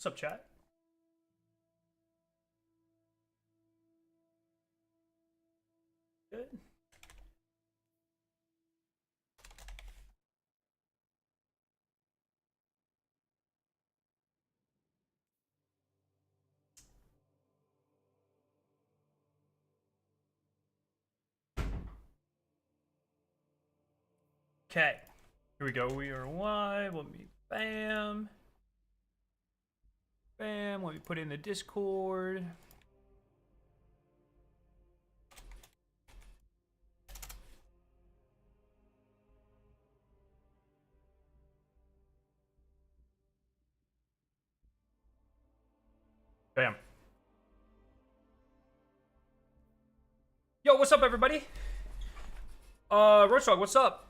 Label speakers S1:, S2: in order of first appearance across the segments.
S1: What's up, chat? Good. Okay. Here we go. We are live. Let me bam. Bam. Let me put in the Discord. Bam. Yo, what's up, everybody? Roachdog, what's up?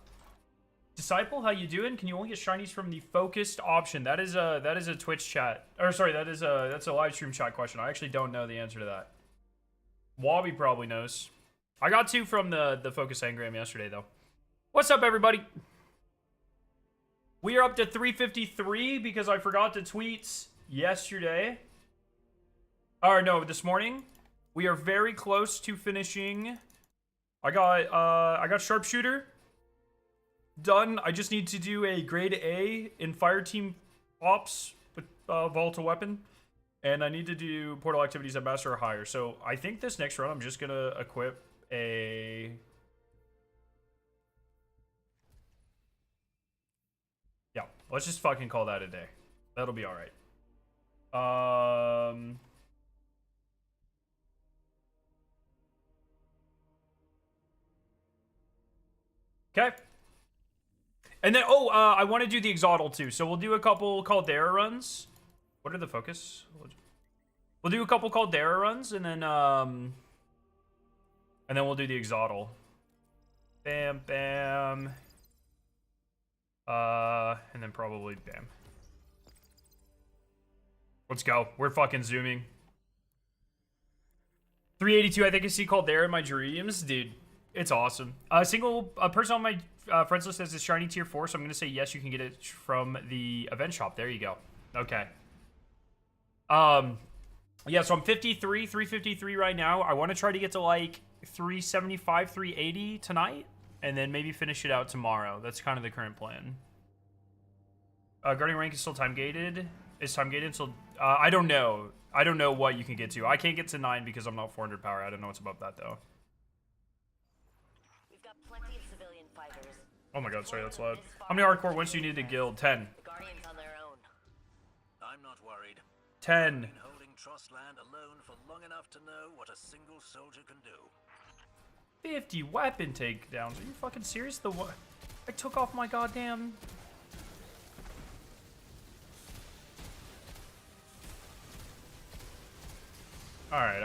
S1: Disciple, how you doing? Can you only get shinies from the focused option? That is a Twitch chat. Or sorry, that's a live stream chat question. I actually don't know the answer to that. Wobby probably knows. I got 2 from the focus engram yesterday, though. What's up, everybody? We are up to 353 because I forgot to tweet yesterday. Or no, this morning. We are very close to finishing. I got sharpshooter done. I just need to do a grade A in fire team ops with volatile weapon, and I need to do portal activities at master or higher. So I think this next run I'm just gonna equip a let's just fucking call that a day. That'll be all right. Okay. And then, I want to do the Exodal too. So we'll do a couple Caldera runs. What are the focus? We'll do a couple Caldera runs, and then we'll do the Exodal. Bam, bam. And then probably bam. Let's go. We're fucking zooming. 382, I think I see Caldera in my dreams. Dude, it's awesome. A person on my friends list has a shiny tier 4, so I'm going to say yes, you can get it from the event shop. There you go. Okay. Yeah, so I'm 353 right now. I want to try to get to like 375, 380 tonight, and then maybe finish it out tomorrow. That's kind of the current plan. Guardian rank is still time gated. Is time gated until I don't know. I don't know what you can get to. I can't get to 9 because I'm not 400 power. I don't know what's above that though.
S2: We've got plenty of civilian fighters.
S1: Oh my god, sorry, that's loud. How many hardcore wins do you need to Gild? 10.
S2: The Guardians on their own.
S3: I'm not worried.
S1: 10.
S3: Been holding Trust Land alone for long enough to know what a single soldier can do.
S1: 50 weapon takedowns. Are you fucking serious? I took off my goddamn... Alright.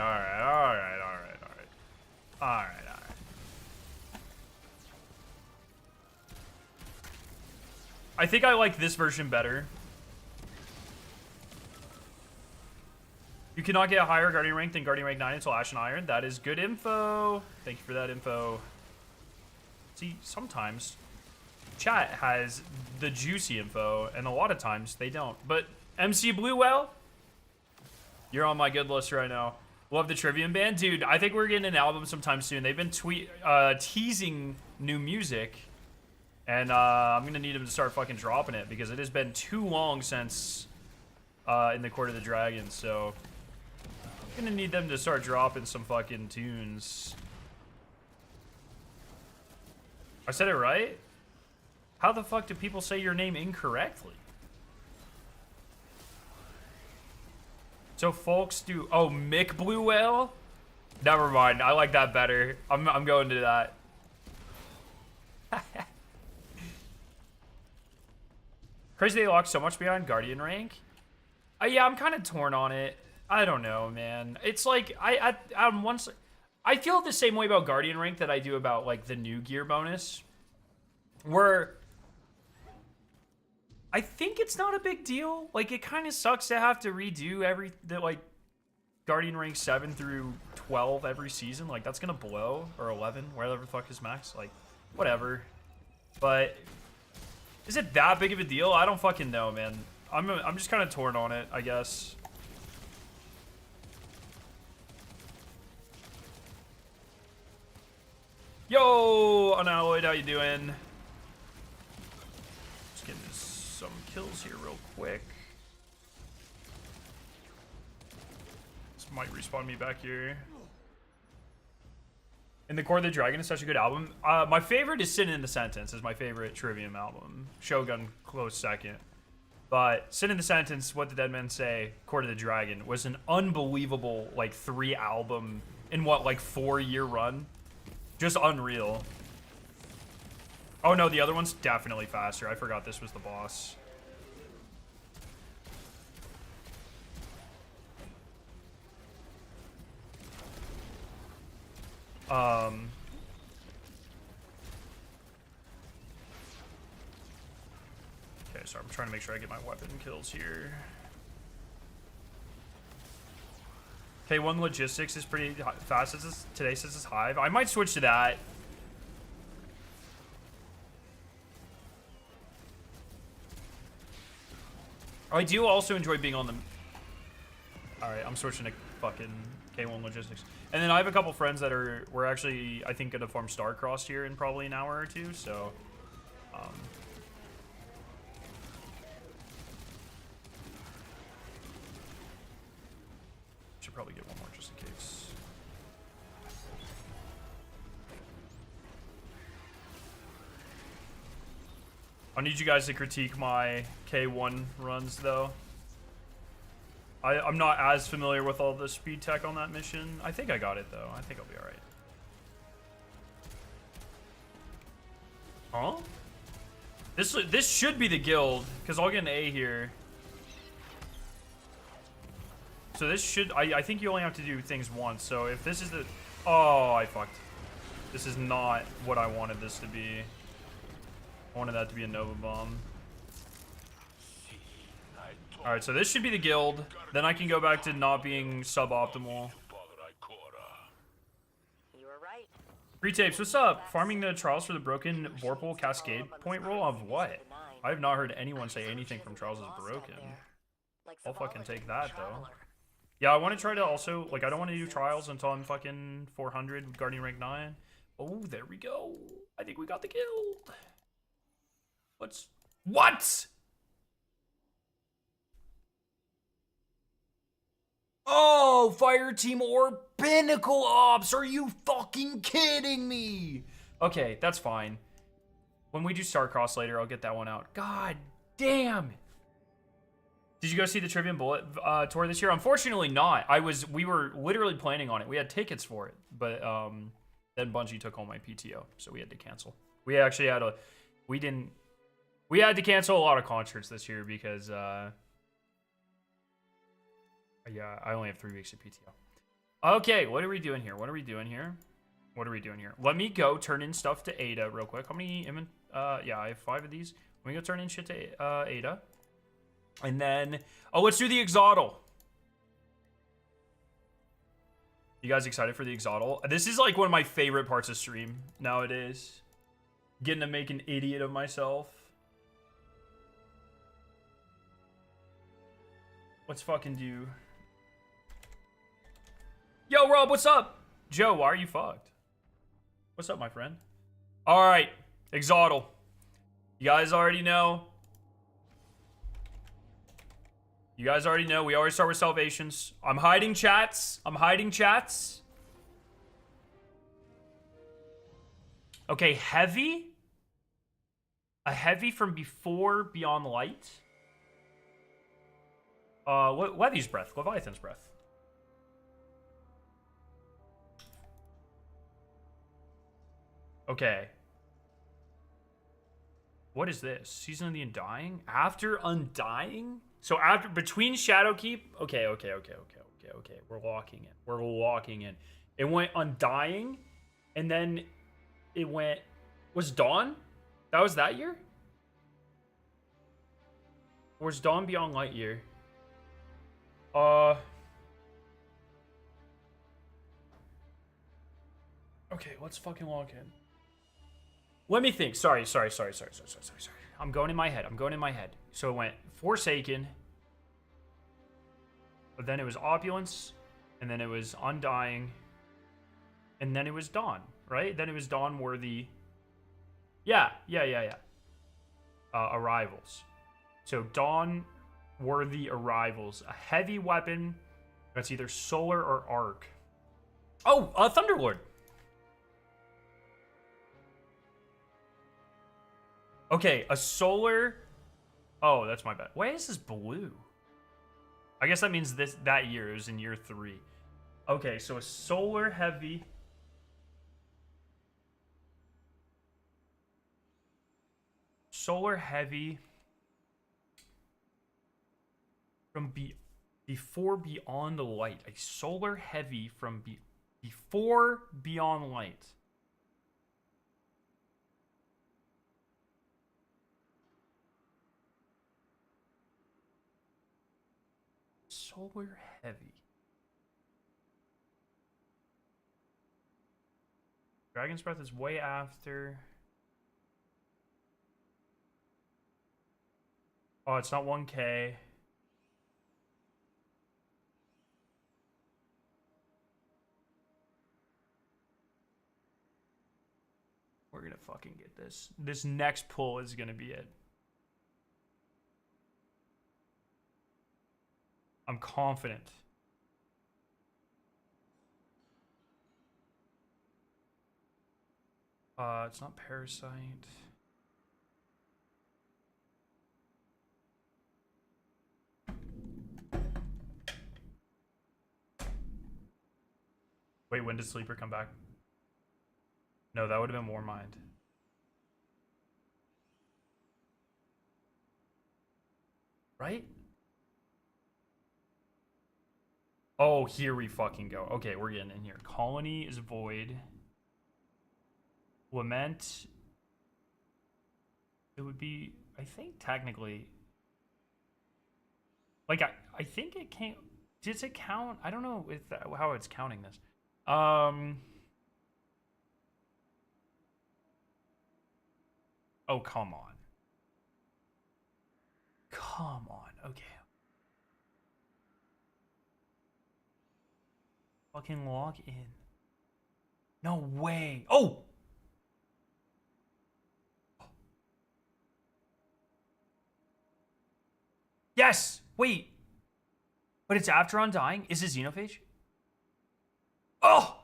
S1: I think I like this version better. You cannot get a higher Guardian rank than Guardian rank 9 until Ash and Iron. That is good info. Thank you for that info. See, sometimes chat has the juicy info, and a lot of times they don't. But MC Bluewell, you're on my good list right now. Love the Trivium Band. Dude, I think we're getting an album sometime soon. They've been teasing new music. And I'm going to need them to start fucking dropping it because it has been too long since in the Court of the Dragon. So I'm going to need them to start dropping some fucking tunes. I said it right? How the fuck do people say your name incorrectly? So folks do... Oh, Mick Blue Whale? Never mind. I like that better. I'm going to that. Crazy they locked so much behind Guardian rank. Yeah, I'm kind of torn on it. I don't know, man. It's like, I feel the same way about Guardian rank that I do about, like, the new gear bonus. Where... I think it's not a big deal. Like, it kind of sucks to have to redo like, Guardian rank 7 through 12 every season. Like, that's gonna blow. Or 11, wherever the fuck is max. Like, whatever. But... is it that big of a deal? I don't fucking know, man. I'm just kind of torn on it, I guess. Yo, Unalloyed, how you doing? Just getting some kills here real quick. This might respawn me back here. And the Core of the Dragon is such a good album. My favorite is Sin in the Sentence is my favorite Trivium album. Shogun close second. But Sin in the Sentence, What the Dead Men Say, Core of the Dragon was an unbelievable like 3 album in what, like 4-year run. Just unreal. Oh no, the other one's definitely faster. I forgot this was the boss. Okay, so I'm trying to make sure I get my weapon kills here. K1 logistics is pretty fast today since it's Hive. I might switch to that. I do also enjoy being on the... Alright, I'm switching to fucking K1 logistics. And then I have a couple friends that we're actually, I think, gonna form Starcross here in probably an hour or two, so... should probably get one more just in case. I need you guys to critique my K1 runs, though. I'm not as familiar with all the speed tech on that mission. I think I got it, though. I think I'll be alright. Huh? This should be the guild, because I'll get an A here. So this should... I think you only have to do things once. So if this is the... Oh, I fucked. This is not what I wanted this to be. I wanted that to be a Nova Bomb. Alright, so this should be the guild. Then I can go back to not being suboptimal.
S2: You were right.
S1: Free tapes, what's up? Farming the trials for the broken Vorpal Cascade point roll of what? I have not heard anyone say anything from Trials is broken. I'll fucking take that, though. Yeah, I want to try to also, like, I don't want to do Trials until I'm fucking 400, Guardian rank 9. Oh, there we go. I think we got the guild. What? Oh, Fire Team or Pinnacle Ops. Are you fucking kidding me? Okay, that's fine. When we do Starcross later, I'll get that one out. God damn. Did you go see the Trivium Bullet tour this year? Unfortunately not. We were literally planning on it. We had tickets for it, but then Bungie took all my PTO, so we had to cancel. We actually had we had to cancel a lot of concerts this year because yeah, I only have 3 weeks of PTO. Okay, what are we doing here? What are we doing here? Let me go turn in stuff to Ada real quick. How many yeah, I have 5 of these. Let me go turn in shit to Ada. And then, oh, let's do the Exodal. You guys excited for the Exodal? This is like one of my favorite parts of stream nowadays. Getting to make an idiot of myself. Let's fucking do... Yo, Rob, what's up? Joe, why are you fucked? What's up, my friend? Alright, Exodal. You guys already know. We always start with salvations. I'm hiding chats. Okay, heavy. A heavy from before Beyond Light. Levy's Breath. Leviathan's Breath. Okay. What is this? Season of the Undying? After Undying? So between Shadowkeep? Okay. We're locking in. It went Undying, and then it went... Was Dawn? That was that year? Or was Dawn Beyond Light year? Okay, let's fucking log in. Let me think. Sorry. I'm going in my head. I'm going in my head. So it went Forsaken. But then it was Opulence. And then it was Undying. And then it was Dawn, right? Then it was Dawn Worthy. Yeah. Arrivals. So Dawn Worthy Arrivals. A heavy weapon that's either solar or arc. Oh, Thunderlord. Okay, a solar. Oh, that's my bad. Why is this blue? I guess that means that year. It was in year 3. Okay, so a solar heavy. Solar heavy from before Beyond the Light. A solar heavy from before Beyond Light. Solar heavy. Dragon's Breath is way after. Oh, it's not 1K. We're gonna fucking get this. This next pull is gonna be it. I'm confident. It's not Parasite. Wait, when did Sleeper come back? No, that would have been Warmind. Right? Oh, here we fucking go. Okay, we're getting in here. Colony is Void. Lament. It would be, I think, technically. Like, I think it can't. Does it count? I don't know if how it's counting this. Oh, come on. Come on. Okay. Fucking log in. No way. Oh! Yes! Wait. But it's after Undying? Is it Xenophage? Oh!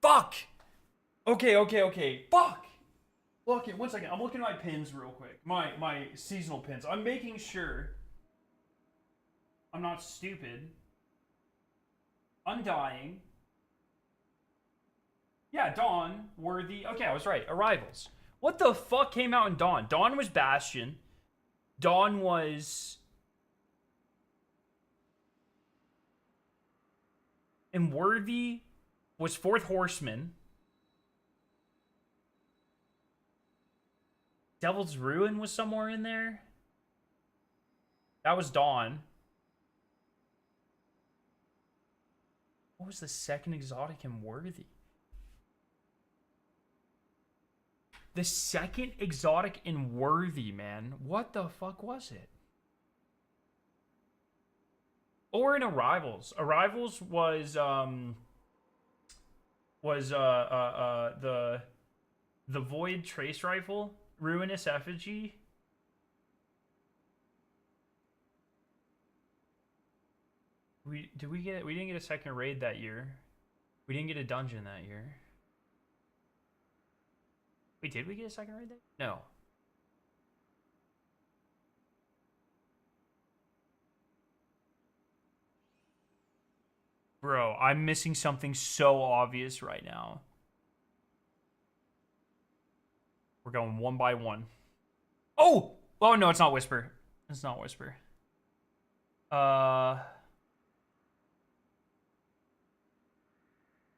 S1: Fuck! Okay. Fuck! Look, one second. I'm looking at my pins real quick. My seasonal pins. I'm making sure I'm not stupid. Undying. Yeah, Dawn, Worthy. Okay, I was right. Arrivals. What the fuck came out in Dawn? Dawn was Bastion. Dawn was... And Worthy was Fourth Horseman. Devil's Ruin was somewhere in there. That was Dawn. What was the second exotic in Worthy? The second exotic in Worthy, man. What the fuck was it? Or in Arrivals. Arrivals was the Void Trace Rifle, Ruinous Effigy. We didn't get a second raid that year. We didn't get a dungeon that year. Wait, did we get a second raid that year? No. Bro, I'm missing something so obvious right now. We're going one by one. Oh! Oh, no, it's not Whisper. It's not Whisper.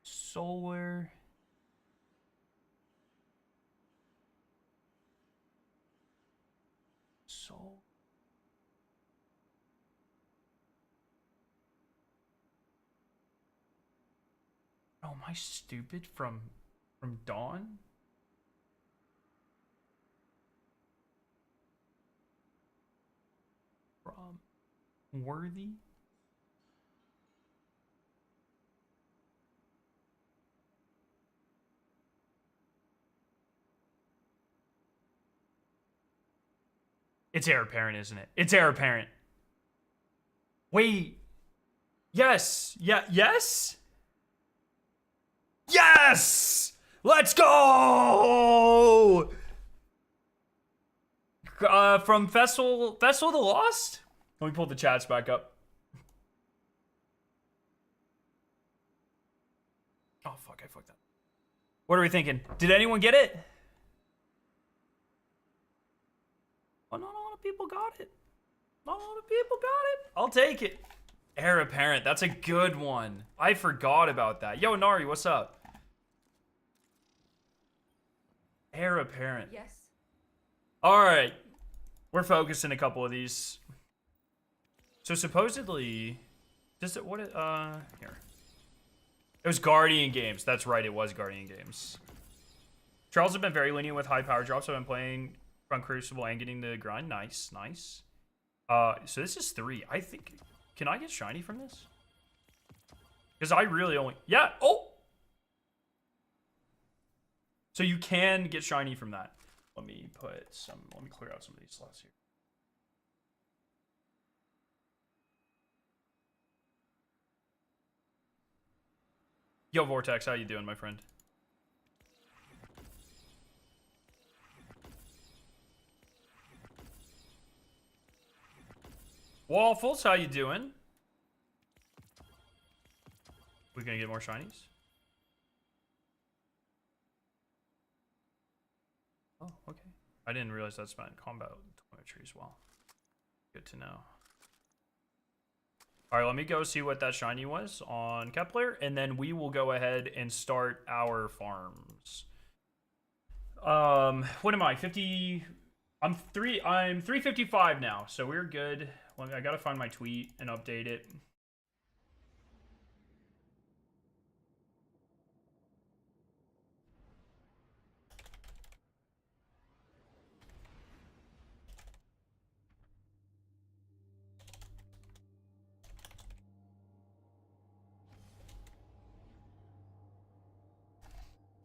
S1: Solar. Soul. Oh, am I stupid from Dawn? Worthy? It's heir apparent, isn't it? It's heir apparent. Wait. Yes. Yeah. Yes. Yes. Let's go. From Festival of the Lost. Let me pull the chats back up. Oh fuck! I fucked that. What are we thinking? Did anyone get it? Oh, not a lot of people got it. Not a lot of people got it. I'll take it. Heir apparent. That's a good one. I forgot about that. Yo, Nari, what's up? Heir apparent.
S4: Yes.
S1: All right. We're focusing a couple of these. So supposedly, just what? Here. It was Guardian Games. That's right. It was Guardian Games. Charles has been very lenient with high power drops. I've been playing from Crucible and getting the grind. Nice, nice. So this is 3. I think. Can I get shiny from this? Because I really only. Yeah. Oh. So you can get shiny from that. Let me put some. Let me clear out some of these slots here. Yo, Vortex, how you doing, my friend? Waffles, how you doing? We gonna get more shinies? Oh, okay. I didn't realize that's meant combat toiletry as well. Good to know. All right, let me go see what that shiny was on Kepler, and then we will go ahead and start our farms. What am I? 50. I'm 355 now, so we're good. I gotta find my tweet and update it.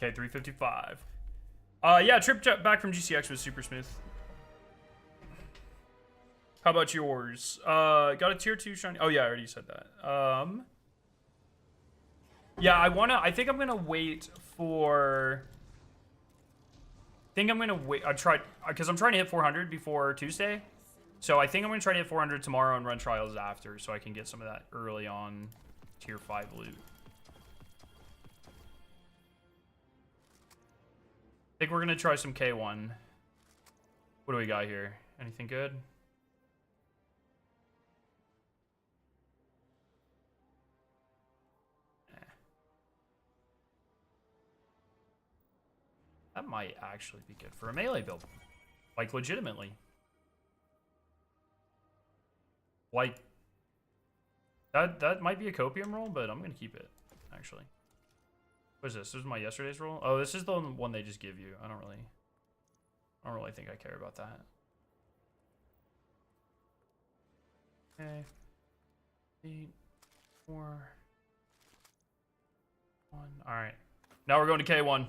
S1: Okay, 355. Yeah, trip back from GCX was super smooth. How about yours? Got a tier 2 shiny. Oh yeah, I already said that. Yeah, I think I'm gonna wait for. I tried because I'm trying to hit 400 before Tuesday. So I think I'm gonna try to hit 400 tomorrow and run trials after, so I can get some of that early on tier 5 loot. I think we're gonna try some K1. What do we got here? Anything good? That might actually be good for a melee build. Like, legitimately. Like, that might be a copium roll, but I'm gonna keep it, actually. What is this? This is my yesterday's roll? Oh, this is the one they just give you. I don't really think I care about that. Okay. 8, 4, 1. Alright. Now we're going to K1.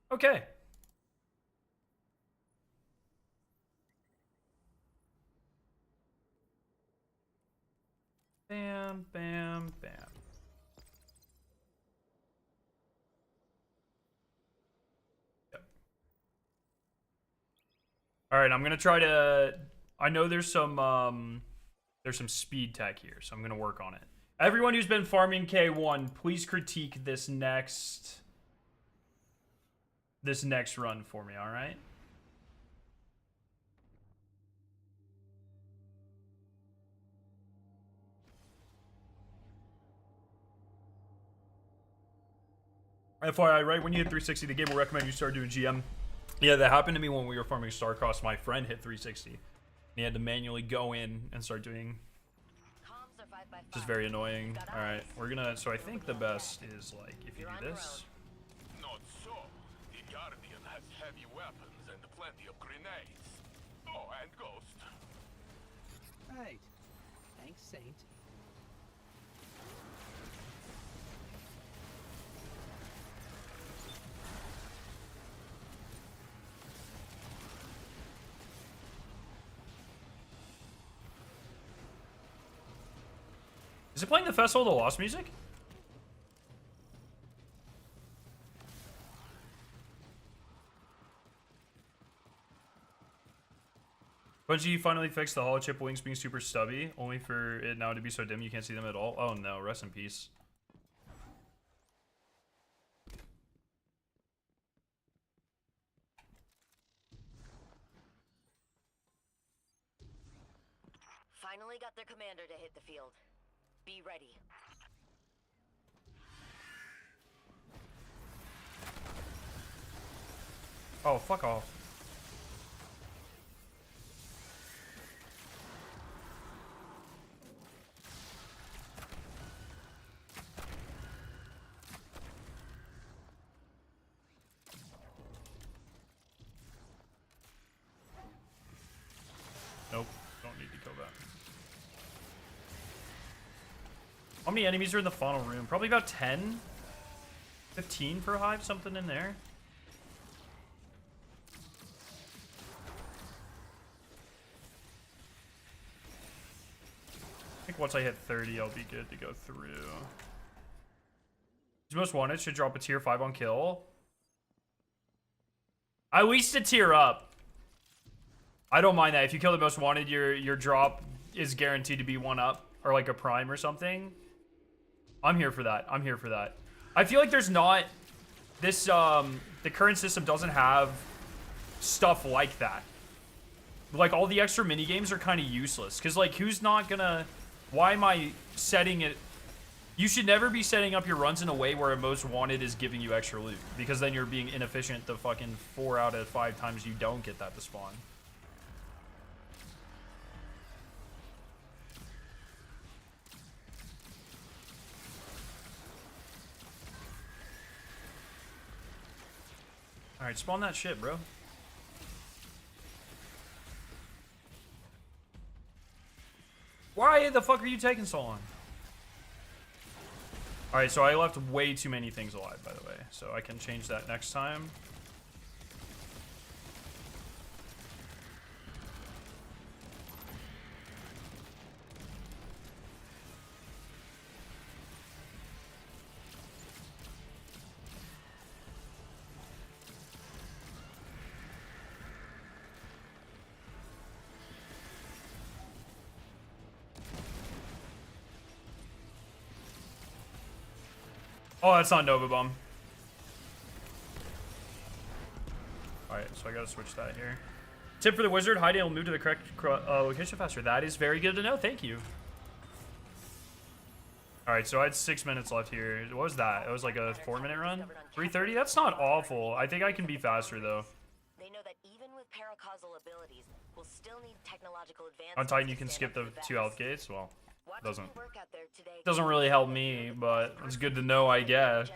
S1: Okay. Bam, bam, bam. Yep. All right, I'm gonna try to. I know there's some speed tech here, so I'm gonna work on it. Everyone who's been farming K1, please critique this next run for me. All right. FYI, right when you hit 360, the game will recommend you start doing GM. Yeah, that happened to me when we were farming Starcross. My friend hit 360. He had to manually go in and start doing, which is very annoying. All right, we're gonna. So I think the best is like if you do this.
S5: Not so. The Guardian has heavy weapons and plenty of grenades.
S4: Oh, and Ghost.
S5: Right. Thanks, Saint.
S1: Is it playing the Festival of the Lost music? Bungie finally fixed the hollow chip wings being super stubby, only for it now to be so dim you can't see them at all. Oh no, rest in peace.
S2: Finally got their commander to hit the field. Be ready.
S1: Oh, fuck off. Nope, don't need to kill that. How many enemies are in the final room? Probably about 10? 15 per hive, something in there. I think once I hit 30, I'll be good to go through. Most wanted should drop a tier 5 on kill. At least a tier up. I don't mind that. If you kill the most wanted, your drop is guaranteed to be 1 up. Or like a prime or something. I'm here for that. I'm here for that. I feel like there's not... This, the current system doesn't have stuff like that. Like, all the extra minigames are kind of useless. Because, like, who's not gonna... Why am I setting it... You should never be setting up your runs in a way where a most wanted is giving you extra loot. Because then you're being inefficient the fucking 4 out of 5 times you don't get that to spawn. Alright, spawn that shit, bro. Why the fuck are you taking so long? Alright, so I left way too many things alive, by the way. So I can change that next time. Oh, that's not Nova Bomb. Alright, so I gotta switch that here. Tip for the wizard, hiding will move to the correct location faster. That is very good to know, thank you. Alright, so I had 6 minutes left here. What was that? It was like a 4-minute run? 3:30? That's not awful. I think I can be faster, though.
S2: They know that even with paracausal abilities, we'll still need technological advances.
S1: On Titan, you can skip the 2 health gates. Well,
S2: Watching you work out there today
S1: doesn't really help me, but it's good to know, I guess.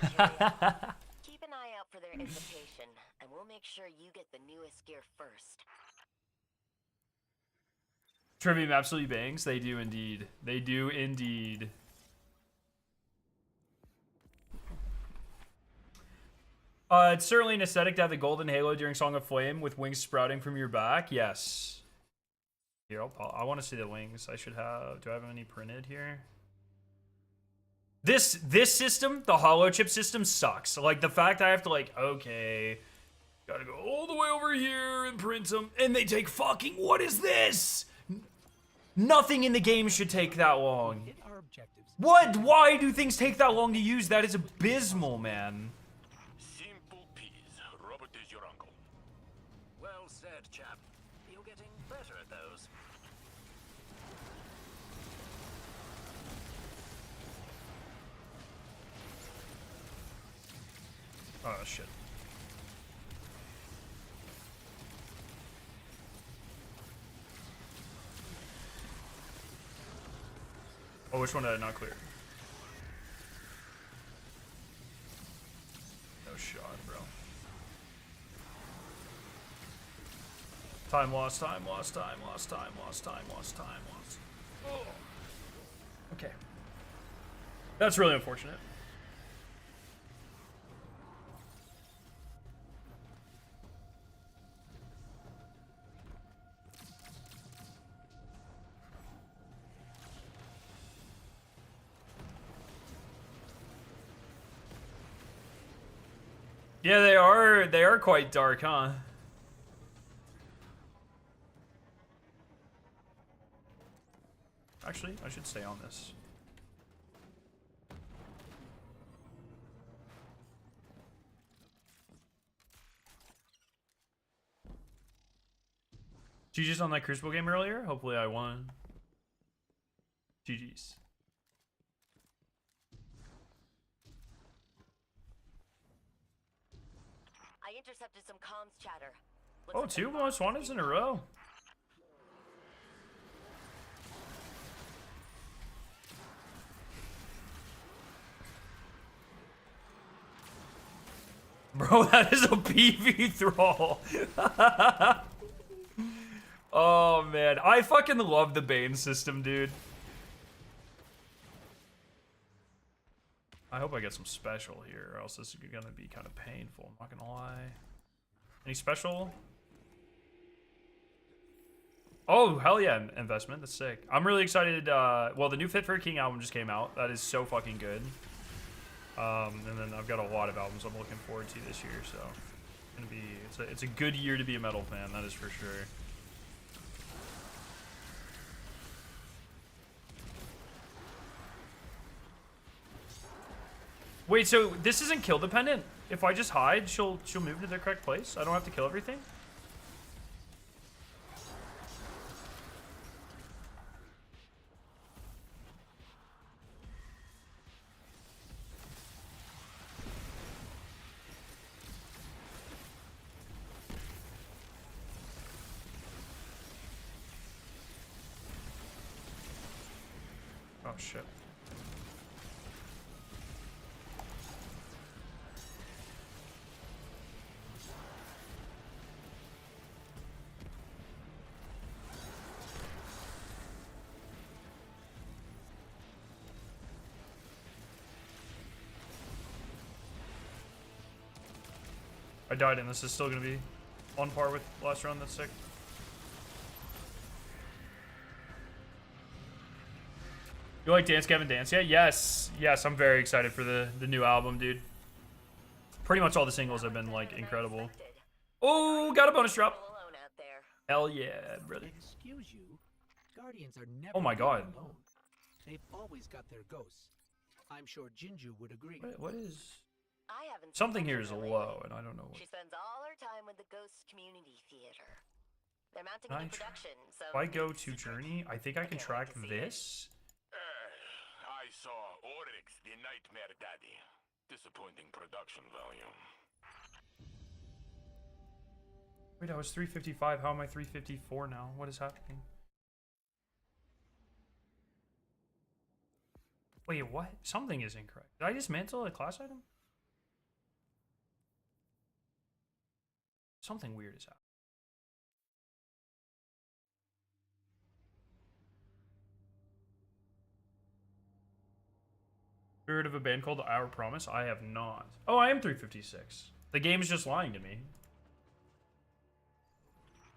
S2: Keep an eye out for their invitation, and we'll make sure you get the newest gear first.
S1: Trivium absolutely bangs. They do indeed. They do indeed. It's certainly an aesthetic to have the golden halo during Song of Flame with wings sprouting from your back. Yes. Here, I want to see the wings. I should have... Do I have any printed here? This system, the hollow chip system, sucks. Like, the fact I have to, like, okay, gotta go all the way over here and print them, and they take fucking... What is this? Nothing in the game should take that long.
S5: Hit our objectives.
S1: What? Why do things take that long to use? That is abysmal, man.
S4: Simple peas. Robert is your uncle.
S3: Well said, chap. You're getting better at those.
S1: Oh, shit. Oh, which one did I not clear? No shot, bro. Time lost, time lost, time lost, time lost, time lost, time lost. Oh. Okay. That's really unfortunate. Yeah, they are quite dark, huh? Actually, I should stay on this. GG's on that Crucible game earlier. Hopefully I won. GG's.
S2: I intercepted some comms chatter.
S1: Oh, two most wanteds in a row. Bro, that is a PV thrall. Oh, man. I fucking love the Bane system, dude. I hope I get some special here, or else this is gonna be kind of painful. I'm not gonna lie. Any special? Oh, hell yeah, investment. That's sick. I'm really excited. Well, the new Fit for a King album just came out. That is so fucking good. And then I've got a lot of albums I'm looking forward to this year, so it's a good year to be a metal fan, that is for sure. Wait, so this isn't kill dependent? If I just hide, she'll move to the correct place? I don't have to kill everything? Oh shit. I died, and this is still gonna be on par with last round. That's sick. You like Dance Gavin Dance? Yeah, yes, yes. I'm very excited for the new album, dude. Pretty much all the singles have been like incredible. Oh, got a bonus drop. Hell yeah, brother.
S5: Excuse you. Guardians are never
S1: Oh my god.
S5: alone. They've always got their ghosts. I'm sure Jinju would agree.
S1: What is?
S2: I haven't
S1: Something
S2: seen
S1: here
S2: her
S1: is
S2: lately.
S1: low, and I don't know what.
S2: She spends all her time with the Ghost Community Theater. They're mounting
S1: Can
S2: a
S1: I
S2: new
S1: tr-
S2: production, so
S1: If I go to Journey, I think I can track this.
S4: I saw Oryx, the Nightmare Daddy. Disappointing production value.
S1: Wait, I was 355. How am I 354 now? What is happening? Wait, what? Something is incorrect. Did I dismantle a class item? Something weird is happening. Heard of a band called Our Promise? I have not. Oh, I am 356. The game's just lying to me.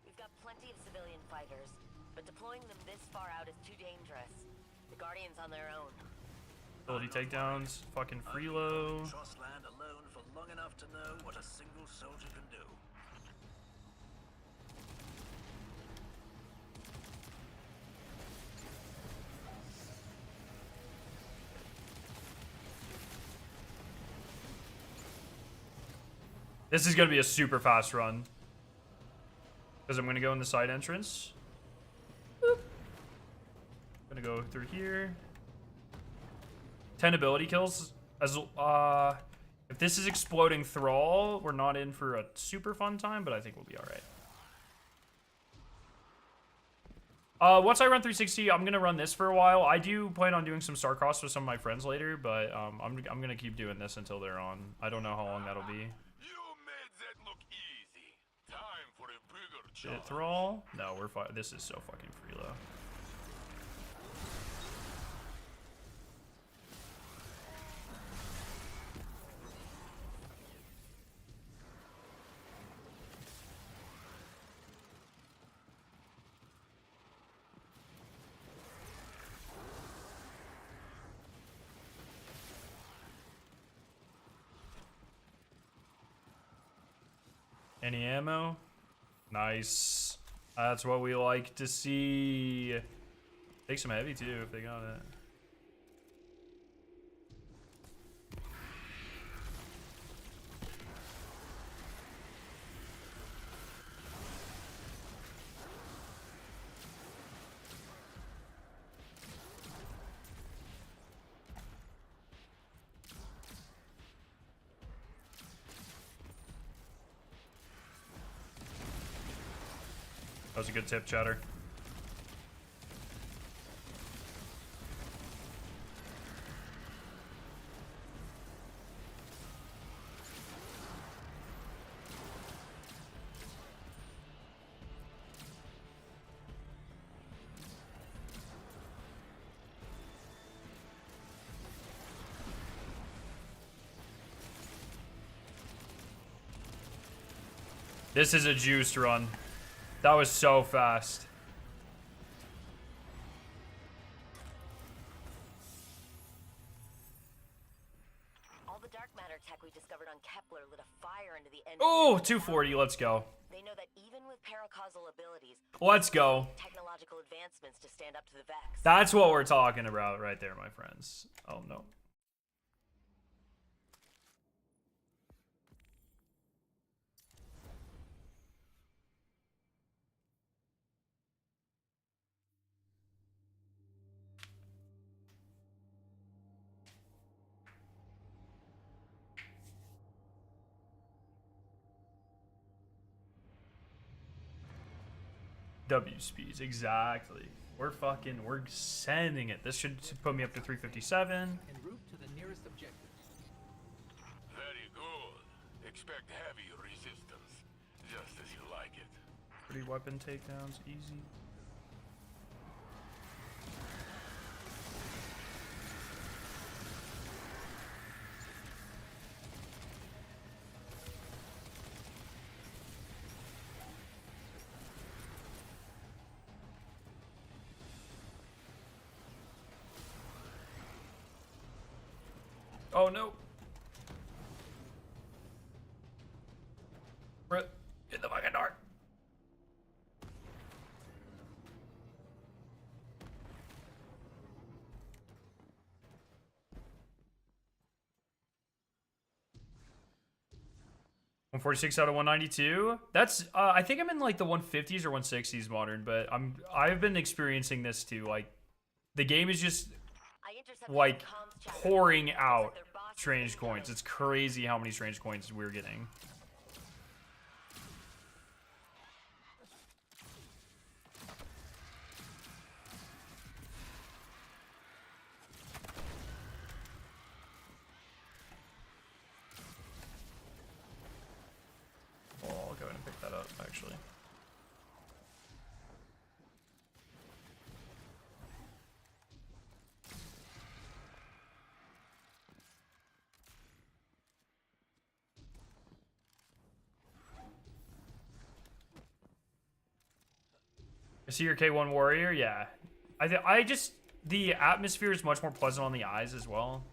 S2: we've got plenty of civilian fighters, but deploying them this far out is too dangerous. The Guardians on their own.
S1: Ability takedowns, fucking freelo.
S3: Trust land alone for long enough to know what a single soldier can do.
S1: This is gonna be a super fast run. Because I'm gonna go in the side entrance. Boop. Gonna go through here. 10 ability kills. As if this is exploding thrall, we're not in for a super fun time, but I think we'll be alright. Once I run 360, I'm gonna run this for a while. I do plan on doing some Starcross with some of my friends later, but I'm gonna keep doing this until they're on. I don't know how long that'll be.
S4: You made that look easy. Time for a bigger
S1: Shit thrall? No, we're fine. This is so fucking free low. Any ammo? Nice. That's what we like to see. Take some heavy too if they got it. That was a good tip, Chatter. This is a juiced run. That was so fast.
S2: All the dark matter tech we discovered on Kepler lit a fire into the end.
S1: Oh, 240. Let's go.
S2: They know that even with paracausal abilities,
S1: Let's go.
S2: technological advancements to stand up to the Vex.
S1: That's what we're talking about right there, my friends. Oh, no. W speeds, exactly. We're sending it. This should put me up to 357.
S5: En route to the nearest objective.
S4: Very good. Expect heavy resistance, just as you like it.
S1: Pretty weapon takedowns, easy. Oh no. We're in the fucking dark. $146 out of 192. That's I think I'm in like the 150s or 160s modern, but I've been experiencing this too. Like the game is just
S2: I intercepted
S1: like
S2: the comms chatter.
S1: pouring
S2: Looks
S1: out
S2: like their boss is
S1: strange
S2: incoming.
S1: coins. It's crazy how many strange coins we're getting. Well, I'll go ahead and pick that up actually. I see your K1 warrior. Yeah, I just the atmosphere is much more pleasant on the eyes as well.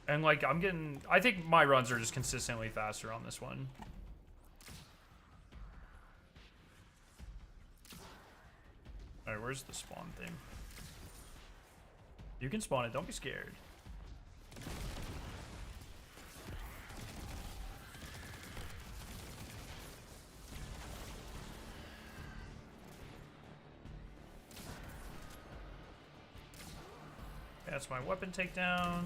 S1: And like I think my runs are just consistently faster on this one. All right, where's the spawn thing? You can spawn it. Don't be scared. That's my weapon takedowns.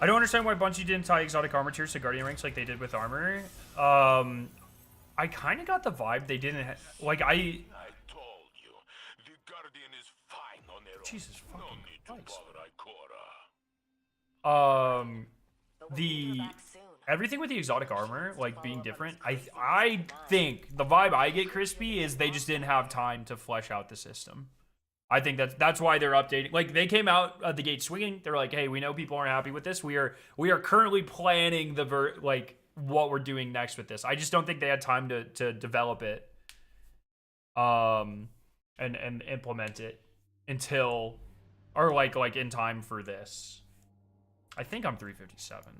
S1: I don't understand why Bungie didn't tie exotic armor tiers to Guardian ranks like they did with armor. I kind of got the vibe they didn't like.
S4: I told you, the Guardian is fine on their own.
S1: Jesus
S4: No
S1: fucking
S4: need to
S1: Christ.
S4: bother Ikora.
S2: But we'll need her
S1: The
S2: back soon.
S1: everything with the exotic armor like being different. I think the vibe I get, Crispy, is they just didn't have time to flesh out the system. I think that's why they're updating. Like they came out at the gate swinging. They're like, hey, we know people aren't happy with this. We are currently planning what we're doing next with this. I just don't think they had time to develop it, and implement it until, or like in time for this. I think I'm 357.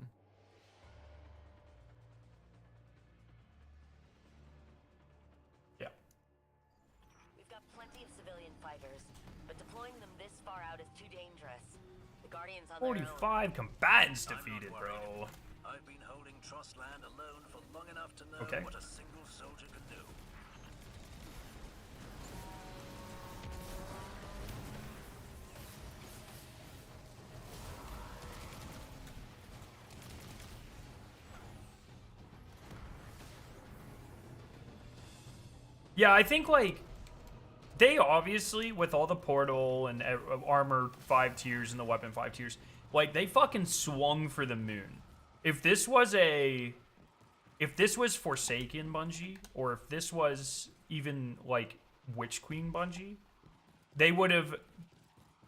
S1: Yeah.
S2: We've got plenty of civilian fighters, but deploying them this far out is too dangerous. The Guardians on their own.
S1: 45 combatants
S3: I'm not
S1: defeated,
S3: worried.
S1: bro.
S3: I've been holding Trust Land alone for long enough to know
S1: Okay.
S3: what a single soldier can do.
S1: Yeah, I think like they obviously, with all the portal and armor 5 tiers and the weapon 5 tiers, like they fucking swung for the moon. If this was Forsaken Bungie, or if this was even like Witch Queen Bungie, they would have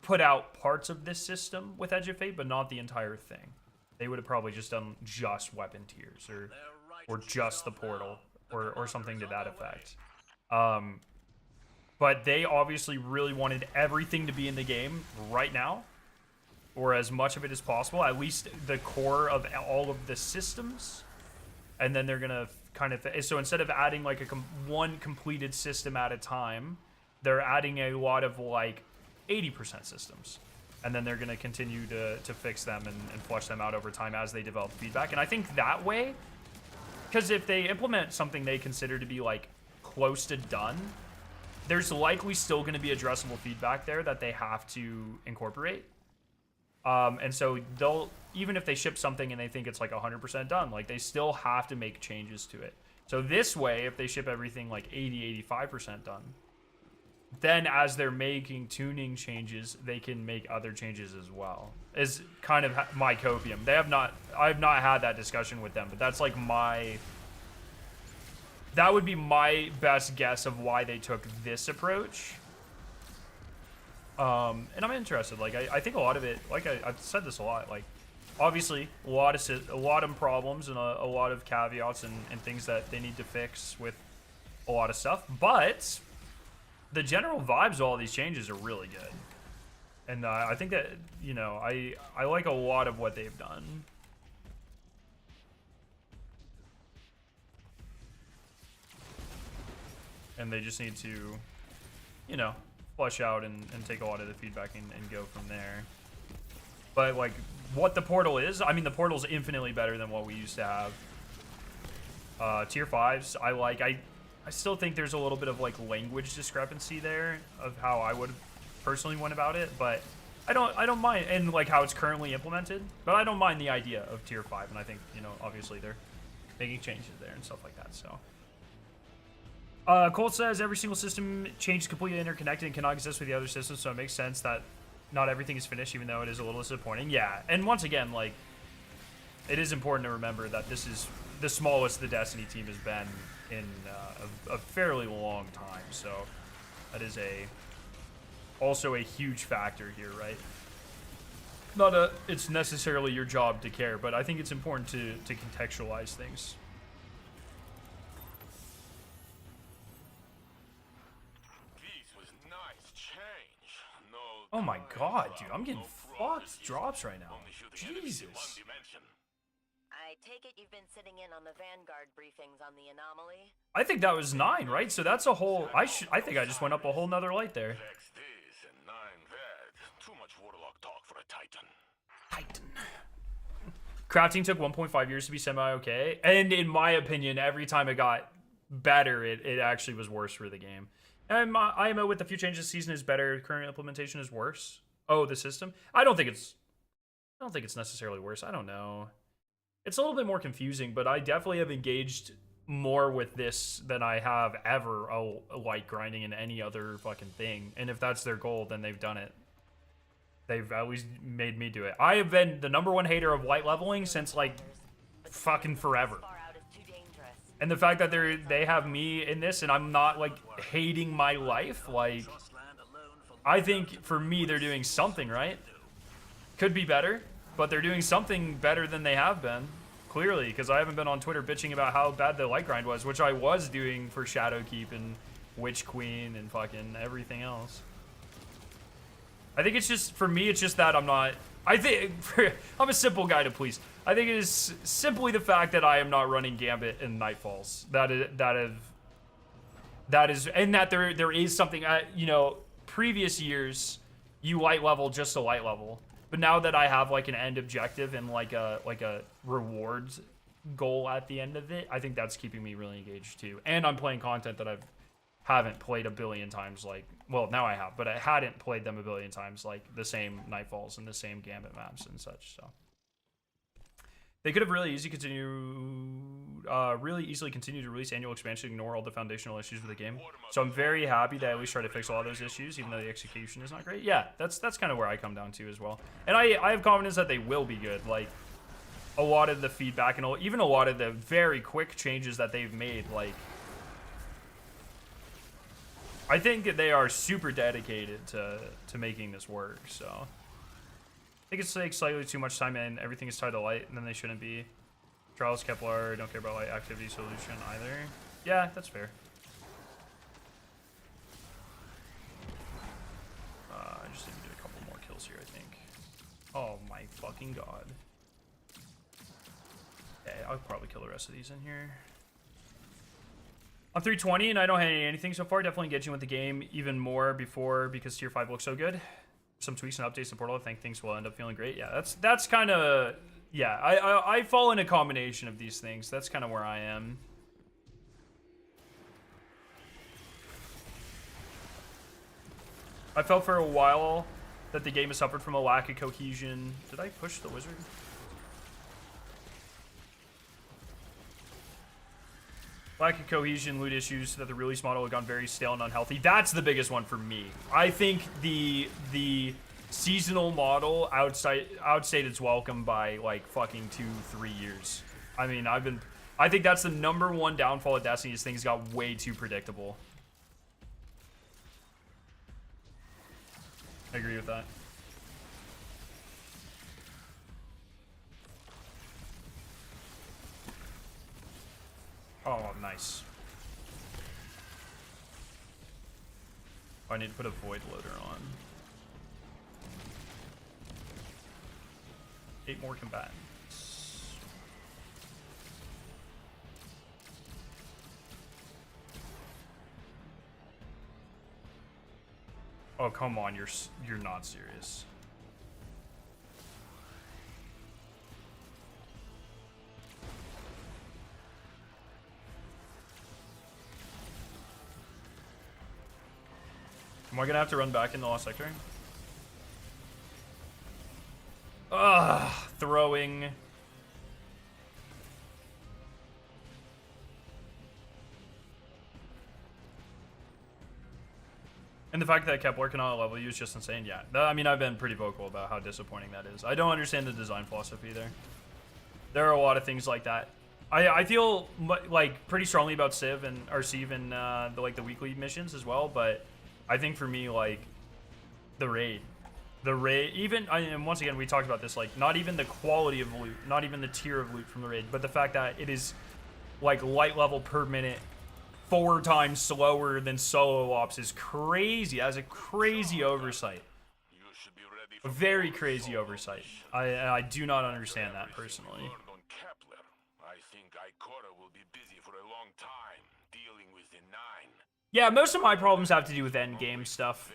S1: put out parts of this system with Edge of Fate, but not the entire thing. They would have probably just done just weapon tiers or just the portal or something to that effect. But they obviously really wanted everything to be in the game right now, or as much of it as possible, at least the core of all of the systems. And then they're gonna kind of, so instead of adding like one completed system at a time, they're adding a lot of like 80% systems. And then they're gonna continue to fix them and flush them out over time as they develop feedback. And I think that way, because if they implement something they consider to be like close to done, there's likely still going to be addressable feedback there that they have to incorporate. And so they'll, even if they ship something and they think it's like 100% done, like they still have to make changes to it. So this way, if they ship everything like 80, 85% done, then as they're making tuning changes, they can make other changes as well. Is kind of my copium. I've not had that discussion with them, but that's like that would be my best guess of why they took this approach. And I'm interested. Like, I think a lot of it, like I've said this a lot, like, obviously, a lot of problems and a lot of caveats and things that they need to fix with a lot of stuff. But the general vibes of all these changes are really good. And I think that, you know, I like a lot of what they've done. And they just need to, you know, flesh out and take a lot of the feedback and go from there. But, like, what the portal is, I mean, the portal's infinitely better than what we used to have. Tier 5s, I like. I still think there's a little bit of, like, language discrepancy there of how I would personally went about it. But I don't mind, and, like, how it's currently implemented. But I don't mind the idea of Tier 5. And I think, you know, obviously they're making changes there and stuff like that, so... Colt says every single system change is completely interconnected and cannot exist with the other systems, so it makes sense that not everything is finished, even though it is a little disappointing. Yeah, and once again, like, it is important to remember that this is the smallest the Destiny team has been in a fairly long time, so that is also a huge factor here, right? Not it's necessarily your job to care, but I think it's important to contextualize things. Oh my god, dude, I'm getting fucked drops right now. Jesus.
S2: I take it you've been sitting in on the Vanguard briefings on the anomaly?
S1: I think that was 9, right? So that's a whole... I think I just went up a whole nother light there.
S4: Too much warlock talk for a Titan.
S1: Crafting took 1.5 years to be semi-okay. And in my opinion, every time it got better, it actually was worse for the game. And IMO with the few changes this season is better. Current implementation is worse. Oh, the system? I don't think it's I don't think it's necessarily worse. I don't know. It's a little bit more confusing, but I definitely have engaged more with this than I have ever like grinding in any other fucking thing. And if that's their goal, then they've done it. They've at least made me do it. I have been the #1 hater of light leveling since like fucking forever. And the fact that they have me in this and I'm not like hating my life, like I think for me they're doing something right. Could be better, but they're doing something better than they have been. Clearly, because I haven't been on Twitter bitching about how bad the light grind was, which I was doing for Shadowkeep and Witch Queen and fucking everything else. I think it's just, for me, it's just that I'm not, I think, I'm a simple guy to please. I think it is simply the fact that I am not running Gambit and Nightfalls. That is, and that there is something, you know, previous years, you light level just to light level. But now that I have like an end objective and like a rewards goal at the end of it, I think that's keeping me really engaged too. And I'm playing content that I haven't played a billion times, like, well, now I have, but I hadn't played them a billion times, like the same Nightfalls and the same Gambit maps and such. So they could have really easily continued to release annual expansion, ignore all the foundational issues with the game. So I'm very happy that at least try to fix a lot of those issues, even though the execution is not great. Yeah, that's kind of where I come down to as well. And I have confidence that they will be good. Like a lot of the feedback and even a lot of the very quick changes that they've made, like I think they are super dedicated to making this work. So I think it's like slightly too much time and everything is tied to light, and then they shouldn't be. Trials, Kepler, don't care about light activity solution either. Yeah, that's fair. I just need to do a couple more kills here, I think. Oh my fucking god. Okay, I'll probably kill the rest of these in here. I'm 320 and I don't have anything so far. Definitely engaging with the game even more because tier 5 looks so good. Some tweaks and updates to Portal. I think things will end up feeling great. Yeah, that's kind of, yeah, I fall in a combination of these things. That's kind of where I am. I felt for a while that the game has suffered from a lack of cohesion. Did I push the wizard? Lack of cohesion, loot issues, that the release model had gone very stale and unhealthy. That's the biggest one for me. I think the seasonal model outstayed its welcome by like fucking 2-3 years. I mean, I think that's the #1 downfall of Destiny is things got way too predictable. I agree with that. Oh, nice. I need to put a void loader on. 8 more combatants. Oh, come on, you're not serious. Am I gonna have to run back in the lost sector? Ugh, throwing. And the fact that Kepler cannot level you is just insane. Yeah, I mean, I've been pretty vocal about how disappointing that is. I don't understand the design philosophy there. There are a lot of things like that. I feel like pretty strongly about Civ and the weekly missions as well, but I think for me, like the raid, even, and once again we talked about this, like not even the quality of loot, not even the tier of loot from the raid, but the fact that it is like light level per minute 4 times slower than solo ops is crazy. As a crazy oversight, a very crazy oversight. I do not understand that personally. Yeah, most of my problems have to do with endgame stuff.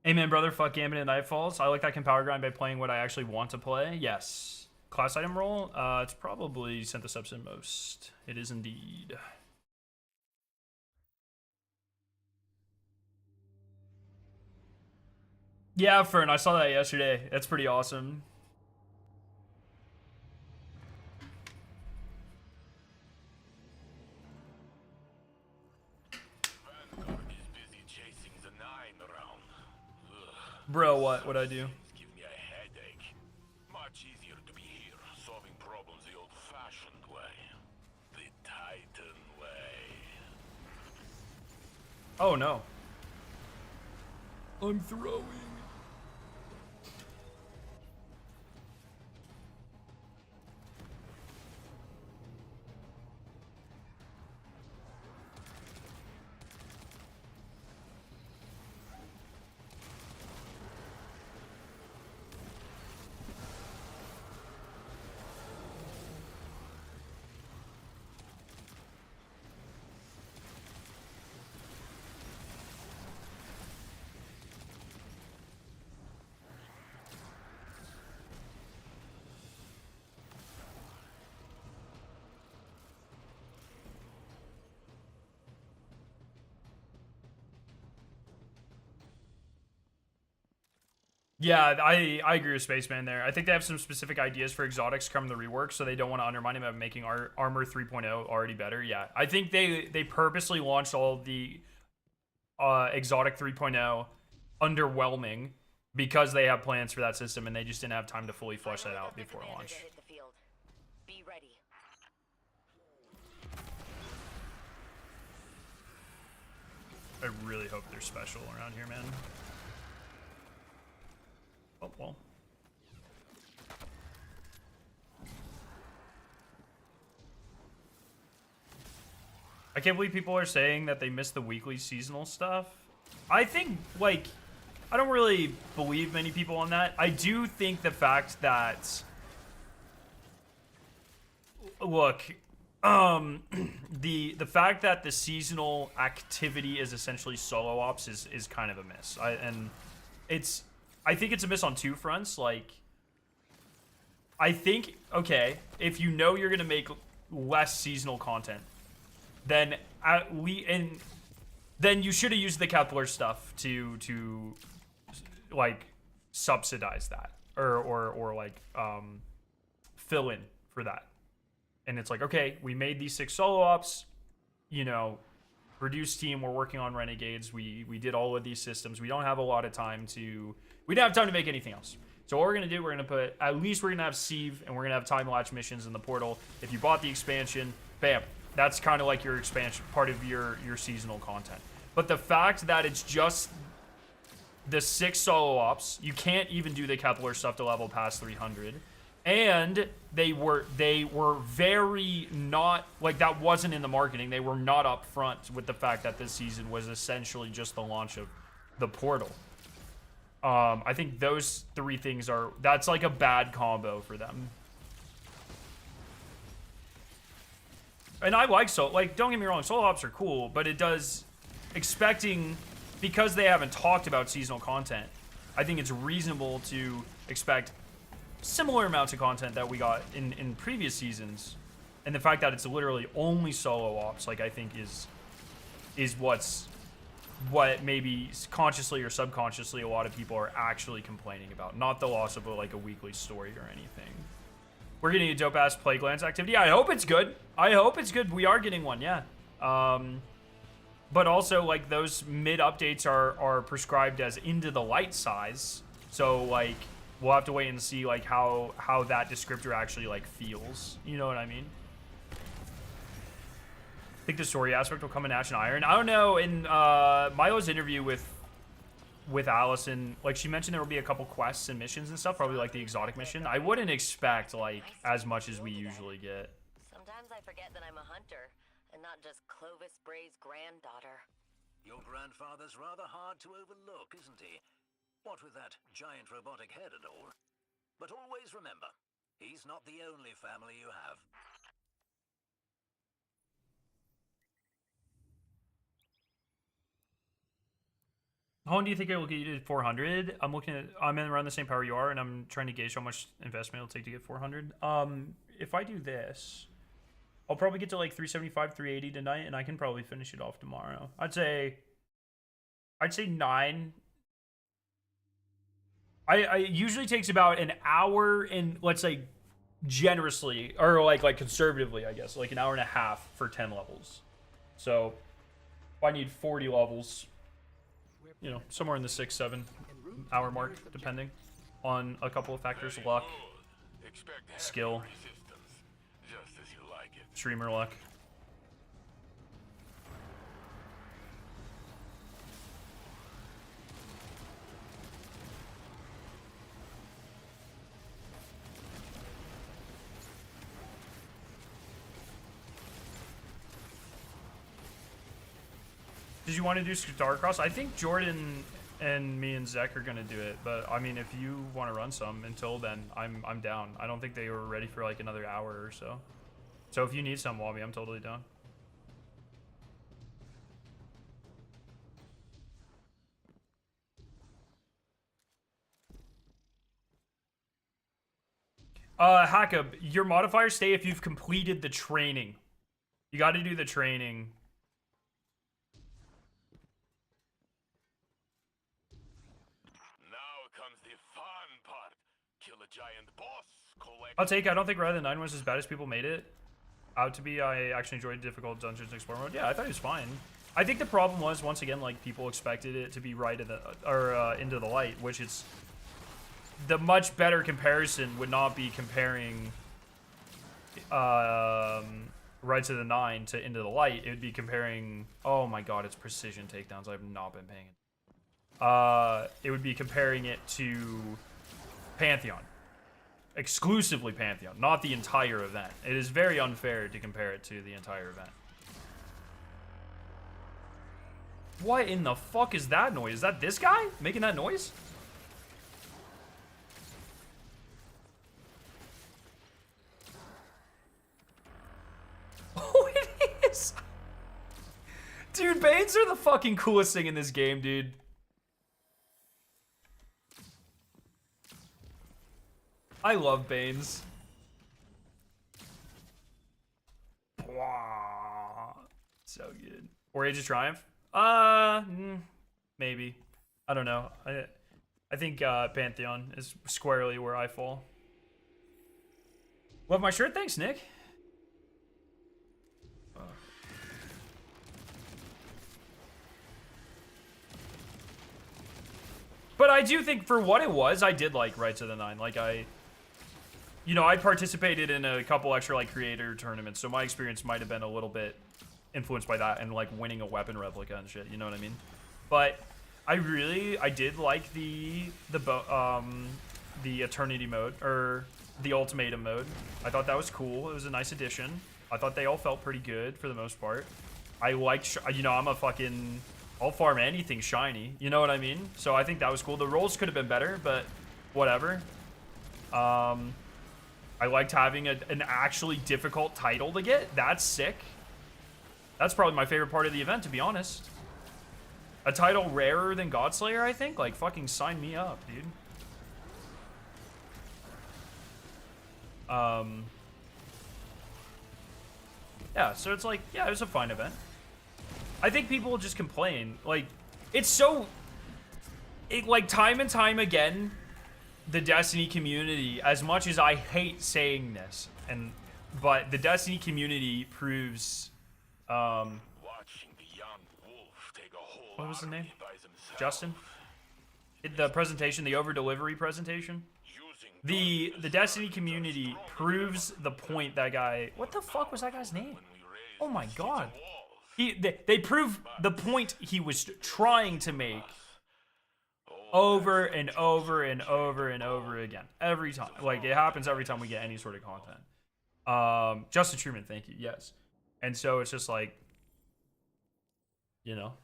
S1: Amen, brother. Fuck Gambit and Nightfalls. I like that I can power grind by playing what I actually want to play. Yes. Class item roll? It's probably Syntheseps in most. It is indeed. Yeah, Fern, I saw that yesterday. That's pretty awesome.
S4: Vanguard is busy chasing the 9 around. Ugh.
S1: Bro, what I do?
S4: Things give me a headache. Much easier to be here, solving problems the old-fashioned way. The Titan way.
S1: Oh no. I'm throwing. Yeah, I agree with Spaceman there. I think they have some specific ideas for exotics come the rework, so they don't want to undermine him by making Armor 3.0 already better. Yeah, I think they purposely launched all of the exotic 3.0 underwhelming because they have plans for that system and they just didn't have time to fully flesh that out before launch.
S2: Hit the field. Be ready.
S1: I really hope they're special around here, man. Oh, well. I can't believe people are saying that they missed the weekly seasonal stuff. I think, like, I don't really believe many people on that. I do think the fact that, look, the fact that the seasonal activity is essentially solo ops is kind of a miss. I think it's a miss on two fronts. Like, I think, okay, if you know you're gonna make less seasonal content, then then you should have used the Kepler stuff to like subsidize that or like fill in for that. And it's like, okay, we made these 6 solo ops, you know, reduced team, we're working on Renegades, we did all of these systems, we don't have a lot of time to, we don't have time to make anything else. So what we're gonna do, we're gonna put, at least we're gonna have Sieve and we're gonna have time lapse missions in the portal. If you bought the expansion, bam, that's kind of like your expansion, part of your seasonal content. But the fact that it's just the 6 solo ops, you can't even do the Kepler stuff to level past 300. And they were very not, like, that wasn't in the marketing. They were not upfront with the fact that this season was essentially just the launch of the portal. I think those 3 things that's like a bad combo for them. And I like don't get me wrong, solo ops are cool, but it does, because they haven't talked about seasonal content, I think it's reasonable to expect similar amounts of content that we got in previous seasons. And the fact that it's literally only solo ops, like, I think is what maybe consciously or subconsciously a lot of people are actually complaining about, not the loss of a weekly story or anything. We're getting a dope ass Plague Lands activity. I hope it's good. I hope it's good. We are getting one, yeah. But also, like, those mid updates are prescribed as into the light size. So, like, we'll have to wait and see, like, how that descriptor actually, like, feels. You know what I mean? I think the story aspect will come in Ash and Iron. I don't know. In Milo's interview with Allison, like, she mentioned there will be a couple quests and missions and stuff, probably like the exotic mission. I wouldn't expect, like, as much as we usually get.
S2: Sometimes I forget that I'm a hunter and not just Clovis Bray's granddaughter.
S3: Your grandfather's rather hard to overlook, isn't he? What with that giant robotic head and all. But always remember, he's not the only family you have.
S1: How long do you think it will get you to 400? I'm in around the same power you are, and I'm trying to gauge how much investment it'll take to get 400. If I do this, I'll probably get to like 375, 380 tonight, and I can probably finish it off tomorrow. I'd say 9. I usually takes about an hour and let's say generously or like conservatively, I guess, like an hour and a half for 10 levels. So if I need 40 levels, you know, somewhere in the 6-7 hour mark, depending on a couple of factors, luck, skill,
S4: Just as you like it.
S1: streamer luck. Did you want to do Starcross? I think Jordan and me and Zach are gonna do it, but I mean, if you want to run some until then, I'm down. I don't think they were ready for like another hour or so. So if you need some, Wobby, I'm totally down. Hakab, your modifiers stay if you've completed the training. You got to do the training.
S4: Now comes the fun part. Kill a giant boss. Collect.
S1: I'll take. I don't think Rather Than 9 was as bad as people made it out to be. I actually enjoyed difficult dungeons and explore mode. Yeah, I thought it was fine. I think the problem was once again like people expected it to be right in the or into the light, which it's the much better comparison would not be comparing Right to the 9 to Into the Light. It would be comparing. Oh my God, it's precision takedowns. I've not been paying it. It would be comparing it to Pantheon. Exclusively Pantheon, not the entire event. It is very unfair to compare it to the entire event. What in the fuck is that noise? Is that this guy making that noise? Oh, it is! Dude, Banes are the fucking coolest thing in this game, dude. I love Banes. So good. Or Age of Triumph? Maybe. I don't know. I think Pantheon is squarely where I fall. Love my shirt? Thanks, Nick. But I do think for what it was, I did like Right to the 9. Like you know, I participated in a couple extra like creator tournaments, so my experience might have been a little bit influenced by that and like winning a weapon replica and shit. You know what I mean? But I did like the Eternity mode or the Ultimatum mode. I thought that was cool. It was a nice addition. I thought they all felt pretty good for the most part. I liked, you know, I'm a fucking. I'll farm anything shiny, you know what I mean? So I think that was cool. The rolls could have been better, but whatever. I liked having an actually difficult title to get. That's sick. That's probably my favorite part of the event, to be honest. A title rarer than Godslayer, I think? Like, fucking sign me up, dude. Yeah, so it's like, yeah, it was a fine event. I think people will just complain. Like, it's so... like, time and time again, the Destiny community, as much as I hate saying this, but the Destiny community proves...
S4: Watching the young wolf take a whole
S1: what was the name?
S4: army by himself.
S1: Justin? The presentation, the over-delivery presentation? The Destiny community proves the point that guy... What the fuck was that guy's name? Oh my God. They prove the point he was trying to make over and over and over and over again. Every time. Like, it happens every time we get any sort of content. Justin Truman, thank you. Yes. And so it's just like, you know.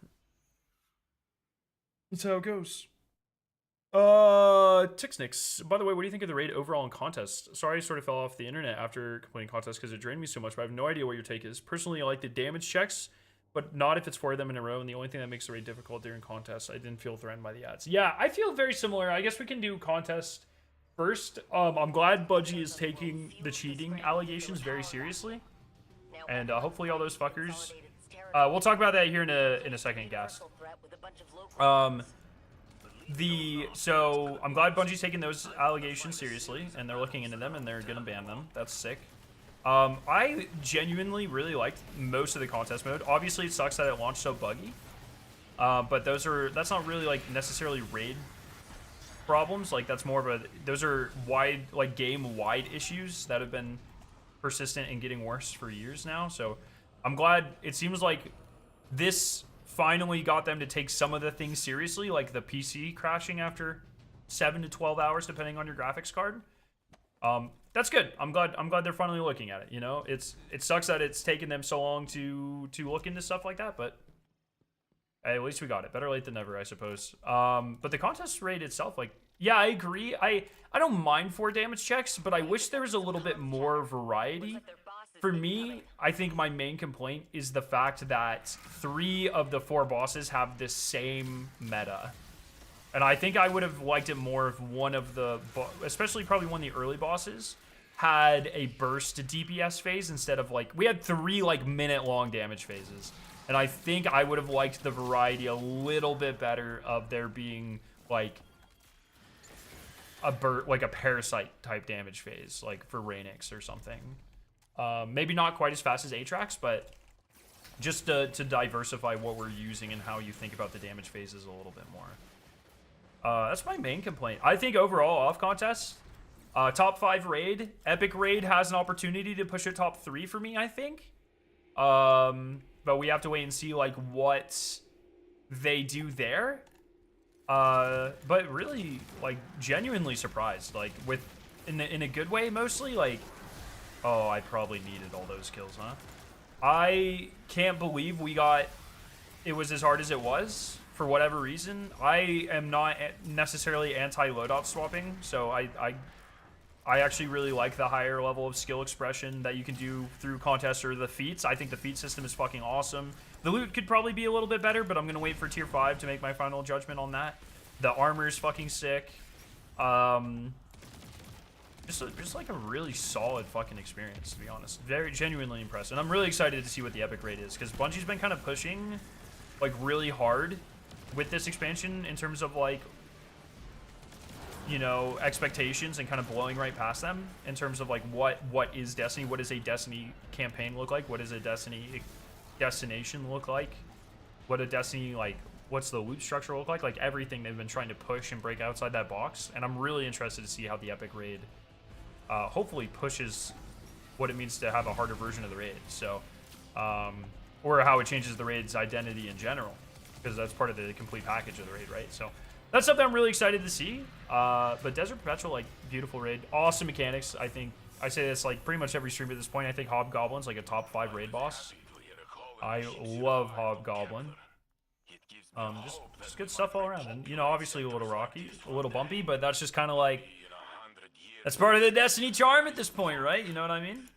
S1: That's how it goes. Tixnix. By the way, what do you think of the raid overall in contest? Sorry, I sort of fell off the internet after completing contest because it drained me so much, but I have no idea what your take is. Personally, I like the damage checks, but not if it's 4 of them in a row, and the only thing that makes the raid difficult during contests. I didn't feel threatened by the ads. Yeah, I feel very similar. I guess we can do contest first. I'm glad Budgie is taking the cheating allegations very seriously, and hopefully all those fuckers. We'll talk about that here in a second, Gas. So I'm glad Bungie's taking those allegations seriously, and they're looking into them, and they're gonna ban them. That's sick. I genuinely really liked most of the contest mode. Obviously, it sucks that it launched so buggy, but that's not really like necessarily raid problems. Like that's more of those are wide, like game-wide issues that have been persistent and getting worse for years now. So I'm glad it seems like this finally got them to take some of the things seriously, like the PC crashing after 7 to 12 hours, depending on your graphics card. That's good. I'm glad they're finally looking at it. You know, it sucks that it's taken them so long to look into stuff like that, but hey, at least we got it. Better late than never, I suppose. But the contest rate itself, like, yeah, I agree. I don't mind 4 damage checks, but I wish there was a little bit more variety. For me, I think my main complaint is the fact that 3 of the 4 bosses have this same meta. And I think I would have liked it more if one of the, especially probably one of the early bosses, had a burst DPS phase instead of like, we had 3 like minute-long damage phases. And I think I would have liked the variety a little bit better of there being like a parasite type damage phase, like for Rainix or something. Maybe not quite as fast as Aatrox, but just to diversify what we're using and how you think about the damage phases a little bit more. That's my main complaint. I think overall off contest, top 5 raid, epic raid has an opportunity to push a top 3 for me, I think. But we have to wait and see like what they do there. But really, like, genuinely surprised, like in a good way mostly. Like, oh, I probably needed all those kills, huh? I can't believe it was as hard as it was. For whatever reason, I am not necessarily anti-loadout swapping, so I actually really like the higher level of skill expression that you can do through contests or the feats. I think the feat system is fucking awesome. The loot could probably be a little bit better, but I'm gonna wait for tier 5 to make my final judgment on that. The armor is fucking sick. Just like a really solid fucking experience, to be honest. Very genuinely impressed, and I'm really excited to see what the epic rate is, because Bungie's been kind of pushing like really hard with this expansion in terms of like, you know, expectations, and kind of blowing right past them in terms of like what is Destiny, what does a Destiny campaign look like, what does a Destiny destination look like, what a Destiny, like, what's the loot structure look like everything they've been trying to push and break outside that box. And I'm really interested to see how the epic raid hopefully pushes what it means to have a harder version of the raid, so or how it changes the raid's identity in general, because that's part of the complete package of the raid, right? So that's something I'm really excited to see. But Desert Perpetual, like, beautiful raid, awesome mechanics. I think I say this like pretty much every stream at this point. I think Hobgoblin's like a top 5 raid boss. I love Hobgoblin. Just good stuff all around, and you know, obviously a little rocky, a little bumpy, but that's just kind of like, that's part of the Destiny charm at this point, right? You know what I mean?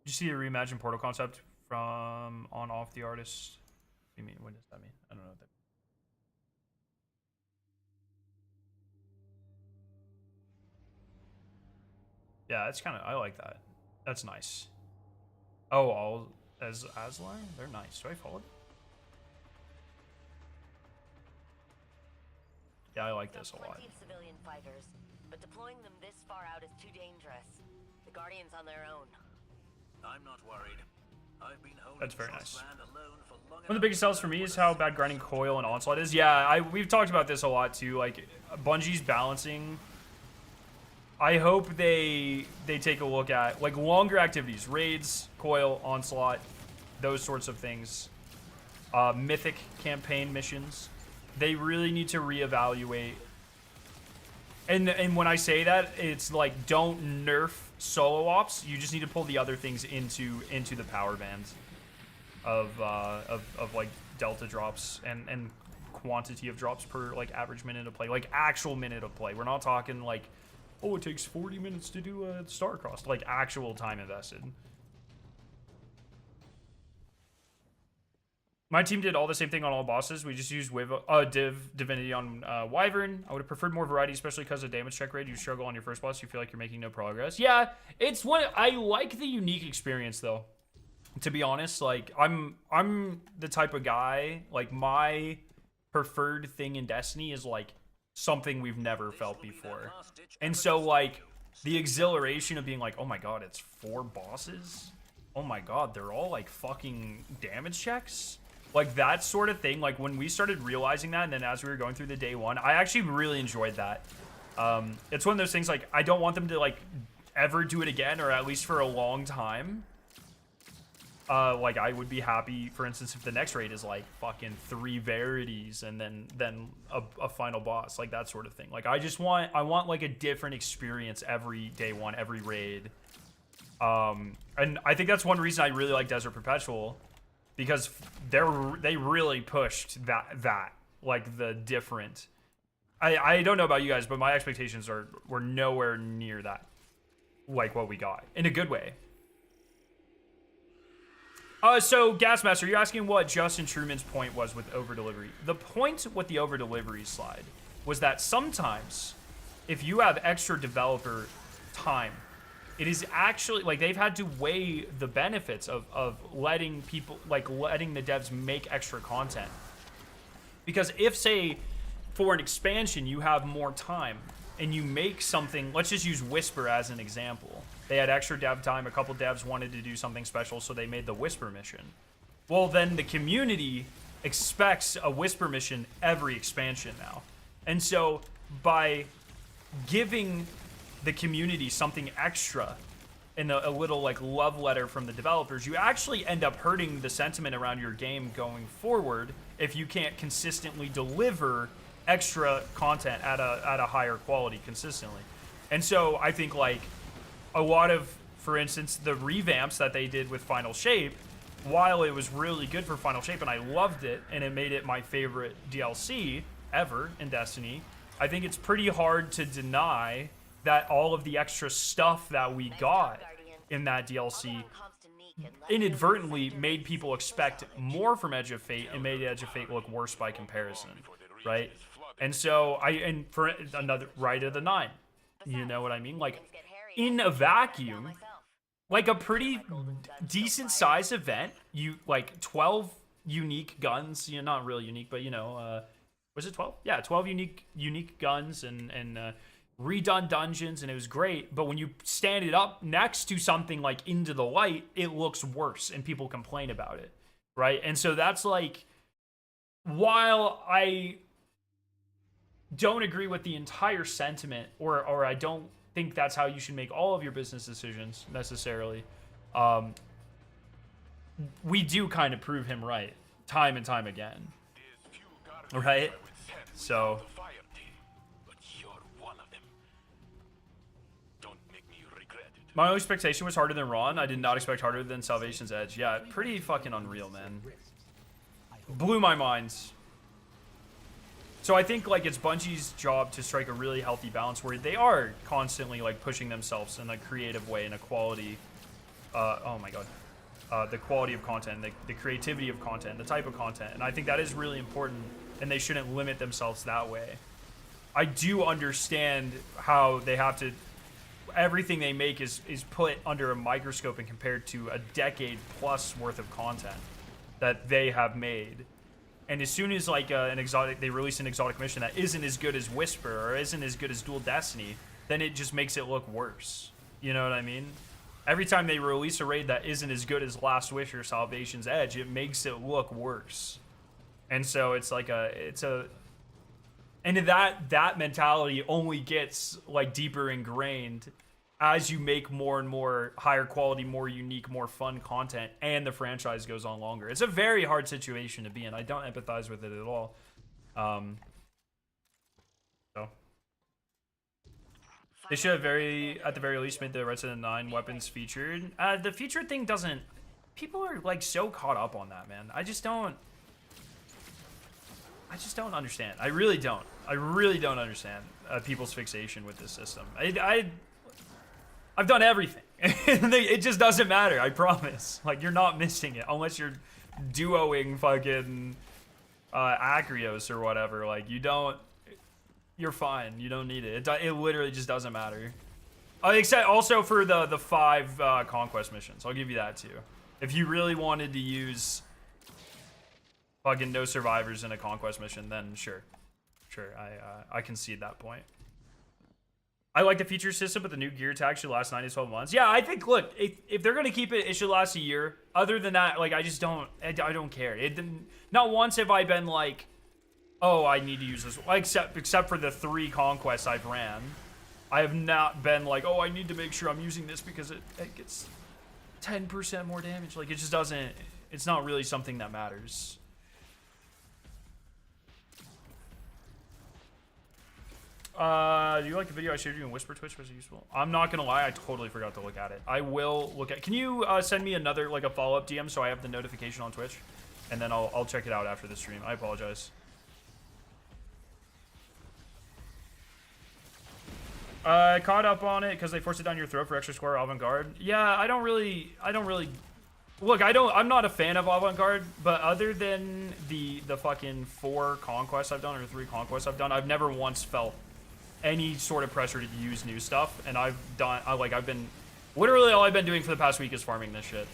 S1: Did you see the reimagined Portal concept from on-off the artist? What do you mean? What does that mean? I don't know what that means. Yeah, it's kind of, I like that. That's nice. Oh, all as Aslar? They're nice. Do I follow them? Yeah, I like this a lot.
S2: Plenty of civilian fighters, but deploying them this far out is too dangerous. The Guardians on their own.
S3: I'm not worried. I've been holding
S1: That's very nice.
S3: alone for long.
S1: One of the biggest sells for me is how bad grinding Coil and Onslaught is. Yeah, we've talked about this a lot too. Like, Bungie's balancing. I hope they take a look at like longer activities, raids, Coil, Onslaught, those sorts of things. Mythic campaign missions. They really need to reevaluate. And when I say that, it's like, don't nerf solo ops. You just need to pull the other things into the power bands of like delta drops and quantity of drops per like average minute of play, like actual minute of play. We're not talking like, oh, it takes 40 minutes to do a Starcross, like actual time invested. My team did all the same thing on all bosses. We just used Divinity on Wyvern. I would have preferred more variety, especially because of damage check rate. You struggle on your first boss. You feel like you're making no progress. Yeah, it's one. I like the unique experience though. To be honest, like I'm the type of guy, like my preferred thing in Destiny is like something we've never felt before. And so like the exhilaration of being like, oh my god, it's 4 bosses? Oh my god, they're all like fucking damage checks? Like that sort of thing. Like when we started realizing that, and then as we were going through the day one, I actually really enjoyed that. It's one of those things like I don't want them to like ever do it again, or at least for a long time. Like I would be happy, for instance, if the next raid is like fucking 3 verities and then a final boss, like that sort of thing. Like I want like a different experience every day one, every raid. And I think that's one reason I really like Desert Perpetual, because they really pushed that like the different. I don't know about you guys, but my expectations were nowhere near that, like what we got in a good way. So Gasmaster, you're asking what Justin Truman's point was with over-delivery. The point with the over-delivery slide was that sometimes if you have extra developer time, it is actually, like, they've had to weigh the benefits of letting people, like, letting the devs make extra content. Because if, say, for an expansion, you have more time, and you make something, let's just use Whisper as an example. They had extra dev time, a couple devs wanted to do something special, so they made the Whisper mission. Well, then the community expects a Whisper mission every expansion now. And so, by giving the community something extra and a little like love letter from the developers, you actually end up hurting the sentiment around your game going forward if you can't consistently deliver extra content at a higher quality consistently. And so I think like a lot of, for instance, the revamps that they did with Final Shape, while it was really good for Final Shape and I loved it and it made it my favorite DLC ever in Destiny, I think it's pretty hard to deny that all of the extra stuff that we got in that DLC inadvertently made people expect more from Edge of Fate and made Edge of Fate look worse by comparison, right? And so and for another Rite of the Nine, you know what I mean? Like in a vacuum, like a pretty decent sized event, you like 12 unique guns, you know, not really unique, but you know, was it 12? Yeah, 12 unique guns and redone dungeons, and it was great. But when you stand it up next to something like Into the Light, it looks worse and people complain about it, right? And so that's like, while I don't agree with the entire sentiment, or I don't think that's how you should make all of your business decisions necessarily, we do kind of prove him right time and time again, right? So my own expectation was harder than Ron. I did not expect harder than Salvation's Edge. Yeah, pretty fucking unreal, man. Blew my mind. So I think like it's Bungie's job to strike a really healthy balance where they are constantly like pushing themselves in a creative way, in a quality, oh my god, the quality of content, the creativity of content, the type of content. And I think that is really important, and they shouldn't limit themselves that way. I do understand how they have to, everything they make is put under a microscope and compared to a decade plus worth of content that they have made. And as soon as like they release an exotic mission that isn't as good as Whisper or isn't as good as Dual Destiny, then it just makes it look worse. You know what I mean? Every time they release a raid that isn't as good as Last Wish or Salvation's Edge, it makes it look worse. And so it's like and that mentality only gets like deeper ingrained as you make more and more higher quality, more unique, more fun content, and the franchise goes on longer. It's a very hard situation to be in. I don't empathize with it at all. So they should have at the very least made the Resident 9 weapons featured. The featured thing doesn't. People are like so caught up on that, man. I just don't understand. I really don't. I really don't understand people's fixation with this system. I've done everything. It just doesn't matter, I promise. Like, you're not missing it unless you're duoing fucking Acreos or whatever. Like, you don't... You're fine. You don't need it. It literally just doesn't matter. Except also for the 5 conquest missions. I'll give you that too. If you really wanted to use fucking no survivors in a conquest mission, then sure. Sure, I concede that point. I like the feature system, but the new gear tag should last 9 to 12 months. Yeah, I think, look, if they're going to keep it, it should last a year. Other than that, like, I just don't, I don't care. Not once have I been like, oh, I need to use this. Except for the 3 conquests I've ran. I have not been like, oh, I need to make sure I'm using this because it gets 10% more damage. Like, it just doesn't, it's not really something that matters. Do you like the video I showed you in Whisper Twitch? Was it useful? I'm not gonna lie, I totally forgot to look at it. I will look at. Can you send me another, like, a follow-up DM so I have the notification on Twitch, and then I'll check it out after the stream. I apologize. I caught up on it because they forced it down your throat for extra score avant-garde. Yeah, I don't really. Look, I'm not a fan of avant-garde, but other than the fucking 4 conquests I've done or 3 conquests I've done, I've never once felt any sort of pressure to use new stuff. And I've been literally all I've been doing for the past week is farming this shit.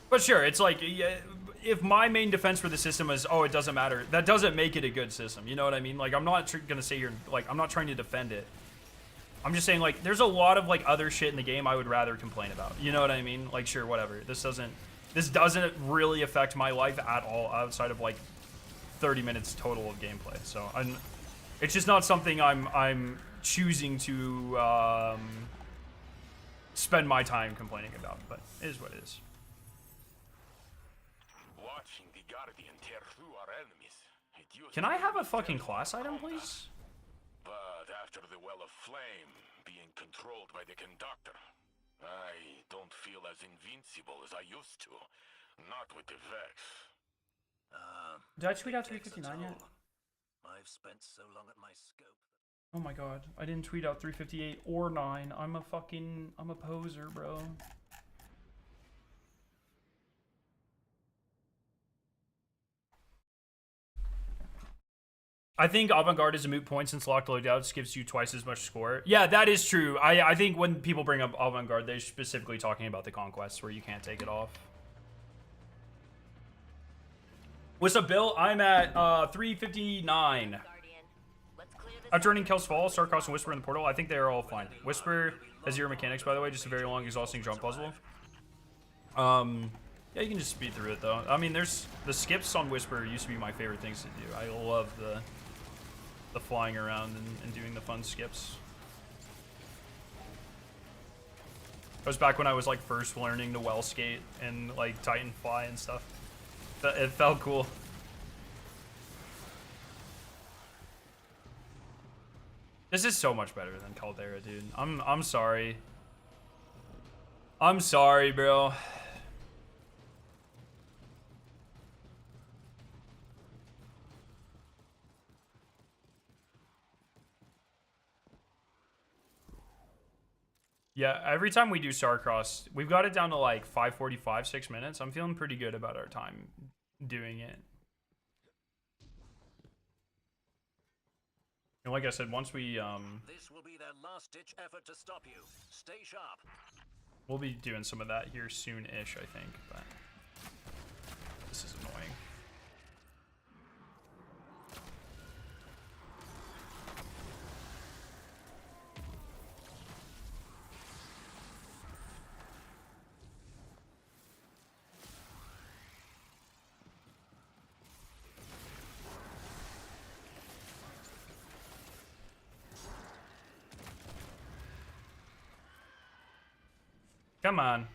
S1: But sure, it's like, yeah, if my main defense for the system is, oh, it doesn't matter, that doesn't make it a good system. You know what I mean? Like, I'm not gonna say here, like, I'm not trying to defend it. I'm just saying, like, there's a lot of, like, other shit in the game I would rather complain about. You know what I mean? Like, sure, whatever. This doesn't really affect my life at all outside of, like, 30 minutes total of gameplay. So it's just not something I'm choosing to spend my time complaining about. But it is what it is.
S4: Watching the Guardian tear through our enemies.
S1: Can I have a fucking class item, please?
S4: But after the Well of Flame being controlled by the Conductor, I don't feel as invincible as I used to. Not with the Vex.
S1: Did I tweet out 359 yet?
S3: I've spent so long at my scope.
S1: Oh my god, I didn't tweet out 358 or 9. I'm a poser, bro. I think avant-garde is a moot point since locked loadouts gives you twice as much score. Yeah, that is true. I think when people bring up avant-garde, they're specifically talking about the conquests where you can't take it off. What's up, Bill? I'm at 359. After running Kel's Fall, Starcross, and Whisper in the portal, I think they are all fine. Whisper has 0 mechanics, by the way, just a very long, exhausting jump puzzle. Yeah, you can just speed through it, though. I mean, there's the skips on Whisper used to be my favorite things to do. I love the flying around and doing the fun skips. It was back when I was, like, first learning to well skate and, like, Titan fly and stuff. It felt cool. This is so much better than Caldera, dude. I'm sorry. I'm sorry, bro. Yeah, every time we do Starcross, we've got it down to like 5:45, 6 minutes. I'm feeling pretty good about our time doing it. And like I said, once we
S3: This will be their last-ditch effort to stop you. Stay sharp.
S1: we'll be doing some of that here soon-ish, I think, but this is annoying. Come on.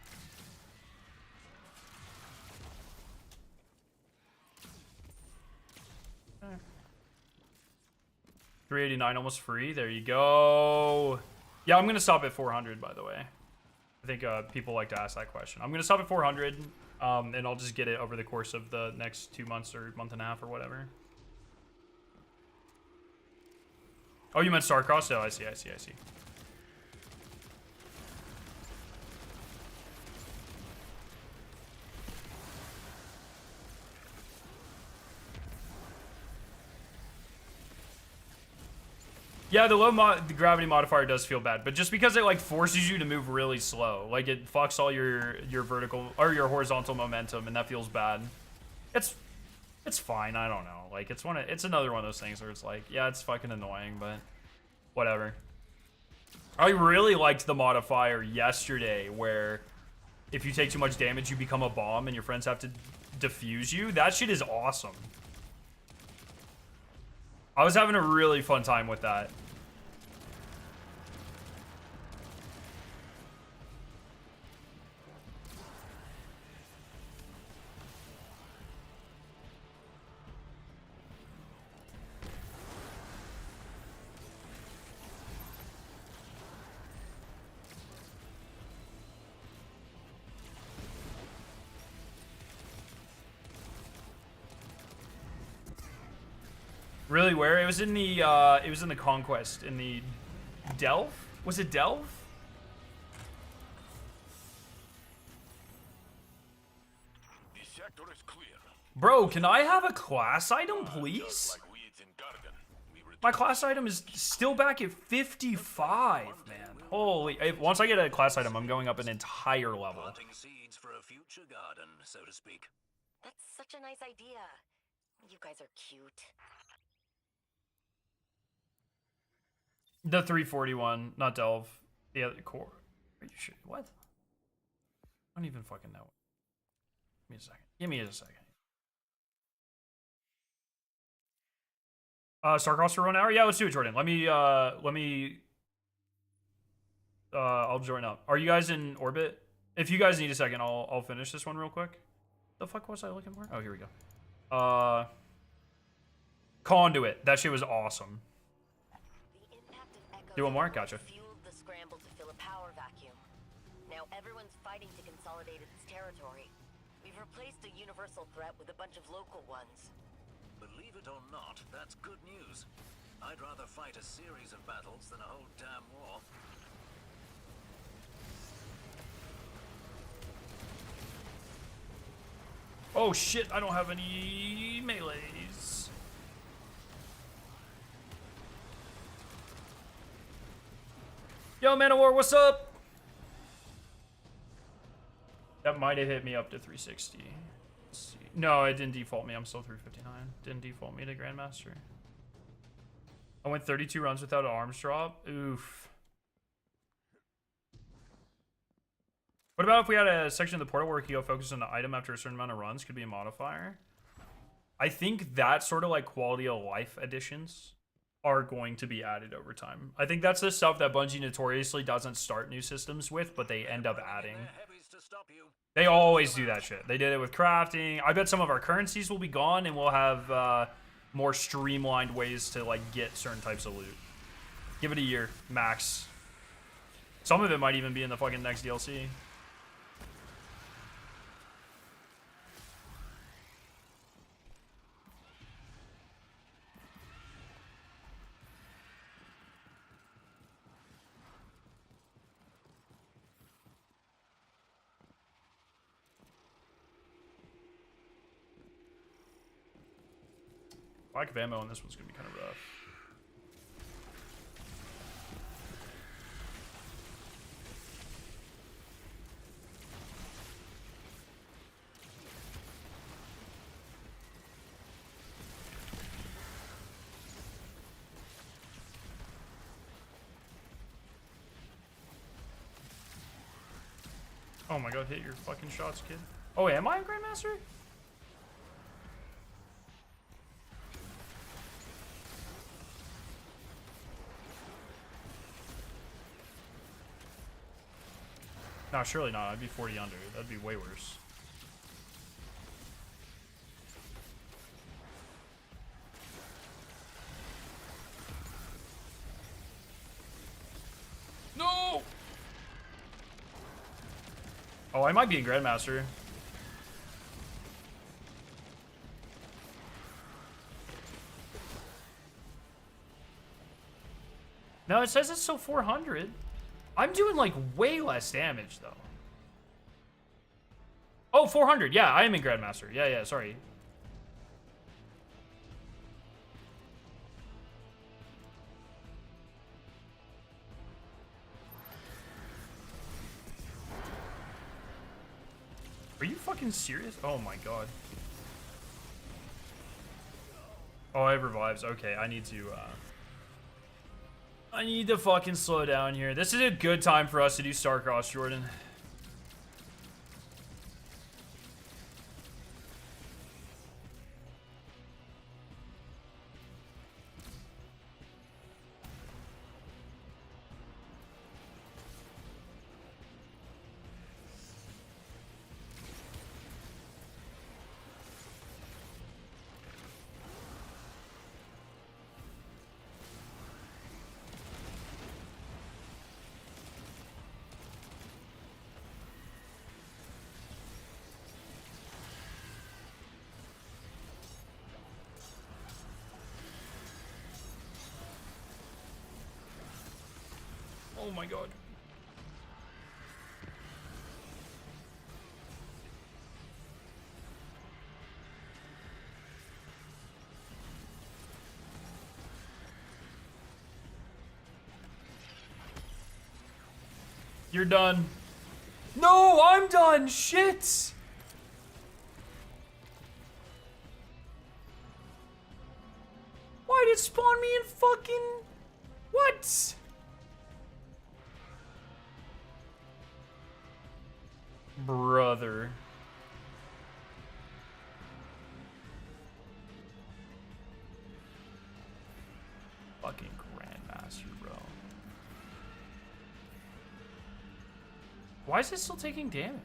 S1: $389 almost free. There you go. Yeah, I'm gonna stop at 400, by the way. I think people like to ask that question. I'm gonna stop at 400, and I'll just get it over the course of the next 2 months or month and a half or whatever. Oh, you meant Starcross? Oh, I see. Yeah, the gravity modifier does feel bad, but just because it like forces you to move really slow, like it fucks all your vertical or your horizontal momentum, and that feels bad. It's fine. I don't know. Like it's another one of those things where it's like, yeah, it's fucking annoying, but whatever. I really liked the modifier yesterday, where if you take too much damage, you become a bomb, and your friends have to defuse you. That shit is awesome. I was having a really fun time with that. Really, where? It was in the Conquest, in the Delve? Was it Delve?
S4: The sector is clear.
S1: Bro, can I have a class item,
S4: Just
S1: please?
S4: like weeds in garden. We return
S1: My class item is still back at 55, man. Holy, once I get a class item, I'm going up an entire level.
S3: Planting seeds for a future garden, so to speak.
S2: That's such a nice idea. You guys are cute.
S1: The 341, not Delve. The other core. Are you sure? What? I don't even fucking know. Give me a second. Give me a second. Starcross for 1 hour? Yeah, let's do it, Jordan. Let me, I'll join up. Are you guys in orbit? If you guys need a second, I'll finish this one real quick. The fuck was I looking for? Oh, here we go. Conduit. That shit was awesome.
S2: The impact of Echo
S1: Do one more? Gotcha.
S2: fueled the scramble to fill a power vacuum. Now everyone's fighting to consolidate its territory. We've replaced a universal threat with a bunch of local ones.
S3: Believe it or not, that's good news. I'd rather fight a series of battles than a whole damn war.
S1: Oh shit, I don't have any melees. Yo, Man of War, what's up? That might have hit me up to 360. Let's see. No, it didn't default me. I'm still 359. Didn't default me to Grandmaster. I went 32 runs without an arms drop. Oof. What about if we had a section of the portal where Kyo focuses on the item after a certain amount of runs? Could be a modifier. I think that sort of like quality of life additions are going to be added over time. I think that's the stuff that Bungie notoriously doesn't start new systems with, but they end up adding.
S3: Their heavies to stop you.
S1: They always do that shit. They did it with crafting. I bet some of our currencies will be gone, and we'll have more streamlined ways to like get certain types of loot. Give it a year, max. Some of it might even be in the fucking next DLC. Lack of ammo on this one's gonna be kind of rough. Oh my god, hit your fucking shots, kid. Oh, am I a Grandmaster? No, surely not. I'd be 40 under. That'd be way worse. No! Oh, I might be in Grandmaster. No, it says it's still 400. I'm doing like way less damage though. Oh, 400. Yeah, I am in Grandmaster. Yeah, sorry. fucking serious? Oh my god. Oh, I have revives. Okay, I need to fucking slow down here. This is a good time for us to do Starcross, Jordan. Oh my god. You're done. No, I'm done. Shit. Why did it spawn me in fucking... What? Brother. Fucking Grandmaster, bro. Why is it still taking damage?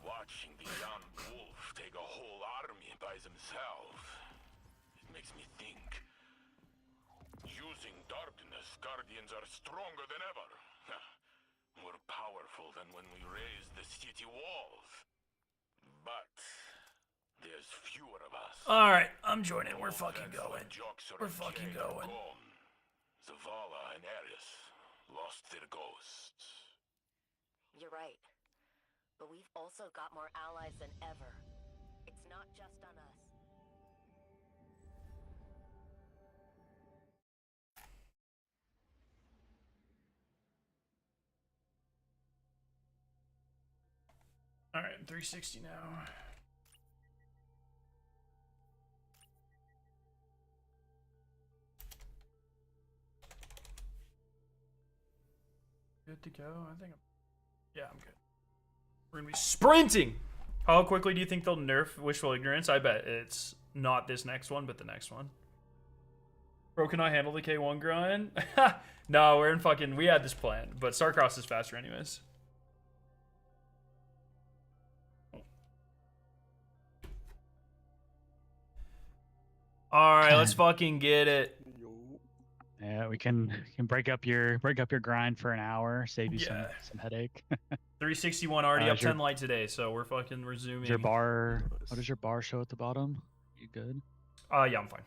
S4: Watching the young wolf take a whole army by themselves, it makes me think. Using darkness, Guardians are stronger than ever. More powerful than when we raised the city walls. But there's fewer of us.
S1: Alright, I'm joining. We're fucking going. We're fucking going.
S4: Zavala and Eris lost their ghosts.
S2: You're right. But we've also got more allies than ever. It's not just on us.
S1: Alright, 360 now. Good to go. I think yeah, I'm good. We're gonna be sprinting. How quickly do you think they'll nerf Wishful Ignorance? I bet it's not this next one, but the next one. Bro, can I handle the K1 grind? No, we're in fucking... We had this plan, but Starcross is faster anyways. Alright, let's fucking get it.
S6: Yeah, we can break up your grind for an hour, save you some headache.
S1: 361 already up
S6: is your-
S1: 10 light today, so we're fucking resuming.
S6: Is your bar? What does your bar show at the bottom? You good?
S1: Yeah, I'm fine.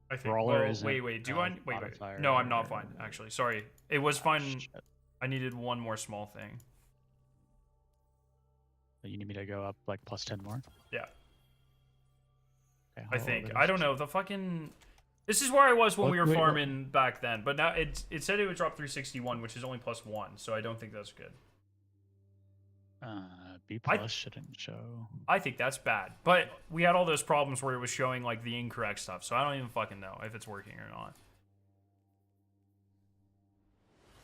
S1: I think.
S6: Brawler
S1: Well,
S6: isn't,
S1: wait. Do I? Wait.
S6: modifier
S1: No, I'm not
S6: or-
S1: fine. Actually, sorry. It was fine.
S6: Shit.
S1: I needed one more small thing.
S6: You need me to go up like plus 10 more?
S1: Yeah,
S6: Okay,
S1: I
S6: I'll
S1: think.
S6: lower
S1: I
S6: this.
S1: don't know. The fucking. This is where I was when we were
S6: Wait,
S1: farming back then, but now it said it would drop 361, which is only +1, so I don't think that's good.
S6: B plus shouldn't show.
S1: I think that's bad. But we had all those problems where it was showing like the incorrect stuff, so I don't even fucking know if it's working or not.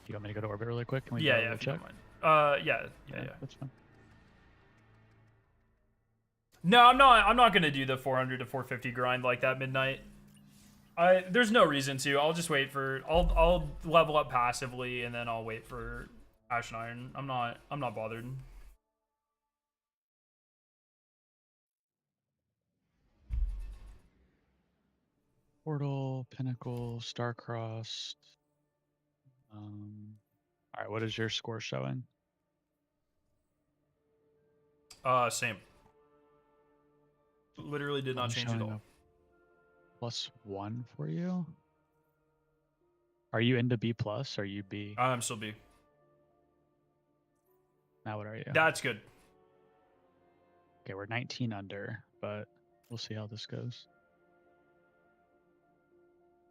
S6: Do you want me to go to orbit really quick? Can we
S1: Yeah,
S6: go
S1: if you
S6: check?
S1: don't mind. Yeah.
S6: That's fine.
S1: No, I'm not gonna do the 400 to 450 grind like that midnight. There's no reason to. I'll just wait for. I'll level up passively and then I'll wait for Ash and Iron. I'm not bothered.
S6: Portal, Pinnacle, Starcross. All right, what is your score showing?
S1: Same. Literally did not
S6: I'm
S1: change at
S6: showing
S1: all.
S6: a +1 for you. Are you into B plus? Or are you B?
S1: I'm still B.
S6: Now what are you?
S1: That's good.
S6: Okay, we're 19 under, but we'll see how this goes.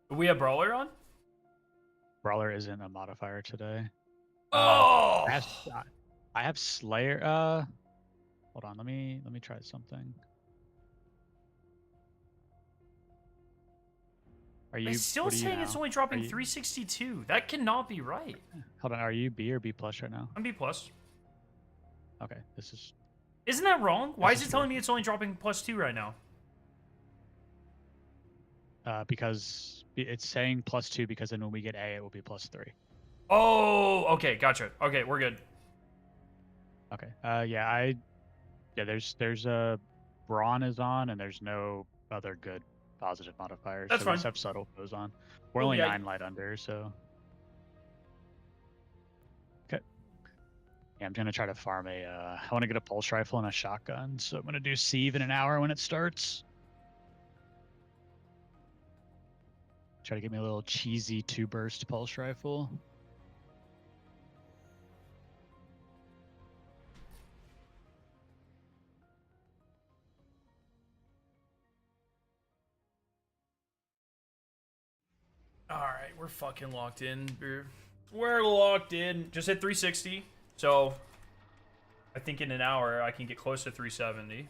S1: We have Brawler on?
S6: Brawler isn't a modifier today.
S1: Oh!
S6: I have Slayer. Hold on. Let me try something. Are you?
S1: It's still
S6: what are you
S1: saying it's
S6: now?
S1: only
S6: Are
S1: dropping
S6: you-
S1: 362. That cannot be right.
S6: Hold on. Are you B or B plus right now?
S1: I'm B plus.
S6: Okay, this is.
S1: Isn't that wrong? Why
S6: This
S1: is it
S6: is
S1: telling me
S6: working.
S1: it's only dropping +2 right now?
S6: Because it's saying +2 because then when we get A, it will be +3.
S1: Oh, okay, gotcha. Okay, we're good.
S6: Okay. Yeah. There's a Brawn is on, and there's no other good positive modifiers.
S1: That's
S6: so we just
S1: fine.
S6: have subtle goes on. We're
S1: Cool,
S6: only
S1: yeah.
S6: 9 light under, so. Okay. Yeah, I'm gonna try to farm a. I want to get a pulse rifle and a shotgun, so I'm gonna do sieve in an hour when it starts. Try to get me a little cheesy 2-burst pulse rifle.
S1: All right, we're fucking locked in. We're locked in. Just hit 360. So I think in an hour I can get close to 370.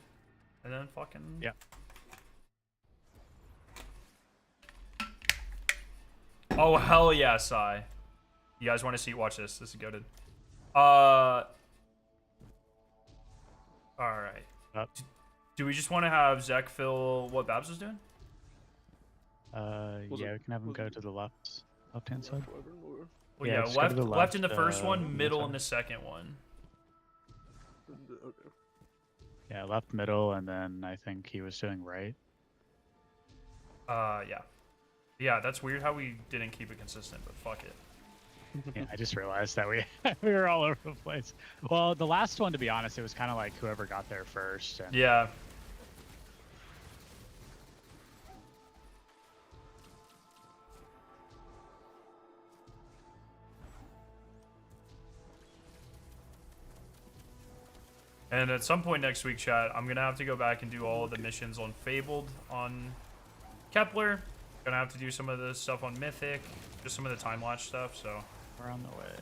S1: And then fucking...
S6: Yeah.
S1: Oh, hell yeah, Sai. You guys want to see? Watch this. This is goated. Alright. Do we just want to have Zek fill what Babs was doing?
S6: Yeah, we can have him go to the left-hand side.
S1: Well,
S6: Yeah,
S1: yeah,
S6: just go to
S1: left
S6: the
S1: in the first one,
S6: left
S1: middle
S6: side.
S1: in the second one.
S7: Okay.
S6: Yeah, left, middle, and then I think he was doing right.
S1: Yeah. Yeah, that's weird how we didn't keep it consistent, but fuck it.
S6: Yeah, I just realized that we we were all over the place. Well, the last one, to be honest, it was kind of like whoever got there first. And
S1: Yeah. And at some point next week, chat, I'm gonna have to go back and do all of the missions on Fabled on Kepler. Gonna have to do some of the stuff on Mythic, just some of the time lapse stuff. So
S6: we're on the way.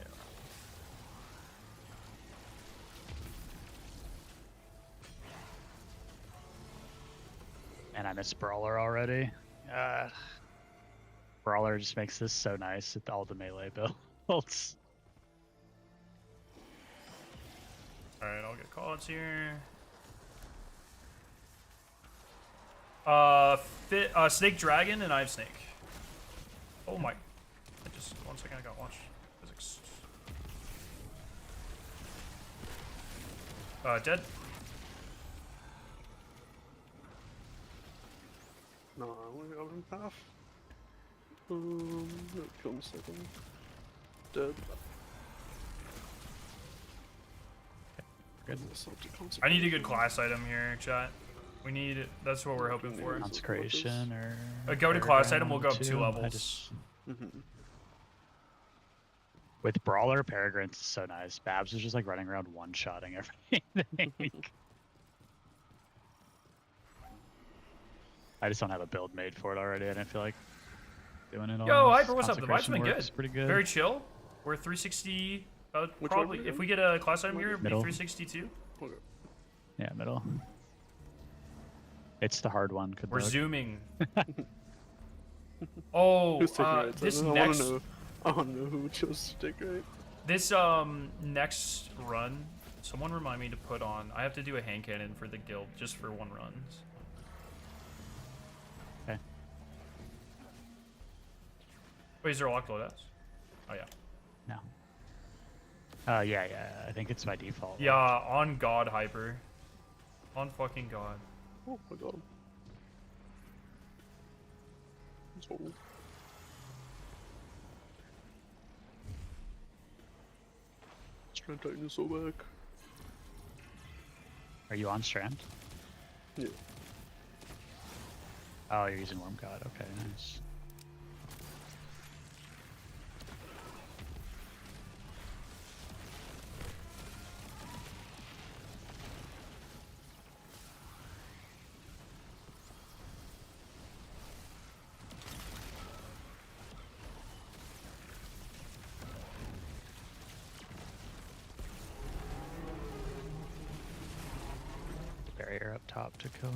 S6: And I miss Brawler already. Brawler just makes this so nice with all the melee builds.
S1: all right, I'll get calls here. Snake Dragon, and I have Snake. Oh my! Just 1 second, I got watch physics. Dead.
S7: No, I want to go in path. Kill him a second. Dead.
S6: Good.
S1: I need a good class item here, chat. We need. That's what we're hoping for.
S6: Consecration or.
S1: Go to class
S6: Paragon
S1: item. We'll go up 2
S6: I
S1: levels.
S6: just- With Brawler, Peregrine's so nice. Babs is just like running around one-shotting everything. I just don't have a build made for it already. I didn't feel like doing it all.
S1: Yo, Hyper, what's up? The vibe's
S6: Consecration
S1: been good.
S6: works pretty good.
S1: Very chill. We're 360.
S7: Which
S1: Probably.
S7: one?
S1: If we get a class item here, it'll be
S6: Middle.
S1: 362.
S7: Okay.
S6: Yeah, middle. It's the hard one. Good
S1: We're
S6: luck.
S1: zooming. Oh,
S7: Who's taking right?
S1: this
S7: I
S1: next.
S7: I want to know who chose to take right.
S1: This next run, someone remind me to put on. I have to do a hand cannon for the guild just for 1 run.
S6: Okay.
S1: Wait, is there a locked loadouts? Oh yeah.
S6: No. Yeah. I think it's by default.
S1: Yeah, on God, Hyper. On fucking God.
S7: Oh, I got him. Sold. Strand Titan is so back.
S6: Are you on Strand?
S7: Yeah.
S6: Oh, you're using Worm God. Okay, nice. top to kill.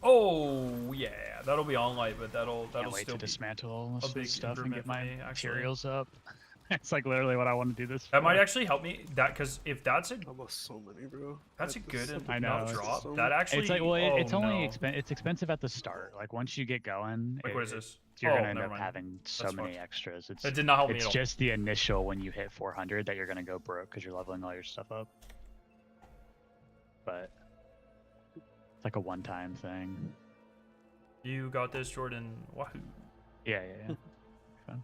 S1: Oh yeah, that'll be on light, but that'll
S6: Can't wait
S1: still
S6: to
S1: be
S6: dismantle all
S1: a
S6: this
S1: big
S6: stuff and
S1: improvement
S6: get
S1: for
S6: my
S1: me, actually.
S6: materials up. It's like literally what I want to do this
S1: That might
S6: for.
S1: actually help me. That because if that's a
S7: I lost so many, bro.
S1: that's a
S7: At
S1: good
S7: this
S6: I
S1: enough
S6: know,
S1: drop.
S7: system.
S1: That actually
S6: It's like, well,
S1: oh,
S6: it's only
S1: no.
S6: it's expensive at the start. Like once you get going,
S1: Like what is this?
S6: you're
S1: Oh,
S6: gonna end
S1: never
S6: up
S1: mind.
S6: having so
S1: That's
S6: many
S1: fucked.
S6: extras. It's
S1: That did not help me
S6: it's
S1: at all.
S6: just the initial when you hit 400 that you're gonna go broke because you're leveling all your stuff up. But it's like a one-time thing.
S1: You got this, Jordan. Wahoo!
S6: Yeah, yeah. Fun.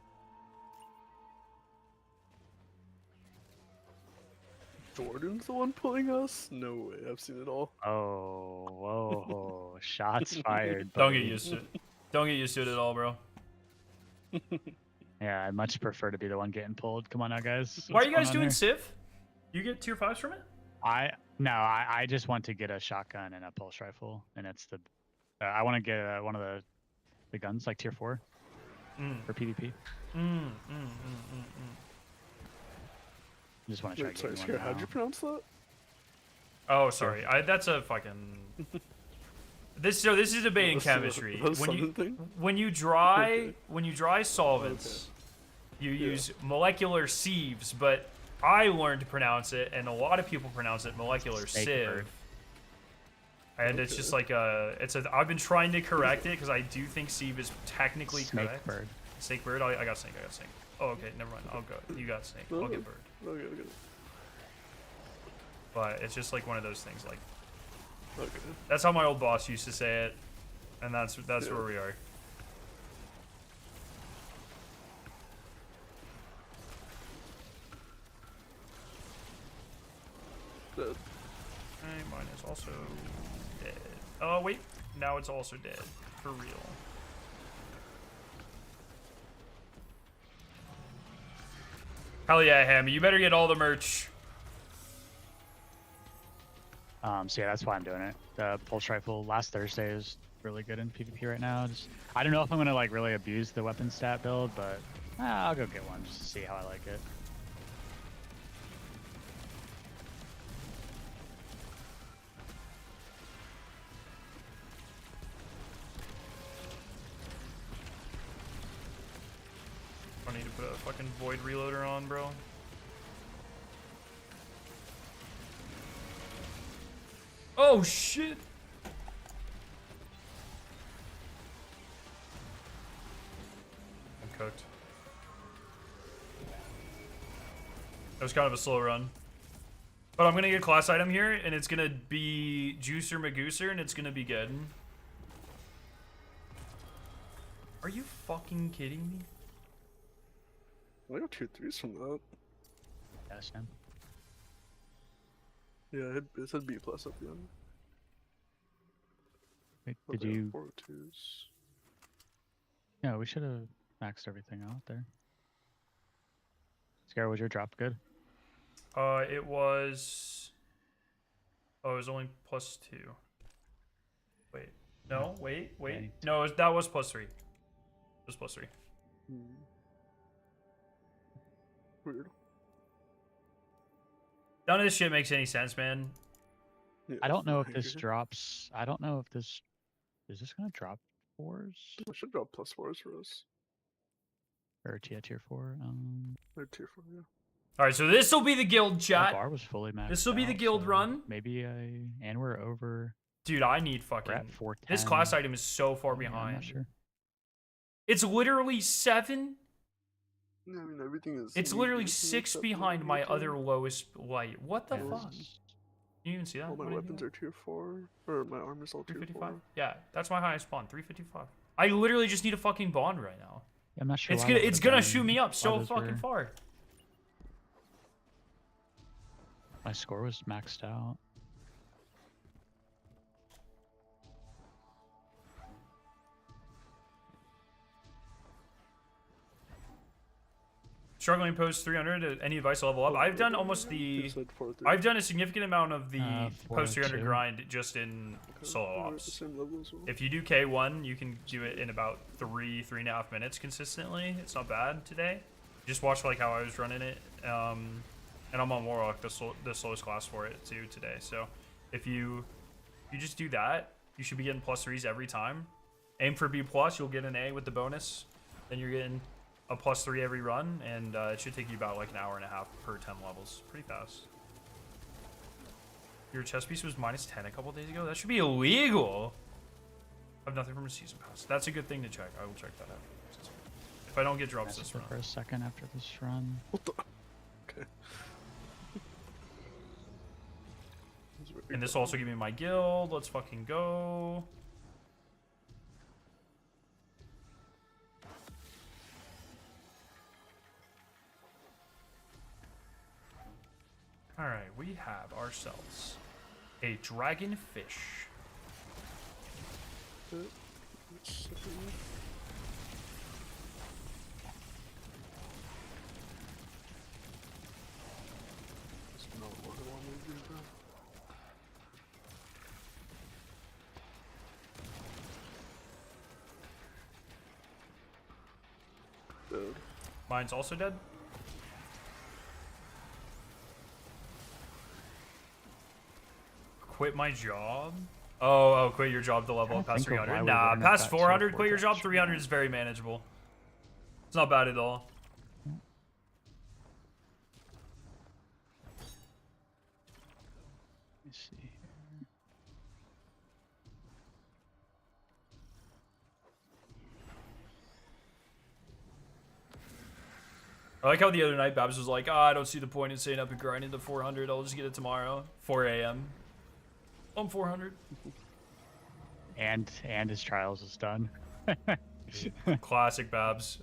S7: Jordan's the one pulling us? No way, I've seen it all.
S6: Oh, whoa! Shots fired.
S1: Don't get
S6: buddy.
S1: used to it. Don't get used to it at all, bro.
S6: Yeah, I'd much prefer to be the one getting pulled. Come on now, guys.
S1: Why are
S6: What's
S1: you guys
S6: going
S1: doing
S6: on
S1: Civ? You get tier 5s from it?
S6: I just want to get a shotgun and a pulse rifle, and it's the I want to get one of the guns like tier 4 for PvP. Just want to try
S7: Wait, sorry,
S6: getting
S7: Scare,
S6: one
S7: how'd you
S6: now.
S7: pronounce that?
S1: Oh, sorry. That's a fucking. This is debating
S7: That's
S1: chemistry.
S7: that's
S1: When you
S7: something thing?
S1: when you dry
S7: Okay.
S1: when you dry solvents, you use molecular sieves, but I learned to pronounce it, and a lot of people pronounce it molecular
S6: Snake
S1: sieve.
S6: bird.
S1: And it's just like I've been trying to correct it because I do think sieve is technically
S6: Snake
S1: correct.
S6: bird.
S1: Snake bird. I got snake. Oh, okay. Never mind. I'll go. You got snake. I'll get bird.
S7: Okay, okay.
S1: But it's just like one of those things. Like
S7: Okay.
S1: that's how my old boss used to say it, and that's
S7: Yeah.
S1: where we are.
S7: Dead.
S1: Okay, mine is also dead. Oh wait, now it's also dead for real. Hell yeah, Hammy! You better get all the merch.
S6: So yeah, that's why I'm doing it. The pulse rifle last Thursday is really good in PvP right now. I don't know if I'm gonna like really abuse the weapon stat build, but I'll go get one just to see how I like it.
S1: I need to put a fucking void reloader on, bro. Oh shit! I'm cooked. That was kind of a slow run. But I'm gonna get a class item here, and it's gonna be Juicer Magooser, and it's gonna be good. Are you fucking kidding me?
S7: I got tier 3s from that.
S6: Yes, Sam.
S7: Yeah, it said B plus at the end.
S6: Wait,
S7: But
S6: did
S7: they have
S6: you?
S7: 402s.
S6: Yeah, we should have maxed everything out there. Scare, was your drop good?
S1: It was. Oh, it was only +2. Wait. No, wait.
S6: Okay.
S1: No, that was +3. It was +3.
S7: Weird.
S1: None of this shit makes any sense, man.
S7: Yeah,
S6: I don't know if
S7: fine.
S6: this drops. I don't know if this is this gonna drop 4s
S7: I should drop +4s for us.
S6: or tier 4.
S7: They're tier 4, yeah.
S1: All right, so this will be the guild
S6: That
S1: chat.
S6: bar was fully maxed.
S1: This will be the
S6: out,
S1: guild
S6: so
S1: run.
S6: Maybe and we're over.
S1: Dude, I need
S6: We're
S1: fucking.
S6: at 410.
S1: This class item is so far
S6: I'm
S1: behind.
S6: not sure.
S1: It's literally 7.
S7: Yeah, I mean, everything is.
S1: It's literally 6 behind my other lowest light. What the
S6: Yeah,
S1: fuck?
S6: this is-
S1: You even see that?
S7: All my
S1: What did I do?
S7: weapons are tier 4. Or my armor's all tier 4.
S1: 355? Yeah, that's my highest bond. 355. I literally just need a fucking bond right now.
S6: I'm not sure.
S1: It's
S6: why
S1: gonna
S6: that
S1: it's
S6: would've
S1: gonna
S6: been-
S1: shoot me up
S6: why
S1: so
S6: those
S1: fucking
S6: were-
S1: far.
S6: My score was maxed out.
S1: Struggling post 300. Any advice to level up? I've done almost
S7: You
S1: the.
S7: said 4-3.
S1: I've done a significant amount of the post 300
S6: 402.
S1: grind just in solo
S7: We're at the
S1: ops.
S7: same level as well.
S1: If you do K1, you can do it in about 3.5 minutes consistently. It's not bad today. Just watch like how I was running it. And I'm on Warlock, the slowest class for it too today. So if you just do that, you should be getting +3s every time. Aim for B+, you'll get an A with the bonus. Then you're getting a +3 every run, and it should take you about like an hour and a half per 10 levels. Pretty fast. Your chest piece was -10 a couple days ago. That should be illegal. I have nothing from a season pass. That's a good thing to check. I will check that out. If I don't get drops this run.
S6: For a second after this run.
S7: What the? Okay.
S1: And this will also give me my guild. Let's fucking go. Alright, we have ourselves a dragonfish.
S7: That's not what I wanted to do, bro. Dead.
S1: Mine's also dead. Quit my job? Oh, quit your job to level up past
S6: think of
S1: 300.
S6: why we
S1: Nah,
S6: weren't at
S1: past
S6: that
S1: 400,
S6: tier
S1: quit your job.
S6: forecast.
S1: 300 is very manageable. It's not bad at all.
S6: Let me see here.
S1: I like how the other night Babs was like, oh, I don't see the point in staying up and grinding to 400. I'll just get it tomorrow. 4 a.m. I'm 400.
S6: And his trials is done.
S1: Classic Babs.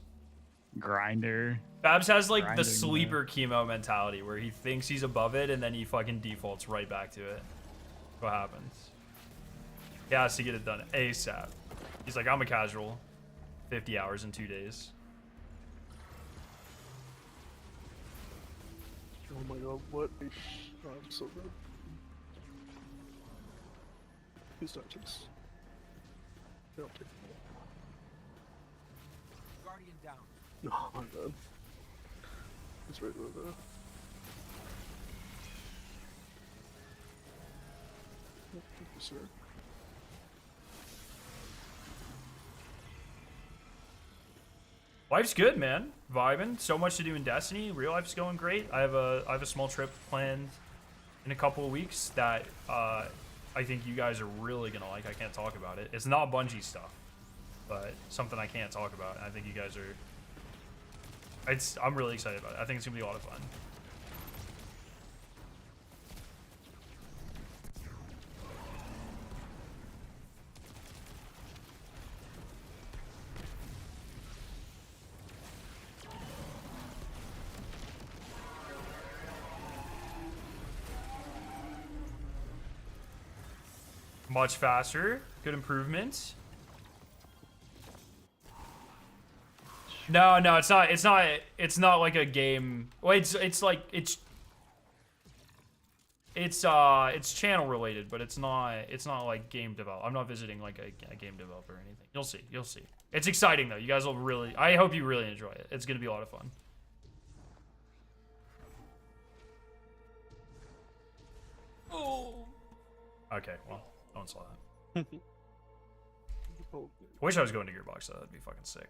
S6: Grinder.
S1: Babs has like the
S6: Grinding,
S1: sleeper chemo mentality where he thinks he's above it and then he fucking defaults right back to it. What happens? He has to get it done ASAP. He's like, I'm a casual. 50 hours in 2 days.
S7: Oh my god, what? Oh, I'm so good. Who's that chase? Yeah, I'll take it.
S5: Guardian down.
S7: No, my bad. It's right over there. Thank you, sir.
S1: Life's good, man. Vibing. So much to do in Destiny. Real life's going great. I have a small trip planned in a couple of weeks that I think you guys are really gonna like. I can't talk about it. It's not Bungie stuff, but something I can't talk about. And I think you guys are. I'm really excited about it. I think it's gonna be a lot of fun. Much faster. Good improvements. No, it's not. It's not like a game. Well, it's like it's channel related, but it's not like game develop. I'm not visiting like a game developer or anything. You'll see. It's exciting though. You guys will really. I hope you really enjoy it. It's gonna be a lot of fun. Oh. Okay. Well. No one saw that.
S7: Oh,
S1: Wish I was going to Gearbox though. That'd be fucking sick.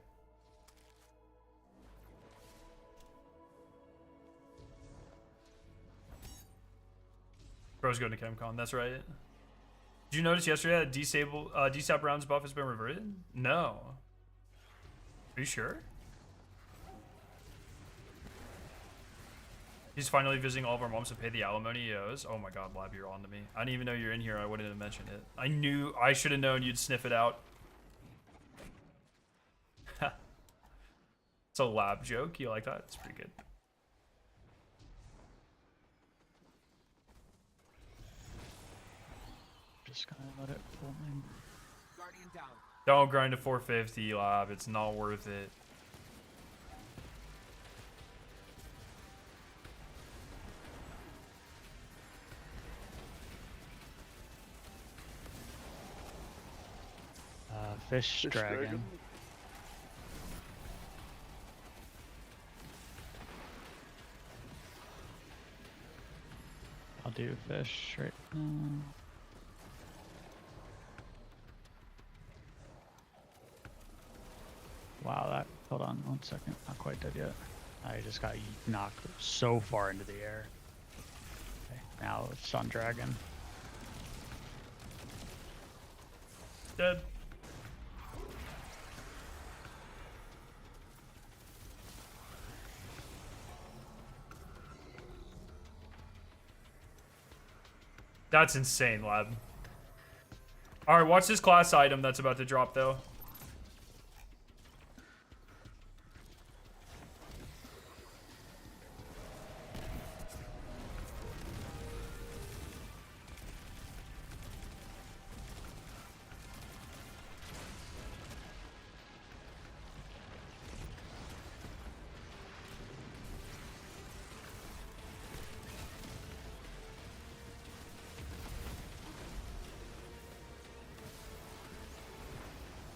S1: Bro's going to ChemCon. That's right. Did you notice yesterday that DSAP rounds buff has been reverted? No. Are you sure? He's finally visiting all of our moms to pay the alimony he owes. Oh my god, Lab, you're on to me. I didn't even know you're in here. I wouldn't have mentioned it. I should have known you'd sniff it out. It's a Lab joke. You like that? It's pretty good.
S6: Just gonna let it pull in.
S5: Guardian down.
S1: Don't grind to 450, Lab. It's not worth it.
S6: fish dragon. I'll do fish right now. Wow, that, hold on 1 second, not quite dead yet. I just got knocked so far into the air. Okay, now it's Sun Dragon.
S1: Dead. That's insane, lad. Alright, watch this class item that's about to drop, though.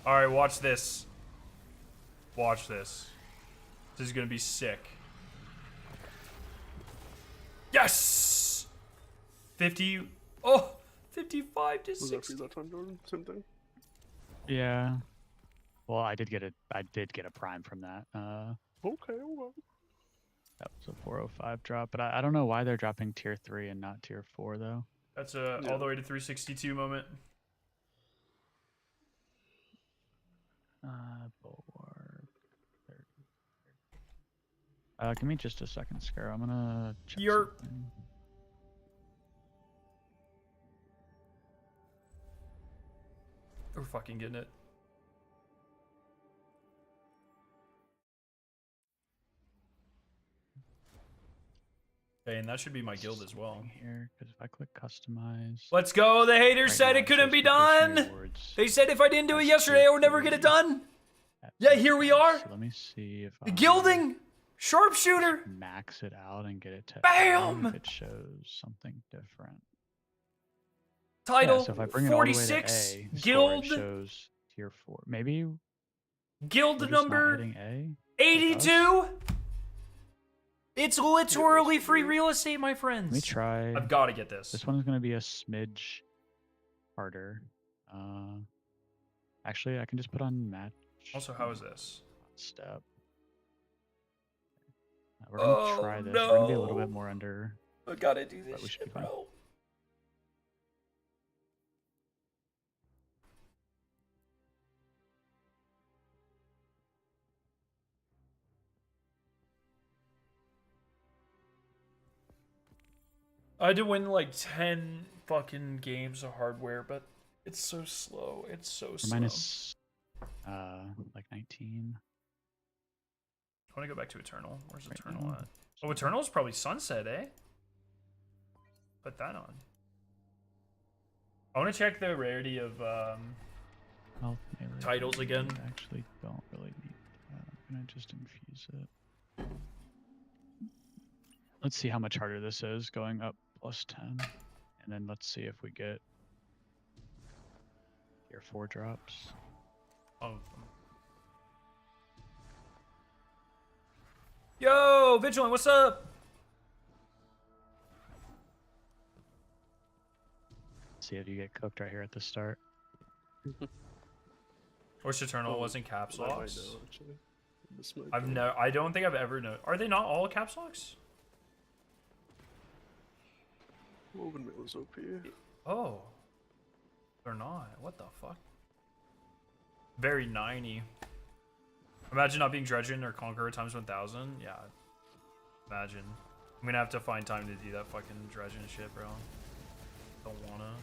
S1: Alright, watch this. Watch this. This is gonna be sick. Yes! 50. Oh! 55 to
S7: Was that
S1: 60.
S7: for that time, Jordan? Same thing?
S6: Yeah. Well, I did get a prime from that.
S7: Okay, well.
S6: That was a 405 drop, but I don't know why they're dropping tier 3 and not tier 4 though.
S1: That's a all the way to 362 moment.
S6: Bulwark. Give me just a second, Scare. I'm gonna check
S1: You're...
S6: something.
S1: We're fucking getting it. Okay, and that should be my guild as well.
S6: Here, because if I click customize,
S1: Let's go. The haters
S6: right
S1: said
S6: now
S1: it couldn't
S6: says
S1: be
S6: completion
S1: done.
S6: rewards
S1: They said if I didn't do it
S6: as
S1: yesterday,
S6: tier
S1: I would never get
S6: 3
S1: it done.
S6: at
S1: Yeah,
S6: this
S1: here we
S6: price.
S1: are.
S6: So let me see if I
S1: Gilding. Sharpshooter.
S6: max it out and get it to
S1: Bam!
S6: A, if it shows something different.
S1: Title
S6: Yeah, so if I bring it all the way to
S1: 46.
S6: A,
S1: Guild.
S6: score, it shows tier 4. Maybe
S1: Guild
S6: we're just not
S1: number
S6: hitting A.
S1: 82. It's literally free real estate, my friends.
S6: Let me try.
S1: I've got to get this.
S6: This one's gonna be a smidge harder. Actually, I can just put on match.
S1: Also, how is this?
S6: Step. We're gonna try this. We're gonna be a little bit more under.
S1: I gotta do
S6: but
S1: this
S6: we should be
S1: shit,
S6: fine.
S1: bro. I had to win like 10 fucking games of hardware, but it's so slow. It's so
S6: We're
S1: slow.
S6: minus, like 19.
S1: I want to go back to Eternal. Where's
S6: Right
S1: Eternal
S6: now.
S1: at? Oh, Eternal's probably Sunset, eh? Put that on. I want to check the rarity of
S6: Health, melee,
S1: titles again.
S6: I actually don't really need that. I'm gonna just infuse it. Let's see how much harder this is going up plus 10. And then let's see if we get tier 4 drops.
S1: Oh. Yo, Vigilant, what's up?
S6: See if you get cooked right here at the start.
S1: Wish Eternal wasn't caps
S7: I might
S1: locks.
S7: know, actually. This might be-
S1: I don't think I've ever known. Are they not all caps locks?
S7: Woven Mail is OP.
S1: Oh. They're not. What the fuck? Very 90. Imagine not being Dredgen or Conqueror times 1000. Yeah. Imagine. I'm gonna have to find time to do that fucking Dredgen shit, bro. Don't wanna.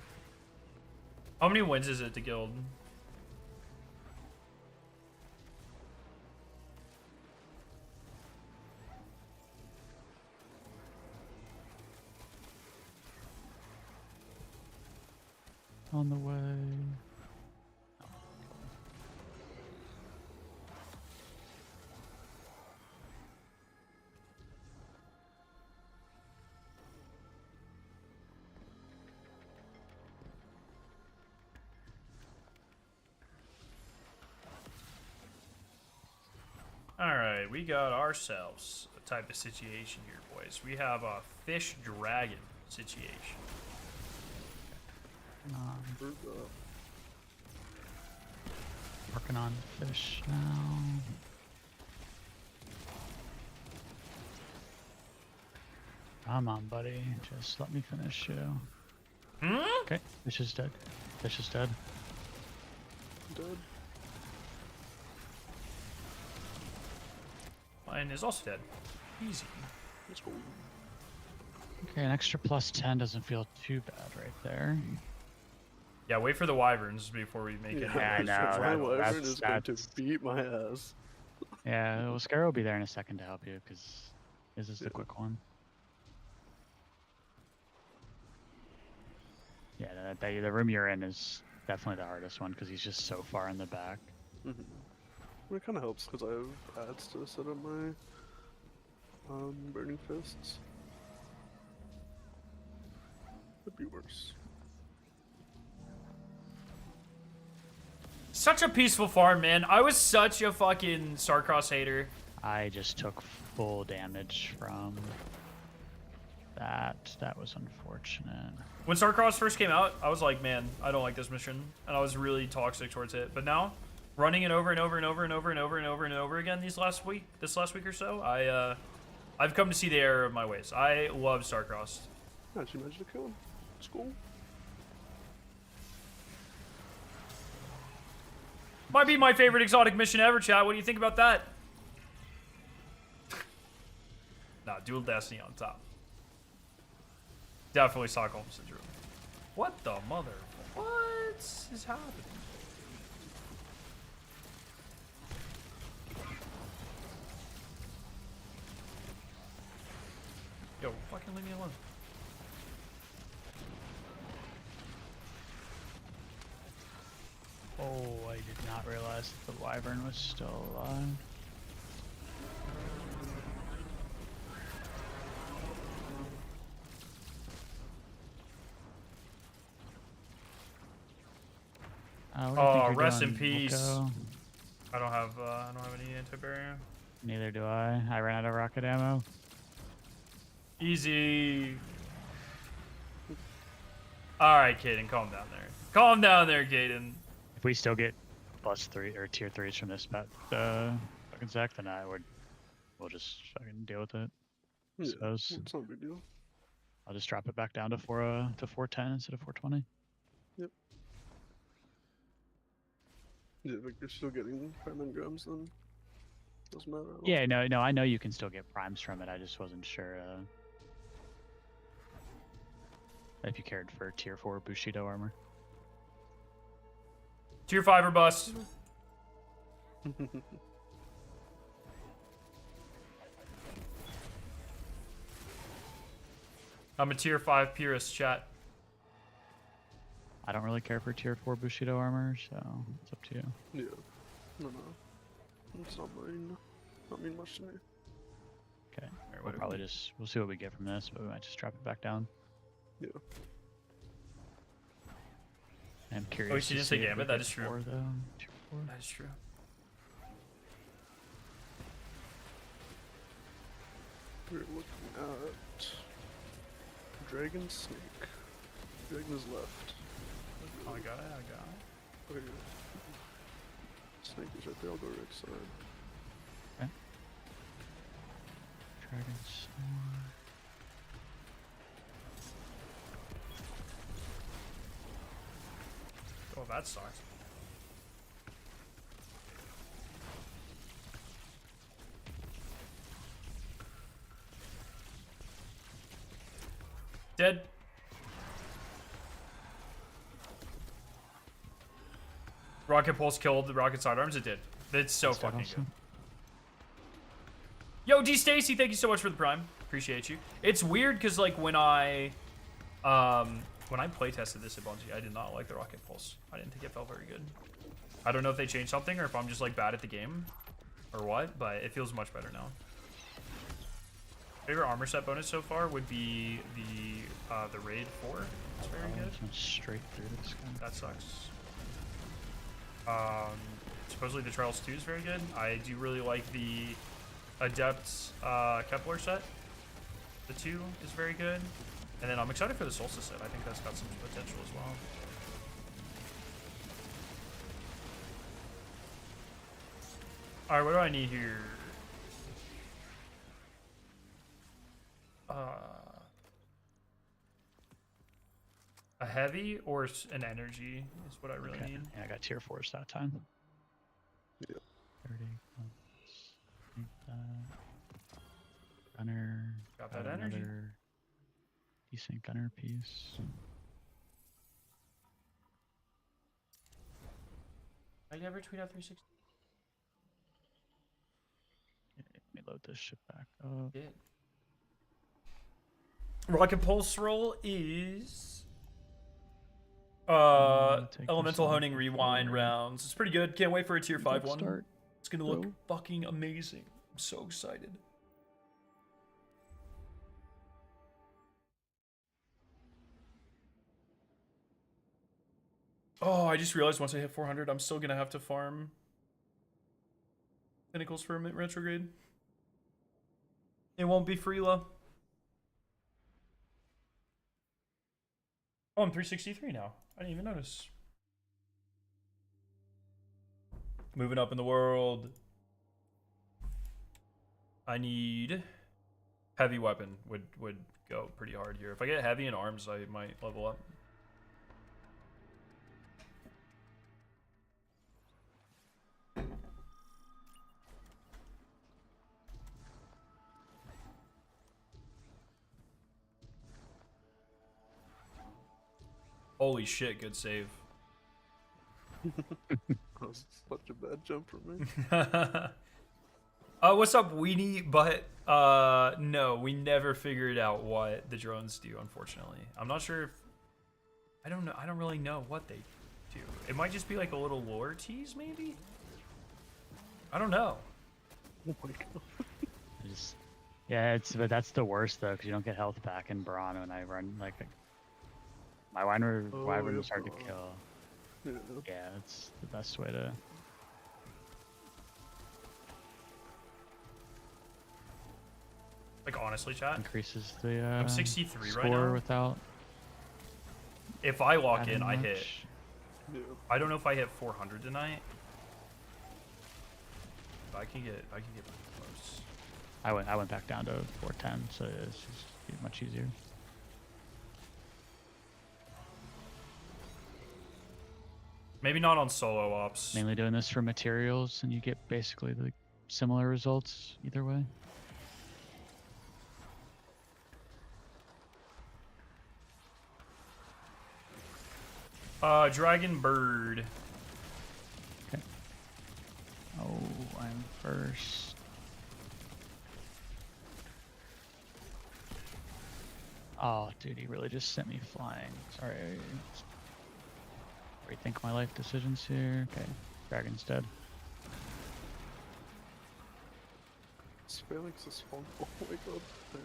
S1: How many wins is it to Guild?
S6: On the way.
S1: we got ourselves a type of situation here, boys. We have a fish dragon situation.
S7: Where's that?
S6: Working on fish now. Come on, buddy. Just let me finish you. Okay, fish is dead. Fish is dead.
S7: Dead.
S1: Mine is also dead. Easy.
S7: Let's go.
S6: Okay, an extra +10 doesn't feel too bad right there.
S1: Yeah, wait for the wyverns before we make it.
S6: Yeah, I know,
S7: My
S6: that-
S7: wyvern is going to
S6: that's-
S7: beat my ass.
S6: Yeah, well, Scarrow will be there in a second to help you because this is the
S7: Yeah.
S6: quick one. Yeah, the room you're in is definitely the hardest one because he's just so far in the back.
S7: It kind of helps because I have ads to set up my burning fists. Could be worse.
S1: Such a peaceful farm, man. I was such a fucking Starcross hater.
S6: I just took full damage from that. That was unfortunate.
S1: When Starcross first came out, I was like, man, I don't like this mission. And I was really toxic towards it. But now, running it over and over and over and over and over and over and over again this last week or so, I've come to see the error of my ways. I love Starcross.
S7: How'd you manage to kill him? It's cool.
S1: Might be my favorite exotic mission ever, chat. What do you think about that? Nah, Dual Destiny on top. Definitely Stockholm Syndrome. What the mother? What is happening? Yo, fucking leave me alone.
S6: Oh, I did not realize that the wyvern was still alive. What do you think you're
S1: rest in
S6: doing,
S1: peace.
S6: Wilco?
S1: I don't have any anti-barrier.
S6: Neither do I. I ran out of rocket ammo.
S1: Easy. All right, Caden, calm down there. Calm down there, Caden.
S6: If we still get +3 or tier 3s from this fucking Zach, then we'll just fucking deal with it. I
S7: Yeah,
S6: suppose.
S7: it's not a big deal.
S6: I'll just drop it back down to 410 instead of 420.
S7: Yep. Yeah, if you're still getting prime engrams, then doesn't matter. At all.
S6: Yeah, no, I know you can still get primes from it. I just wasn't sure if you cared for tier 4 Bushido armor.
S1: Tier 5 or bust. I'm a tier 5 purist, chat.
S6: I don't really care for tier 4 Bushido armor, so it's up to you.
S7: Yeah. No. It's not mean much to me.
S6: Okay.
S1: Alright,
S6: We'll probably we'll see what we get from this, but we might just drop it back down.
S7: Yeah.
S6: I'm curious.
S1: she
S6: to
S1: didn't say
S6: see if
S1: gambit,
S6: we
S1: that
S6: get
S1: is true.
S6: 4, though. Tier 4.
S1: That is true.
S7: We're looking at Dragon Snake. Dragon is left.
S1: Oh, I got it.
S7: Okay. Snake is right there. I'll go right side.
S6: Dragon Sword.
S1: Oh, that sucks. Dead. Rocket Pulse killed the rocket sidearms. It did. It's so
S6: That's dead
S1: fucking
S6: also.
S1: good. Yo, D Stacy, thank you so much for the prime. Appreciate you. It's weird because like when I play tested this at Bungie, I did not like the rocket pulse. I didn't think it felt very good. I don't know if they changed something or if I'm just like bad at the game or what, but it feels much better now. Favorite armor set bonus so far would be the raid 4. It's very good.
S6: Just went straight through this guy.
S1: That sucks. Supposedly the Trials 2 is very good. I do really like the Adept Kepler set. The 2 is very good. And then I'm excited for the Solstice set. I think that's got some potential as well. Alright, what do I need here? A heavy or an energy is what I really need.
S6: Yeah, I got tier 4s that time.
S7: Yeah.
S6: 30 gunner.
S1: Got that energy.
S6: Another decent gunner piece.
S1: I never tweet out 360.
S6: Let me load this shit back up.
S1: Did. Rocket Pulse roll is
S6: Take
S1: Elemental
S6: this off
S1: Honing Rewind
S6: before-
S1: rounds. It's pretty good. Can't wait for a tier 5 one.
S6: Start.
S1: It's gonna look
S6: Go.
S1: fucking amazing. I'm so excited. Oh, I just realized once I hit 400, I'm still gonna have to farm Pinnacles for a retrograde. It won't be Freela. Oh, I'm 363 now. I didn't even notice. Moving up in the world. I need heavy weapon would go pretty hard here. If I get heavy in arms, I might level up. Holy shit, good save.
S7: That was such a bad jump for me.
S1: What's up, Weenie? But no, we never figured out what the drones do, unfortunately. I'm not sure if I don't know. I don't really know what they do. It might just be like a little lore tease, maybe? I don't know.
S7: Oh my god.
S6: Yeah, but that's the worst though, because you don't get health back in Brawn when I run like my wyvern
S7: yeah,
S6: is hard to
S7: Brawn.
S6: kill.
S7: Yeah.
S6: Yeah, that's the best way to.
S1: Like honestly, chat.
S6: Increases the
S1: I'm 63
S6: score
S1: right now.
S6: without
S1: If I lock
S6: adding
S1: in, I
S6: much.
S1: hit.
S7: Yeah.
S1: I don't know if I hit 400 tonight. But I can get pretty close.
S6: I went back down to 410, so it's just much easier.
S1: Maybe not on solo ops.
S6: Mainly doing this for materials, and you get basically the similar results either way.
S1: Dragon Bird.
S6: Okay. Oh, I'm first. Oh, dude, he really just sent me flying. Sorry. Rethink my life decisions here. Okay, dragon's dead.
S7: Phalanx is spawn. Oh my god. Yeah.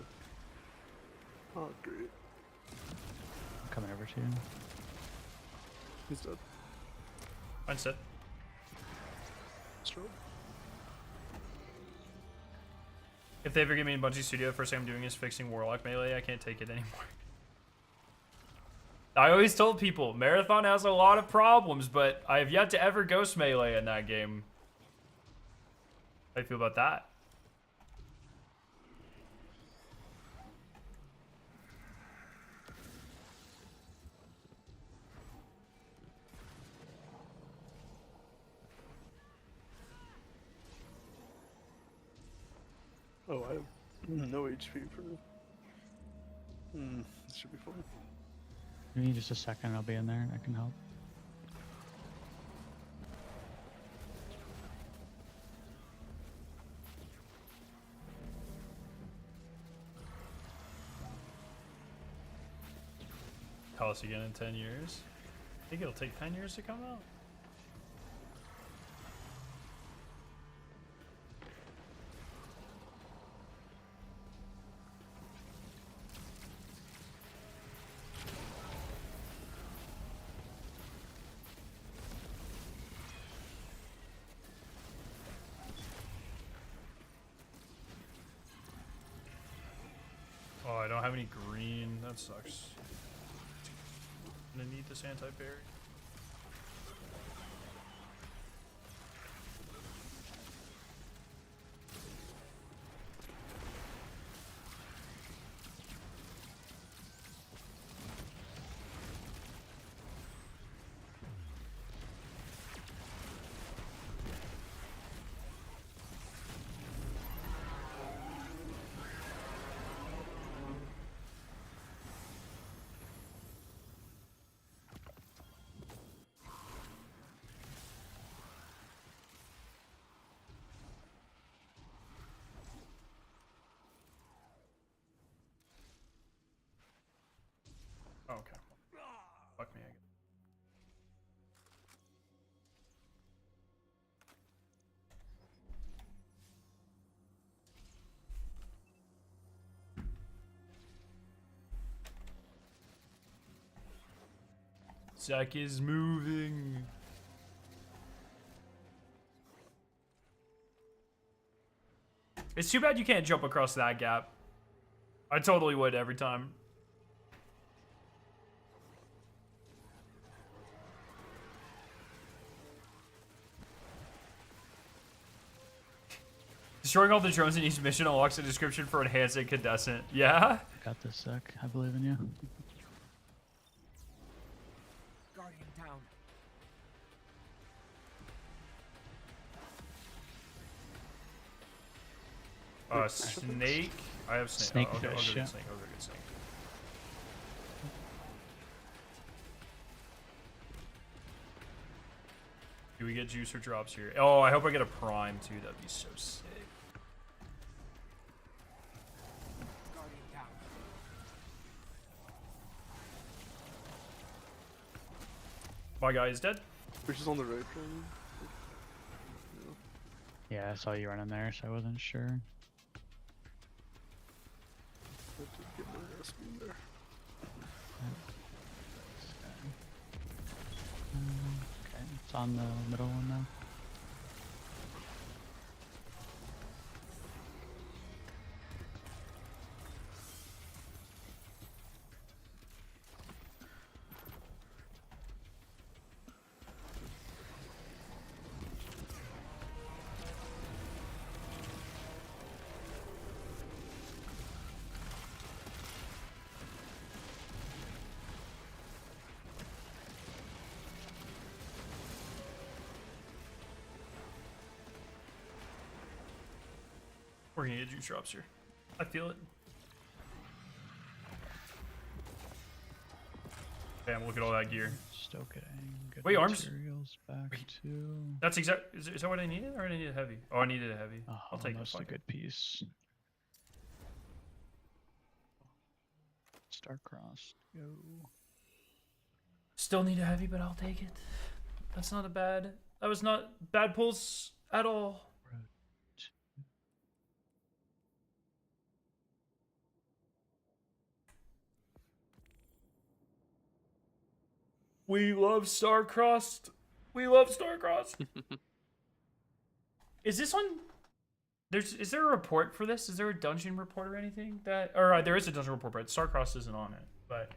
S7: Oh, great.
S6: I'm coming over to you.
S7: He's dead.
S1: Mine's dead.
S7: Strong.
S1: If they ever give me in Bungie Studio, the first thing I'm doing is fixing Warlock melee. I can't take it anymore. I always told people, Marathon has a lot of problems, but I have yet to ever ghost melee in that game. How do you feel about that?
S7: Oh, I have no HP for. This should be fun.
S6: Give me just a second, I'll be in there. I can help.
S1: Tell us again in 10 years. I think it'll take 10 years to come out. Oh, I don't have any green. That sucks. Gonna need this anti-berry. Oh, okay. Fuck me again. Zach is moving. It's too bad you can't jump across that gap. I totally would every time. Destroying all the drones in each mission unlocks a description for enhanced incandescent. Yeah?
S6: Got this, Zach. I believe in you.
S5: Guardian down.
S1: Snake. I have snake.
S6: Snakefish,
S1: I'll go
S6: yeah.
S1: get snake. I'll go get snake. Do we get juice or drops here? Oh, I hope I get a prime too. That'd be so sick.
S5: Guardian down.
S1: My guy is dead.
S7: Which is on the right, Jordan.
S6: Yeah, I saw you running there, so I wasn't sure.
S7: Have to get my ass in there.
S6: Okay, it's on the middle one now.
S1: We're gonna get juice drops here. I feel it. Damn, look at all that gear.
S6: Still getting good
S1: Wait, arms?
S6: materials back
S1: Wait.
S6: to...
S1: That's exact. Is that what I needed? Or did I need a heavy? Oh, I needed a heavy.
S6: Oh,
S1: I'll take it.
S6: almost a
S1: Fuck it.
S6: good piece. Starcross, go.
S1: Still need a heavy, but I'll take it. That's not a bad. That was not bad pulls at all. We love Starcross. We love Starcross. Is this on? Is there a report for this? Is there a dungeon report or anything that? Or there is a dungeon report, but Starcross isn't on it. But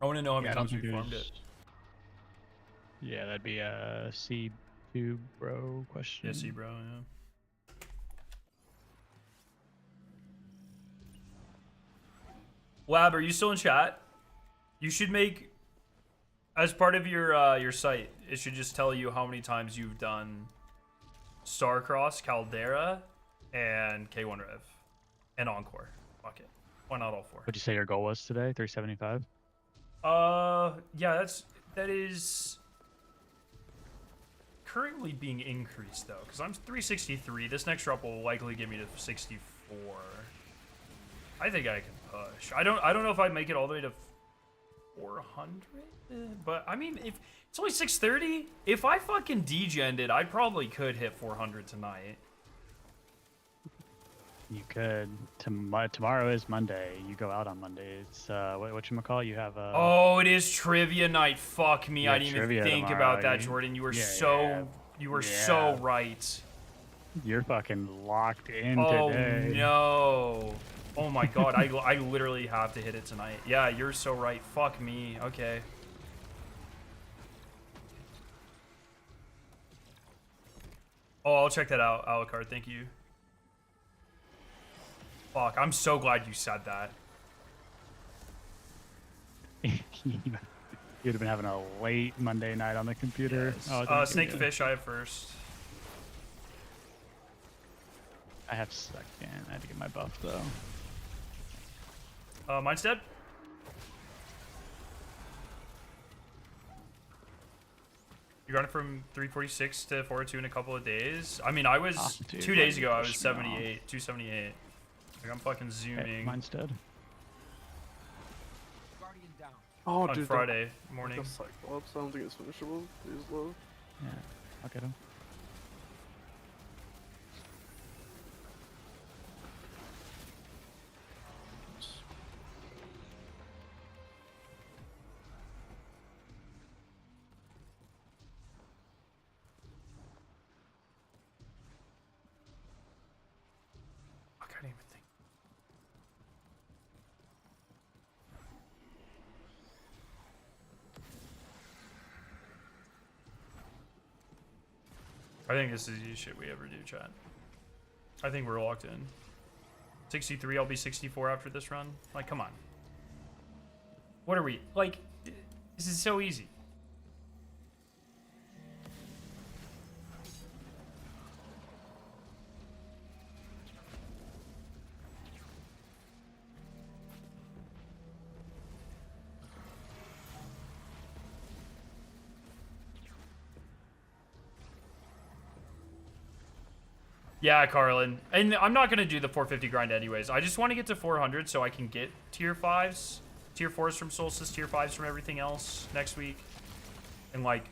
S1: I want to know how many times we farmed it.
S6: Yeah, that'd be a C2 bro question.
S1: Yeah, C bro. Yeah. Lab, are you still in chat? You should make, as part of your site, it should just tell you how many times you've done Starcross, Caldera, and K1 Rev, and Encore. Fuck it. Why not all four?
S6: What'd you say your goal was today? 375?
S1: Yeah, that is currently being increased though, because I'm 363. This next drop will likely get me to 64. I think I can push. I don't know if I'd make it all the way to 400, but I mean, if it's only 630, if I fucking degened it, I probably could hit 400 tonight.
S6: You could. Tomorrow is Monday. You go out on Monday. It's whatchamacallit? You have a...
S1: Oh, it is trivia night. Fuck me.
S6: Yeah,
S1: I didn't even
S6: trivia
S1: think
S6: tomorrow.
S1: about that, Jordan. You were
S6: Yeah,
S1: so
S6: yeah.
S1: you were so right.
S6: You're fucking locked in
S1: Oh
S6: today.
S1: no. Oh my god, I literally have to hit it tonight. Yeah, you're so right. Fuck me. Okay. Oh, I'll check that out, Alucard. Thank you. Fuck, I'm so glad you said that.
S6: You'd have been having a late Monday night on the computer.
S1: Yes.
S6: Oh, thank you.
S1: Snake Fish, I have first.
S6: I have second. I had to get my buff though.
S1: Mine's dead. You got it from 346 to 402 in a couple of days. I mean, I was
S6: Ah, dude,
S1: 2 days
S6: why
S1: ago. I
S6: you
S1: was
S6: push me off?
S1: 78, 278. Like I'm fucking
S6: Okay,
S1: zooming
S6: mine's dead.
S5: Guardian down.
S7: Oh,
S1: on
S7: dude.
S1: Friday morning.
S7: The Cyclops, I don't think it's finishable. He's low.
S6: Yeah, I'll get him.
S1: I can't even think. I think this is the easiest shit we ever do, chat. I think we're locked in. 63, I'll be 64 after this run. Like, come on. What are we? Like, this is so easy. Yeah, Carlin. And I'm not going to do the 450 grind anyways. I just want to get to 400 so I can get tier 5s. Tier 4s from Solstice, tier 5s from everything else next week. And, like,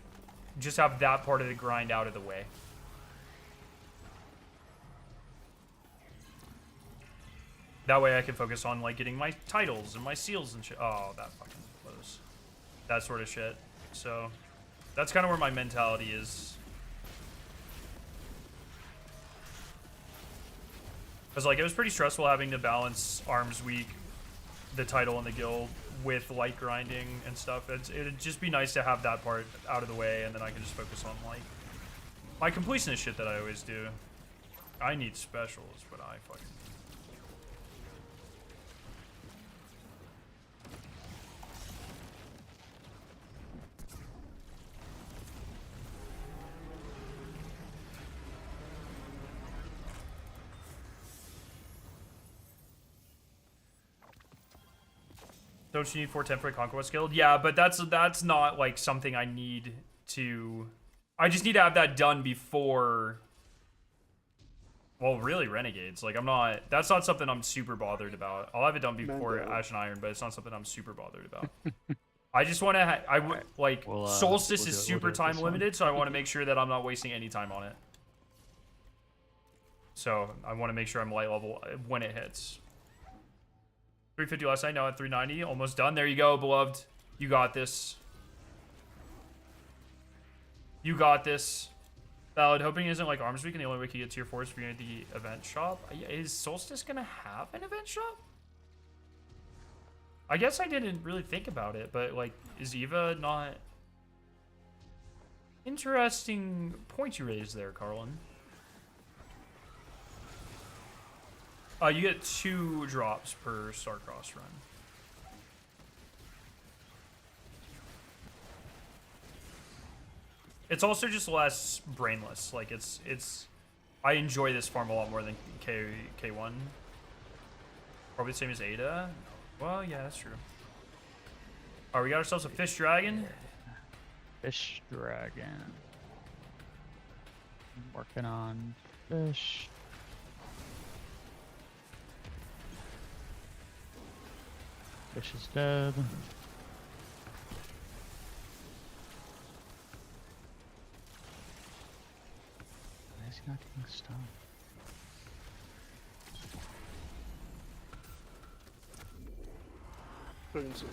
S1: just have that part of the grind out of the way. That way I can focus on, like, getting my titles and my seals and shit. Oh, that fucking close. That sort of shit. So, that's kind of where my mentality is. Because, like, it was pretty stressful having to balance Arms Week, the title, and the guild with light grinding and stuff. It'd just be nice to have that part out of the way, and then I can just focus on, like, my completionist shit that I always do. I need specials, but I fucking... Don't you need 410 for a Conquest Guild? Yeah, but that's not, like, something I need to... I just need to have that done before... Well, really, Renegades. Like, I'm not... That's not something I'm super bothered about. I'll have it done before
S7: Mando.
S1: Ash and Iron, but it's not something I'm super bothered about. I just want to... like, Solstice
S6: we'll
S1: is
S6: do it
S1: super
S6: this one.
S1: time limited, so I want to make sure that I'm not wasting any time on it. So, I want to make sure I'm light level when it hits. 350 last night, now at 390. Almost done. There you go, beloved. You got this. You got this. Valid. Hoping isn't like Arms Week and the only way you can get tier 4 is for you at the event shop. Is Solstice going to have an event shop? I guess I didn't really think about it, but, like, is Eva not... Interesting point you raised there, Carlin. You get 2 drops per Starcross run. It's also just less brainless. Like, it's... I enjoy this farm a lot more than K1. Probably the same as Ada. Well, yeah, that's true. Alright, we got ourselves a Fish Dragon.
S6: Fish dragon. Working on fish. Fish is dead. Why is he not getting stung?
S7: I can see.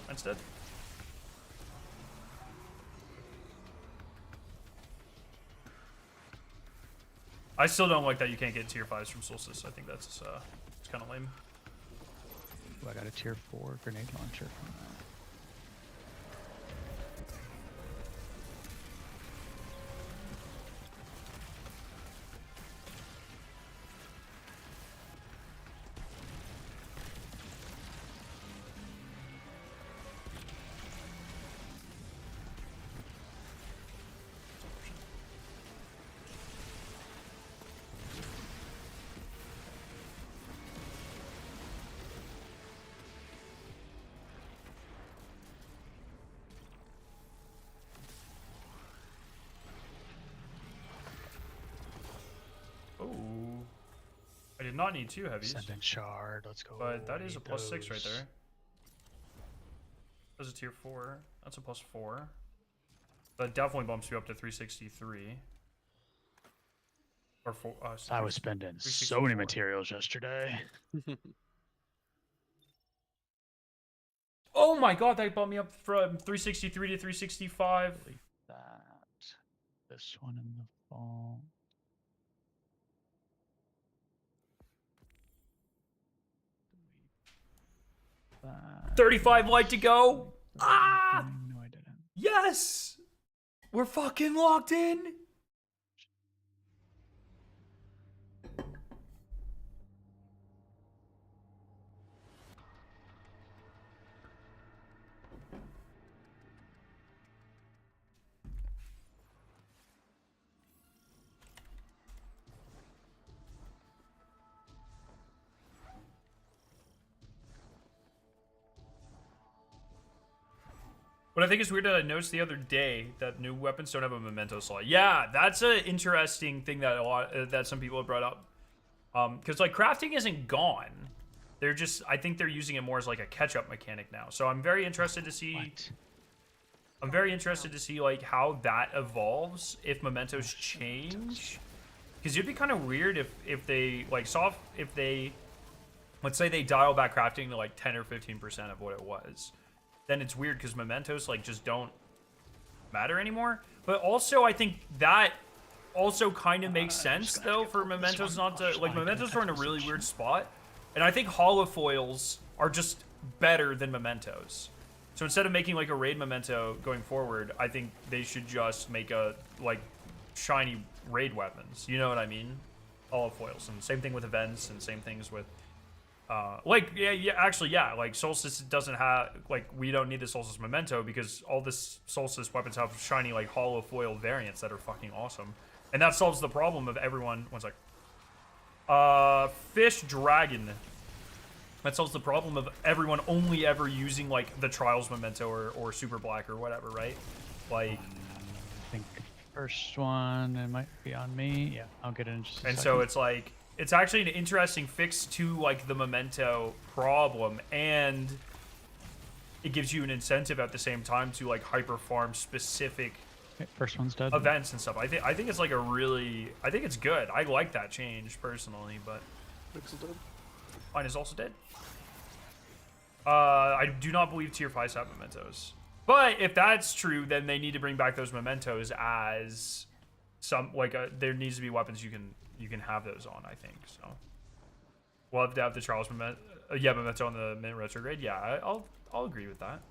S1: Mine's dead. I still don't like that you can't get tier 5s from Solstice. I think that's it's kind of lame.
S6: Ooh, I got a tier 4 grenade launcher from that.
S1: Oh, I did not need 2 heavies,
S6: Sending shard, let's go.
S1: but that is a
S6: Need
S1: +6 right
S6: those.
S1: there. That's a tier 4. That's a +4. That definitely bumps you up to 363. Or 4.
S6: I was spending so many materials yesterday.
S1: Oh my god, that bumped me up from 363 to 365.
S6: Delete that. This one in the fall. That.
S1: 35 light to go. Ah!
S6: No, I didn't.
S1: Yes! We're fucking locked in. But I think it's weird that I noticed the other day that new weapons don't have a memento slot. Yeah, that's an interesting thing that that some people have brought up. Because like crafting isn't gone. They're just, I think they're using it more as like a catch-up mechanic now. So I'm very interested to see.
S6: What?
S1: I'm very interested to see like how that evolves if mementos change. Because it'd be kind of weird if they like let's say they dial back crafting to like 10 or 15% of what it was. Then it's weird because mementos like just don't matter anymore. But also I think that also kind of makes sense though for mementos not to like mementos are in a really weird spot. And I think holofoils are just better than mementos. So instead of making like a raid memento going forward, I think they should just make a like shiny raid weapons. You know what I mean? Holofoils. And same thing with events and same things with like Solstice doesn't have, like, we don't need the Solstice memento because all this Solstice weapons have shiny, like, hollow foil variants that are fucking awesome. And that solves the problem of everyone, one sec. Fish Dragon. That solves the problem of everyone only ever using, like, the Trials memento or Super Black or whatever, right? Like...
S6: I think first one, it might be on me. Yeah, I'll get it in just a second.
S1: And so it's like... It's actually an interesting fix to like the memento problem, and it gives you an incentive at the same time to like hyper farm specific
S6: first one's dead.
S1: Events and stuff. I think it's like I think it's good. I like that change personally, but mine is also dead. I do not believe tier 5s have mementos, but if that's true, then they need to bring back those mementos as some like there needs to be weapons you can have those on, I think. So we'll have to have the Trials memento on the mint retrograde. Yeah, I'll agree with that.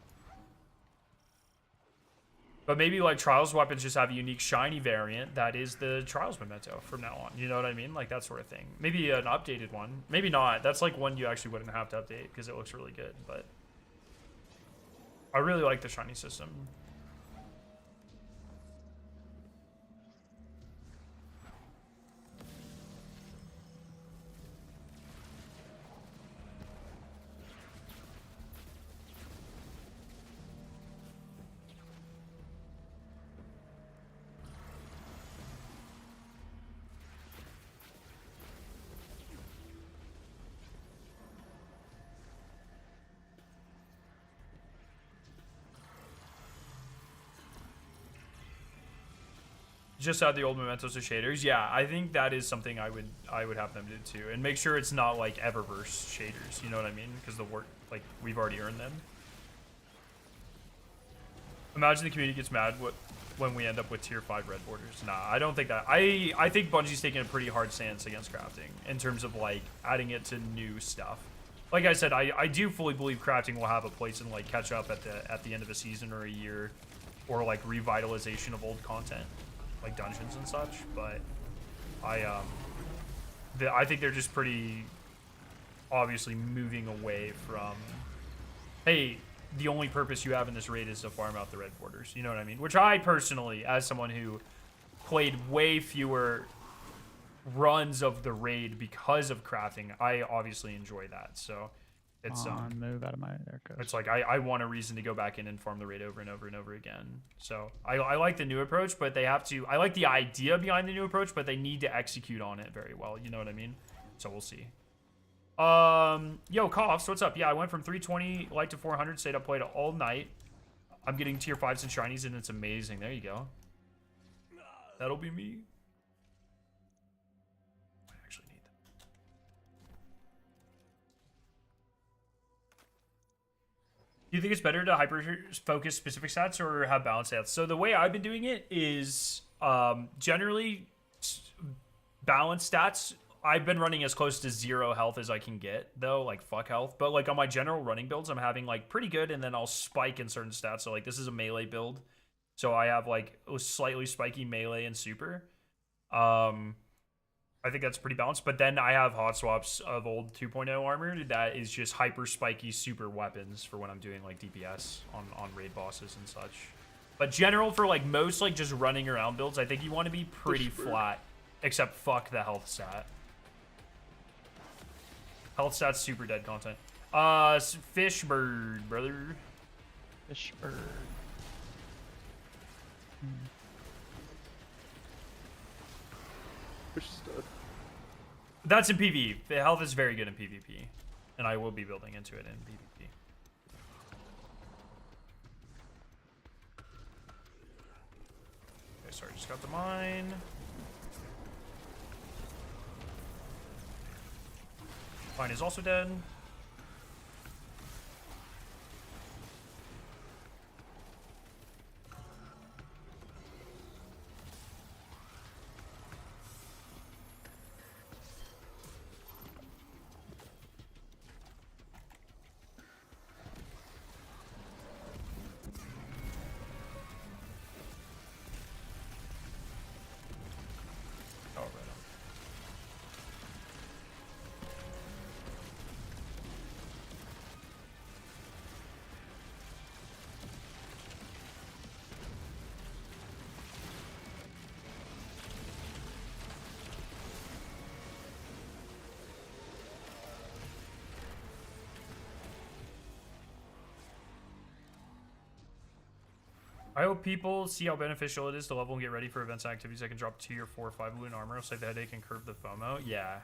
S1: But maybe like Trials weapons just have a unique shiny variant that is the Trials memento from now on. You know what I mean? Like that sort of thing. Maybe an updated one. Maybe not. That's like one you actually wouldn't have to update because it looks really good. But I really like the shiny system. Just add the old mementos to shaders. Yeah, I think that is something I would have them do too, and make sure it's not like Eververse shaders. You know what I mean? Because the work, like, we've already earned them. Imagine the community gets mad when we end up with tier 5 red borders. Nah, I don't think that. I think Bungie's taking a pretty hard stance against crafting in terms of like adding it to new stuff. Like I said, I do fully believe crafting will have a place in like catch up at the end of a season or a year, or like revitalization of old content, like dungeons and such. But I think they're just pretty obviously moving away from, hey, the only purpose you have in this raid is to farm out the red borders. You know what I mean? Which I personally, as someone who played way fewer runs of the raid because of crafting, I obviously enjoy that. So it's
S6: move out of my there it goes.
S1: it's like I want a reason to go back in and farm the raid over and over and over again. So I like the new approach, but they have to. I like the idea behind the new approach, but they need to execute on it very well. You know what I mean? So we'll see. Yo, Coughs, what's up? Yeah, I went from 320 light to 400, stayed up played all night. I'm getting tier 5s and shinies, and it's amazing. There you go. That'll be me. I actually need them. Do you think it's better to hyper-focus specific stats or have balanced stats? So the way I've been doing it is generally balanced stats. I've been running as close to 0 health as I can get, though, like, fuck health. But, like, on my general running builds, I'm having, like, pretty good, and then I'll spike in certain stats. So, like, this is a melee build. So I have, like, a slightly spiky melee and super. I think that's pretty balanced. But then I have hot swaps of old 2.0 armor that is just hyper spiky super weapons for when I'm doing, like, DPS on raid bosses and such. But general for, like, most, like, just running around builds, I think you want to be pretty flat. Except fuck the health stat. Health stats super dead content. Fish bird, brother.
S6: Fish bird.
S7: Fish is dead.
S1: That's in PvE. The health is very good in PvP. And I will be building into it in PvP. Okay, sorry, just got the mine. Mine is also dead. Oh, right on. I hope people see how beneficial it is to level and get ready for events and activities that can drop 2 or 4 or 5 loot armor. It'll save the headache and curb the FOMO. Yeah.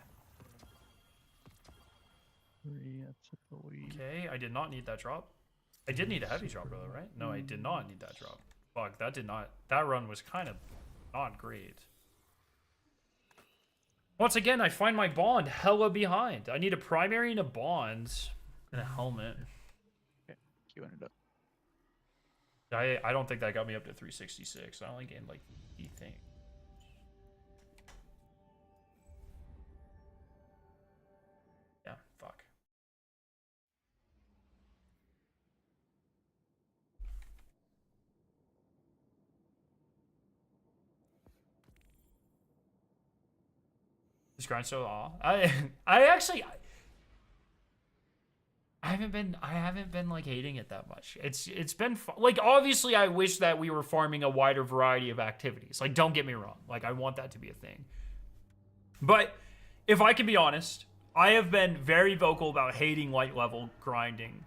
S6: 3, that's a believe.
S1: Okay, I did not need that drop. I did need a heavy drop, though, right? No, I did not need that drop. Fuck, that did not... That run was kind of not great. Once again, I find my bond hella behind. I need a primary and a bond and a helmet.
S6: Okay, queuing it up.
S1: I don't think that got me up to 366. I only gained like anything. Yeah, fuck. This grind so aw. I haven't been like hating it that much. It's been like, obviously I wish that we were farming a wider variety of activities. Like, don't get me wrong. Like, I want that to be a thing. But if I can be honest, I have been very vocal about hating light level grinding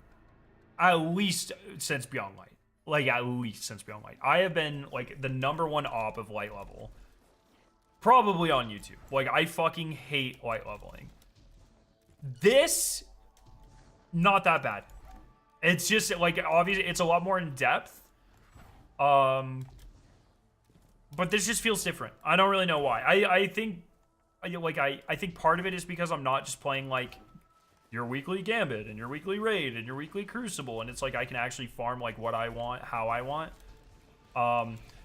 S1: at least since Beyond Light. Like, at least since Beyond Light. I have been like the #1 op of light level. Probably on YouTube. Like, I fucking hate light leveling. This, not that bad. It's just, like, obviously, it's a lot more in depth. But this just feels different. I don't really know why. I think part of it is because I'm not just playing, like, your weekly Gambit and your weekly Raid and your weekly Crucible. And it's like, I can actually farm, like, what I want, how I want.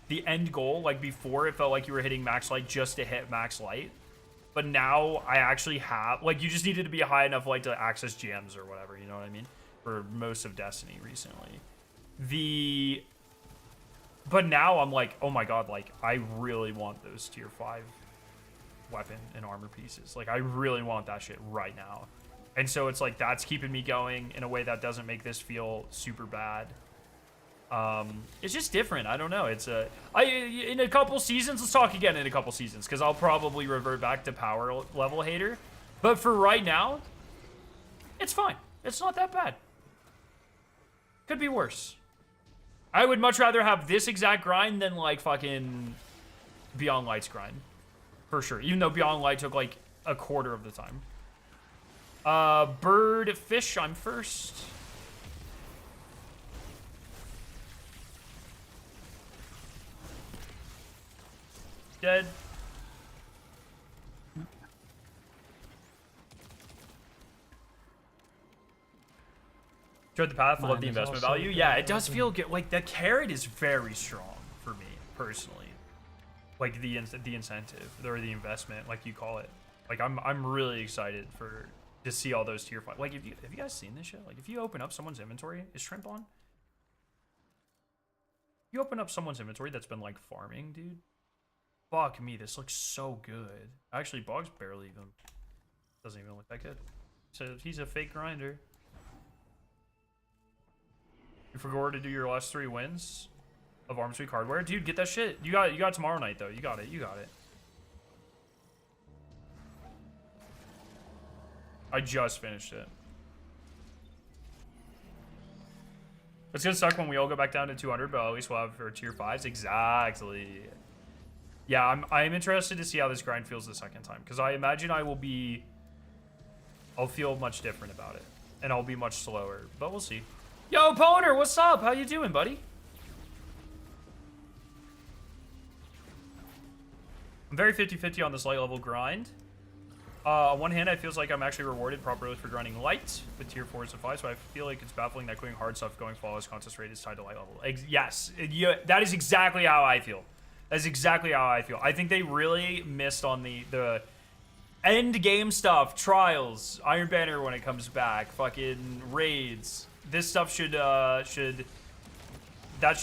S1: the end goal. Like before, it felt like you were hitting max light just to hit max light. But now I actually have, like, you just needed to be high enough, like, to access gems or whatever, you know what I mean? For most of Destiny recently. But now I'm like, oh my god, like, I really want those tier 5 weapon and armor pieces. Like, I really want that shit right now. And so it's like, that's keeping me going in a way that doesn't make this feel super bad. It's just different. I don't know. It's in a couple seasons, let's talk again in a couple seasons, because I'll probably revert back to power level hater. But for right now, it's fine. It's not that bad. Could be worse. I would much rather have this exact grind than like fucking Beyond Light's grind. For sure. Even though Beyond Light took like a quarter of the time. Bird, fish, I'm first. Dead. Enjoyed the path. I love the investment value. Yeah, it does feel good. Like the carrot is very strong for me personally. Like the incentive or the investment, like you call it. Like I'm really excited to see all those tier 5. Like have you guys seen this shit? Like if you open up someone's inventory, is shrimp on? You open up someone's inventory that's been like farming, dude. Fuck me, this looks so good. Actually, Bog's barely even doesn't even look that good. So he's a fake grinder. You forgot to do your last 3 wins of Arms Week hardware, dude. Get that shit. You got it tomorrow night though. You got it. You got it. I just finished it. It's gonna suck when we all go back down to 200, but at least we'll have our tier 5s. Exactly. Yeah, I'm interested to see how this grind feels the second time, because I imagine I'll feel much different about it, and I'll be much slower, but we'll see. Yo, Poner, what's up? How you doing, buddy? I'm very 50-50 on this light level grind. On one hand, it feels like I'm actually rewarded properly for grinding light with tier 4s and 5s, so I feel like it's baffling that quitting hard stuff going flawless contest rate is tied to light level. Yes, that is exactly how I feel. That's exactly how I feel. I think they really missed on the end game stuff, trials, Iron Banner when it comes back, fucking raids. This stuff should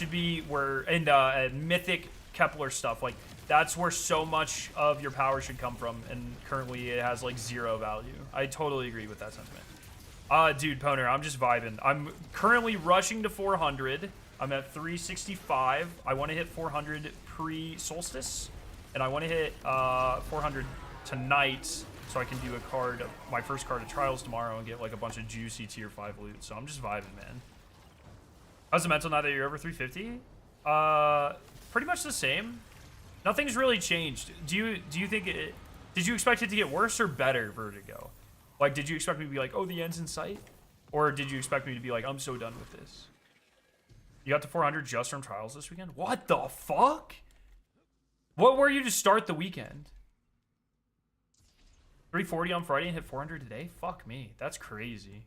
S1: be where, and mythic Kepler stuff, like that's where so much of your power should come from, and currently it has like 0 value. I totally agree with that sentiment. Dude, Poner, I'm just vibing. I'm currently rushing to 400. I'm at 365. I want to hit 400 pre-solstice, and I want to hit 400 tonight so I can do my first card of trials tomorrow and get like a bunch of juicy tier 5 loot. So I'm just vibing, man. How's the mental now that you're over 350? Pretty much the same. Nothing's really changed. Do you think did you expect it to get worse or better, Vertigo? Like, did you expect me to be like, oh, the end's in sight? Or did you expect me to be like, I'm so done with this? You got to 400 just from trials this weekend? What the fuck? What were you to start the weekend? 340 on Friday and hit 400 today? Fuck me. That's crazy.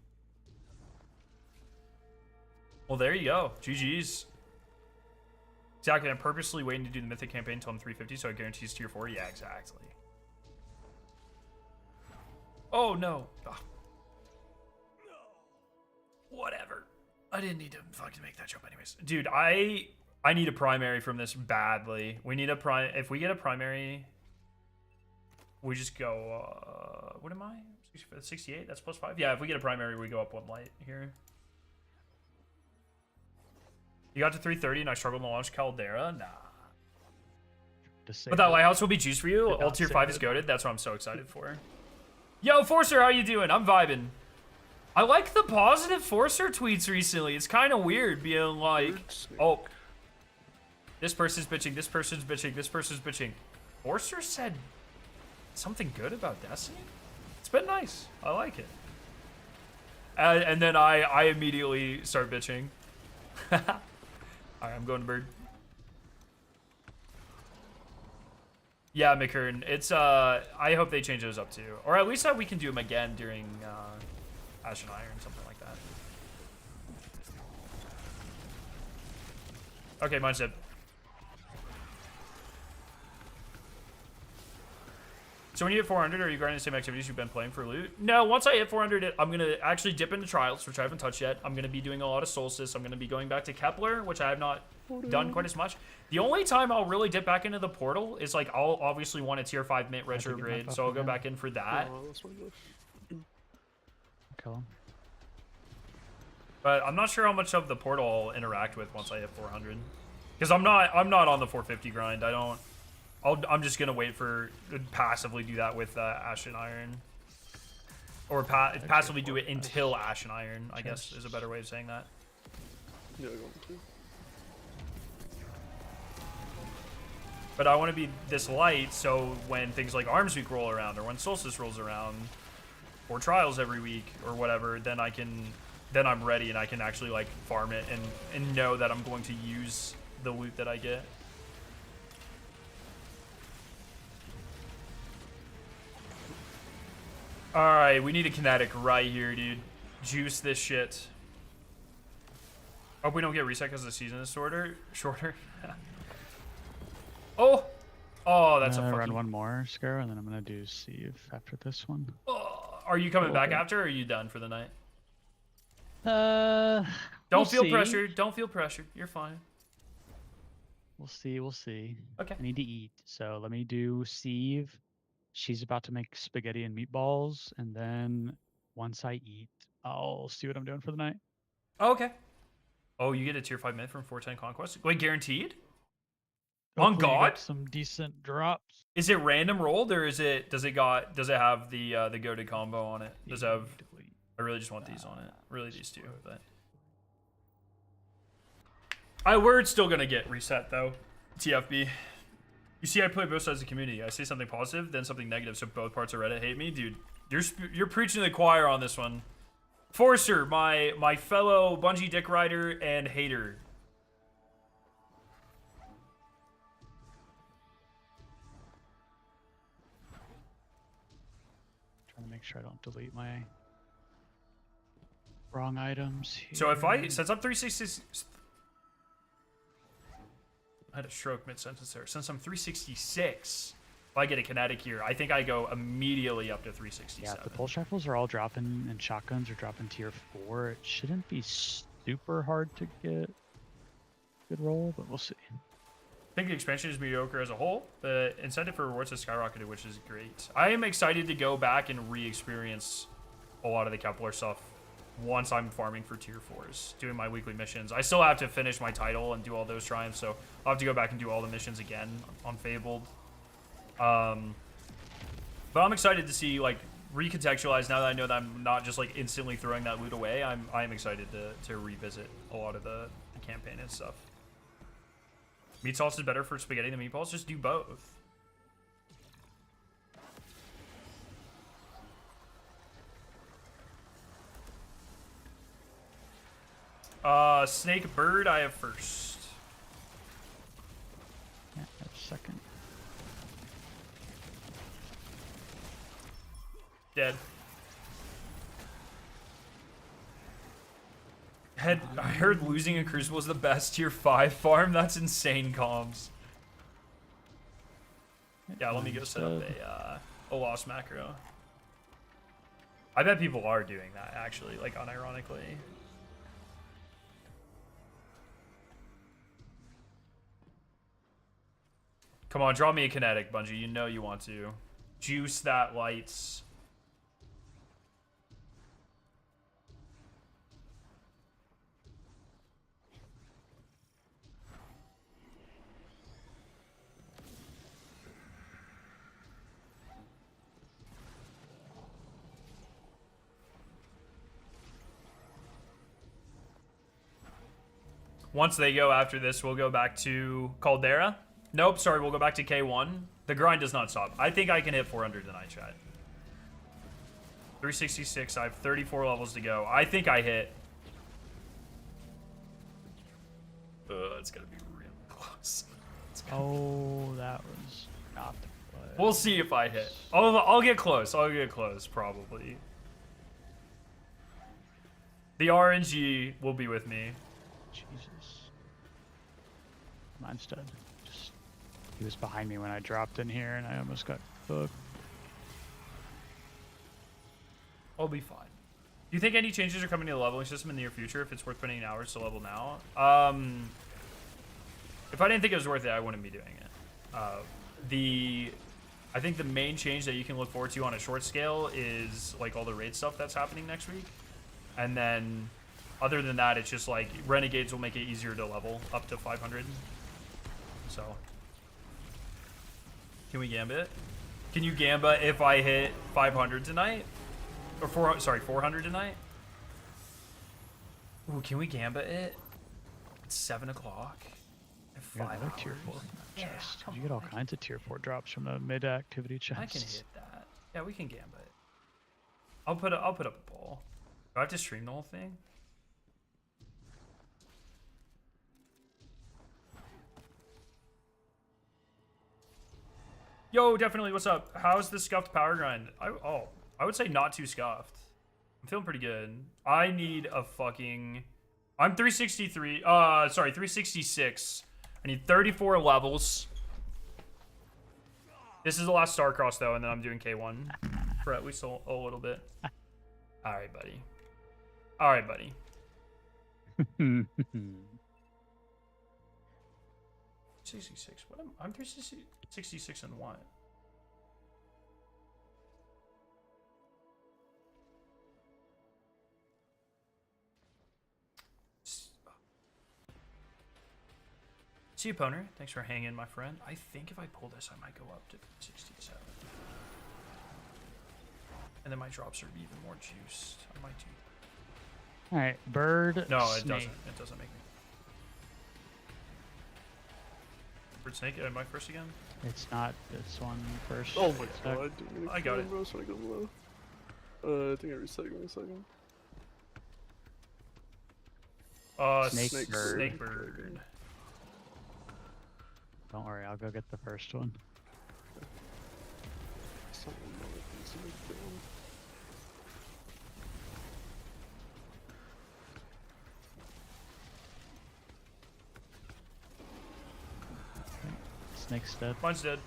S1: Well, there you go. GG's. Exactly. I'm purposely waiting to do the Mythic campaign until I'm 350, so it guarantees tier 4. Yeah, exactly. Oh, no. Ugh. Whatever. I didn't need to fucking make that jump anyways. Dude, I need a primary from this badly. We need a if we get a primary, we just go, what am I? 68? That's +5? Yeah, if we get a primary, we go up 1 light here. You got to 330 and I struggled to launch Caldera? Nah. But that lighthouse will be juice for you. All tier 5 is goated. That's what I'm so excited for. Yo, Forcer, how you doing? I'm vibing. I like the positive Forcer tweets recently. It's kind of weird being like, oh, this person's bitching, this person's bitching, this person's bitching. Forcer said something good about Destiny? It's been nice. I like it. And then I immediately start bitching. Alright, I'm going to bird. Yeah, McKern. It's, I hope they change those up too. Or at least that we can do them again during, Ash and Iron, something like that. Okay, mine's dead. So when you hit 400, are you grinding the same activities you've been playing for loot? No, once I hit 400, I'm going to actually dip into Trials, which I haven't touched yet. I'm going to be doing a lot of Solstice. I'm going to be going back to Kepler, which I have not done quite as much. The only time I'll really dip back into the Portal is like I'll obviously want a tier 5 mint retrograde, so I'll go back in for that.
S7: Oh, that's my gosh.
S6: Kill him.
S1: But I'm not sure how much of the Portal I'll interact with once I hit 400. Because I'm not on the 450 grind. I'm just gonna wait for passively do that with Ash and Iron, or passively do it until Ash and Iron. I guess is a better way of saying that.
S7: Yeah, going to.
S1: But I want to be this light, so when things like Arms Week roll around, or when Solstice rolls around, or Trials every week, or whatever, then I'm ready and I can actually like farm it and know that I'm going to use the loot that I get. Alright, we need a kinetic right here, dude. Juice this shit. Hope we don't get reset because the season is shorter. Oh! Oh, that's a fucking...
S6: run one more, Scar, and then I'm gonna do Sieve after this one.
S1: Oh, are you coming back after, or are you done for the night?
S6: We'll
S1: feel
S6: see.
S1: pressured. Don't feel pressured. You're fine.
S6: We'll see. We'll see.
S1: Okay.
S6: I need to eat, so let me do Sieve. She's about to make spaghetti and meatballs, and then once I eat, I'll see what I'm doing for the night.
S1: Oh, okay. Oh, you get a tier 5 mint from 410 Conquest? Wait, guaranteed? On
S6: Hopefully you
S1: God?
S6: get some decent drops.
S1: Is it random rolled, or does it have the goated combo on it? Does it have... I really just want these on it. Really these two, but... We're still gonna get reset, though. TFB. You see, I play both sides of the community. I say something positive, then something negative, so both parts of Reddit hate me. Dude, you're preaching to the choir on this one. Forcer, my fellow Bungie dick rider and hater.
S6: Trying to make sure I don't delete my wrong items here.
S1: So if since I'm 360... I had a stroke mid-sentence there. Since I'm 366, if I get a kinetic here, I think I go immediately up to 367.
S6: Yeah, if the pulse rifles are all dropping and shotguns are dropping tier 4, it shouldn't be super hard to get good roll, but we'll see.
S1: I think the expansion is mediocre as a whole. The incentive for rewards has skyrocketed, which is great. I am excited to go back and re-experience a lot of the Kepler stuff once I'm farming for tier 4s, doing my weekly missions. I still have to finish my title and do all those triumphs, so I'll have to go back and do all the missions again on Fabled. But I'm excited to see, like, recontextualize now that I know that I'm not just, like, instantly throwing that loot away. I'm excited to revisit a lot of the campaign and stuff. Meat sauce is better for spaghetti than meatballs? Just do both. Snake bird, I have first.
S6: Yeah, I have second.
S1: Dead. I heard losing a Crucible was the best tier 5 farm. That's insane comms. Yeah, let me go set up a lost macro. I bet people are doing that, actually, like, unironically. Come on, draw me a kinetic, Bungie. You know you want to. Juice that lights. Once they go after this, we'll go back to Caldera. Nope, sorry, we'll go back to K1. The grind does not stop. I think I can hit 400 tonight, chat. 366, I have 34 levels to go. I think I hit. It's gonna be real close.
S6: Oh, that was not the play.
S1: We'll see if I hit. I'll get close. I'll get close, probably. The RNG will be with me.
S6: Jesus. Mine's dead. He was behind me when I dropped in here, and I almost got cooked.
S1: I'll be fine. Do you think any changes are coming to the leveling system in the near future if it's worth putting in hours to level now? If I didn't think it was worth it, I wouldn't be doing it. I think the main change that you can look forward to on a short scale is like all the raid stuff that's happening next week. And then other than that, it's just like renegades will make it easier to level up to 500. So can we gambit? Can you gamba if I hit 500 tonight? Or 400 tonight? Ooh, can we gamba it? It's 7 o'clock.
S6: Yeah, I like tier 4 chest. You get all kinds of tier 4 drops from the mid activity chests.
S1: I can hit that. Yeah, we can gamba it. I'll put up a poll. Do I have to stream the whole thing? Yo, definitely. What's up? How's the scuffed power grind? I would say not too scuffed. I'm feeling pretty good. I need a fucking. I'm 363. 366. I need 34 levels. This is the last Starcross though, and then I'm doing K1 for at least a little bit. All right, buddy. All right, buddy. 66. What am I'm 366 and what? See you, Poner. Thanks for hanging, my friend. I think if I pull this, I might go up to 67. And then my drops are even more juiced. I might do.
S6: Alright, bird.
S1: No,
S6: snake.
S1: it doesn't. It doesn't make me. Bird snake. Am I first again?
S6: It's not this one first.
S7: Oh my
S6: It's
S7: god,
S1: I got it.
S7: Bro, so I go low. I think I reset. Give me a second.
S6: Snake bird.
S1: Snake bird.
S6: Don't worry, I'll go get the first one. Snake's dead.
S1: Mine's dead.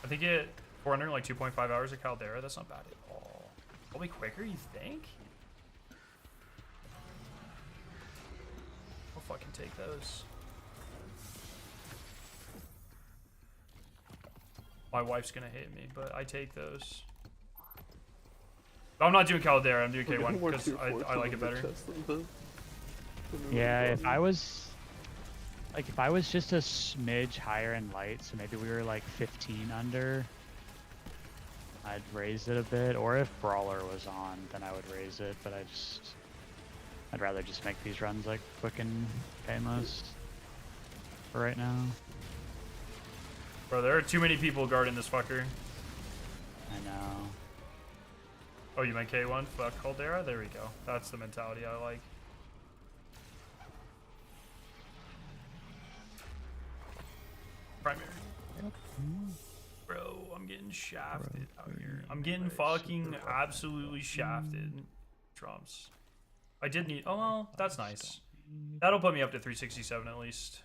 S1: I think it 400 like 2.5 hours of Caldera. That's not bad at all. I'll be quicker, you think? I'll fucking take those. My wife's gonna hate me, but I take those. I'm not doing Caldera, I'm doing K1 because I like it better.
S6: Yeah, if I was just a smidge higher in light, so maybe we were like 15 under, I'd raise it a bit. Or if Brawler was on, then I would raise it, but I'd rather just make these runs like quick and painless for right now.
S1: Bro, there are too many people guarding this fucker.
S6: I know.
S1: Oh, you meant K1? Fuck Caldera? There we go. That's the mentality I like. Primary. Bro, I'm getting shafted out here. I'm getting fucking absolutely shafted. Trumps. I did need... Oh, well, that's nice. That'll put me up to 367 at least.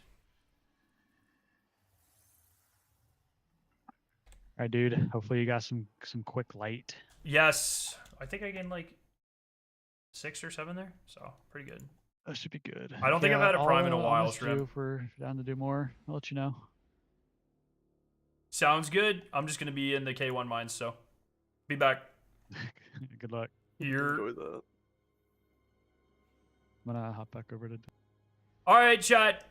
S6: Alright, dude. Hopefully you got some quick light.
S1: Yes. I think I gained like 6 or 7 there. So, pretty good.
S6: That should be good.
S1: I don't think I've had a prime in a while,
S6: Shrimp. If we're down to do more, I'll let you know.
S1: Sounds good. I'm just going to be in the K1 mines, so be back.
S6: Good luck.
S1: You're...
S7: Enjoy that.
S6: I'm gonna hop back over to...
S1: All right, chat.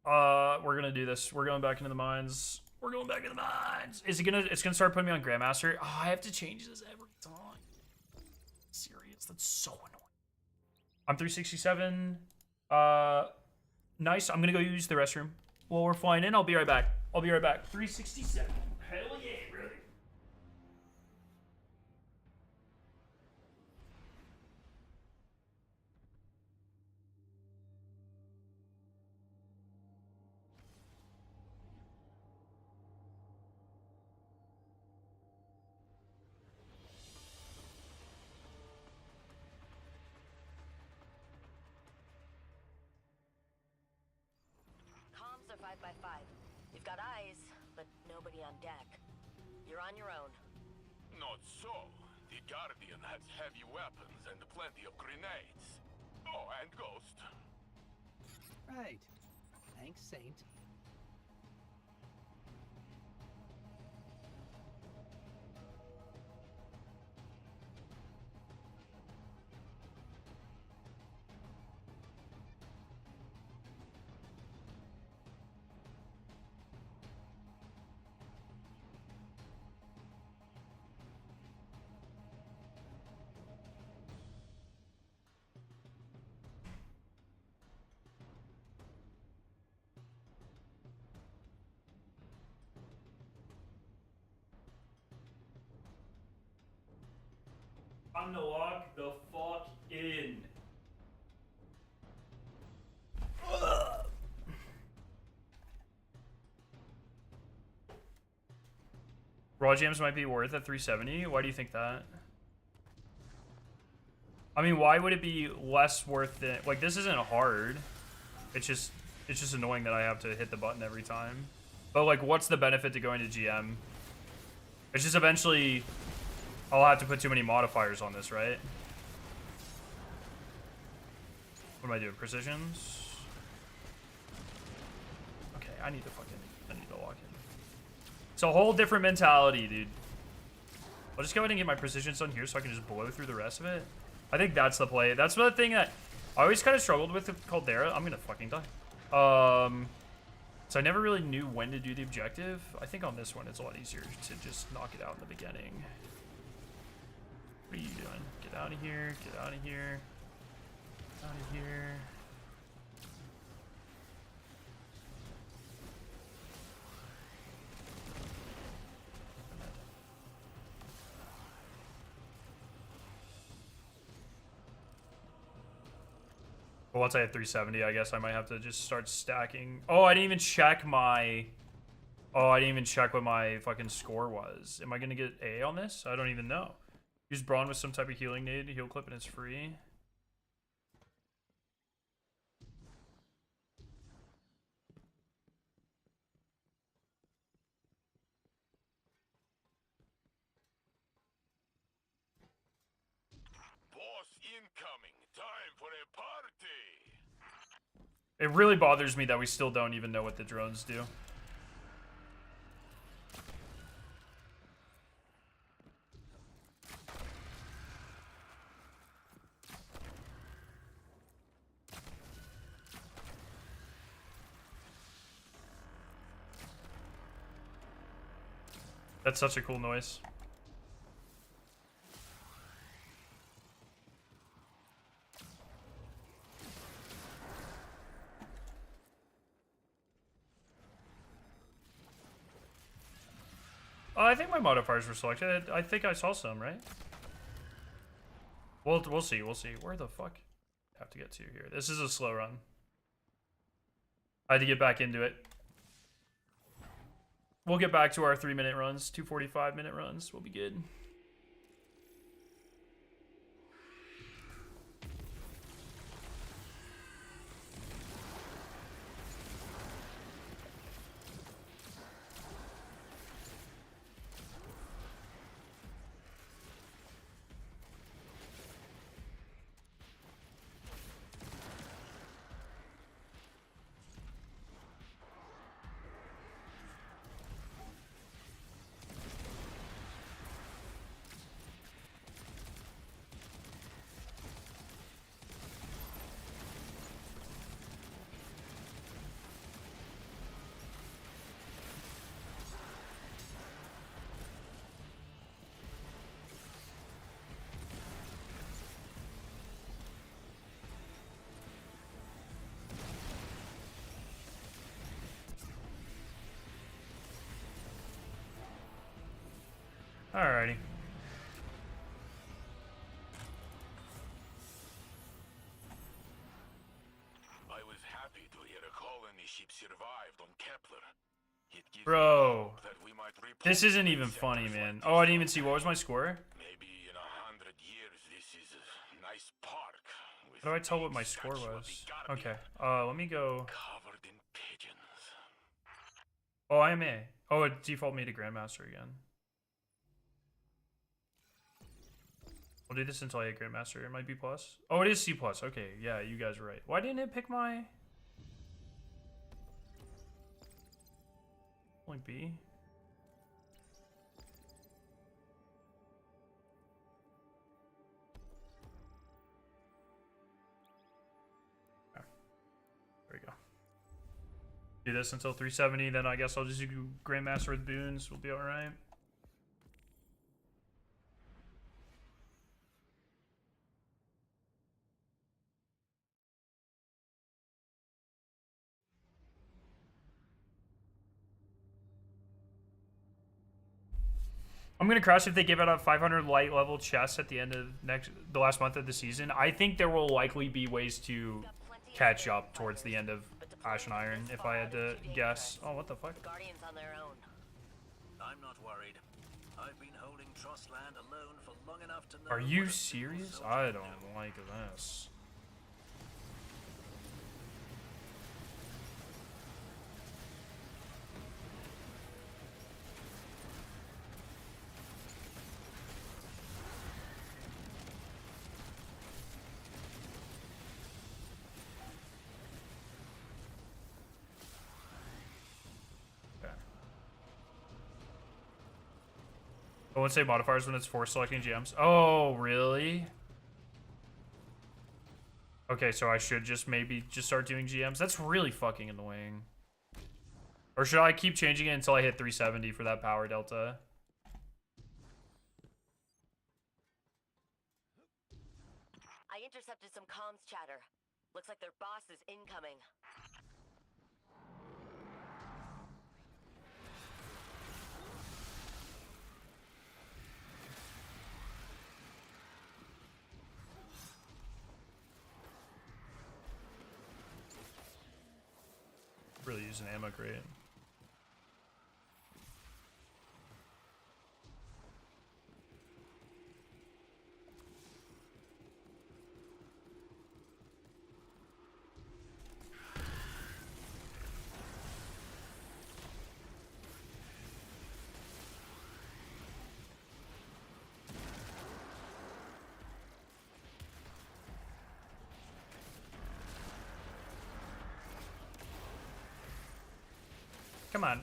S1: We're going to do this. We're going back into the mines. We're going back in the mines. Is it gonna? It's gonna start putting me on Grandmaster. Oh, I have to change this every time. Serious? That's so annoying. I'm 367. Nice. I'm gonna go use the restroom while we're flying in. I'll be right back. 367. Hell yeah, brother.
S2: Comms are 5x5. You've got eyes, but nobody on deck. You're on your own.
S4: Not so, Guardian has heavy weapons and plenty of grenades. Oh, and Ghost.
S5: Right. Thanks, Saint.
S1: Time to lock the fuck in. Raw jams might be worth at 370. Why do you think that? I mean, why would it be less worth it? Like, this isn't hard. It's just annoying that I have to hit the button every time. But like, what's the benefit to going to GM? It's just eventually I'll have to put too many modifiers on this, right? What am I doing? Precisions? Okay, I need to lock in. It's a whole different mentality, dude. I'll just go ahead and get my precisions done here so I can just blow through the rest of it. I think that's the play. That's the thing that I always kind of struggled with Caldera. I'm gonna fucking die. So I never really knew when to do the objective. I think on this one it's a lot easier to just knock it out in the beginning. What are you doing? Get out of here. Get out of here. Out of here. Well, once I hit 370, I guess I might have to just start stacking. Oh, I didn't even check my... Oh, I didn't even check what my fucking score was. Am I going to get A on this? I don't even know. Use Brawn with some type of healing nade, heal clip, and it's free.
S4: Boss incoming. Time for a party.
S1: It really bothers me that we still don't even know what the drones do. That's such a cool noise. I think my modifiers were selected. I think I saw some, right? We'll see. We'll see. Where the fuck have to get to here? This is a slow run. I had to get back into it. We'll get back to our 3-minute runs, 2:45-minute runs. We'll be good. Alrighty.
S4: I was happy to hear a colony ship survived on Kepler. It gives me
S1: Bro.
S4: hope that we might
S1: This isn't even funny, man. Oh, I didn't even see. What was my score?
S4: Maybe in 100 years this is a nice park.
S1: How do I tell what my score was? Okay. Let me go.
S4: Covered in pigeons.
S1: Oh, I am A. Oh, it default me to Grandmaster again. I'll do this until I hit Grandmaster. It might be plus. Oh, it is C plus. Okay, yeah, you guys are right. Why didn't it pick my... Only B? Okay. There we go. Do this until 370, then I guess I'll just do Grandmaster with boons. We'll be alright. I'm gonna crush if they give out a 500 light level chest at the end of the last month of the season. I think there will likely be ways to catch up towards the end of Ash and Iron, if I had to guess. Oh, what the fuck?
S2: The Guardians on their own.
S3: I'm not worried. I've been holding Trust Land alone for long enough to know.
S1: Are you
S3: what a
S1: serious?
S3: simple
S1: I
S3: soldier
S1: don't
S3: can do.
S1: like this. I won't say modifiers when it's force selecting GMs. Oh, really? Okay, so I should just maybe just start doing GMs. That's really fucking annoying. Or should I keep changing it until I hit 370 for that power delta?
S2: I intercepted some comms chatter. Looks like their boss is incoming.
S1: Really use an ammo crate. Come on.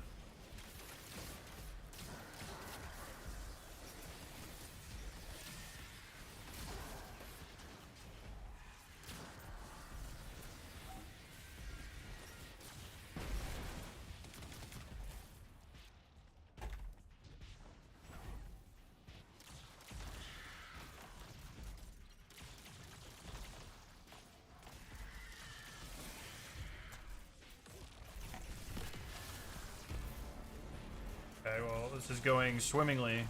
S1: Okay, well, this is going swimmingly.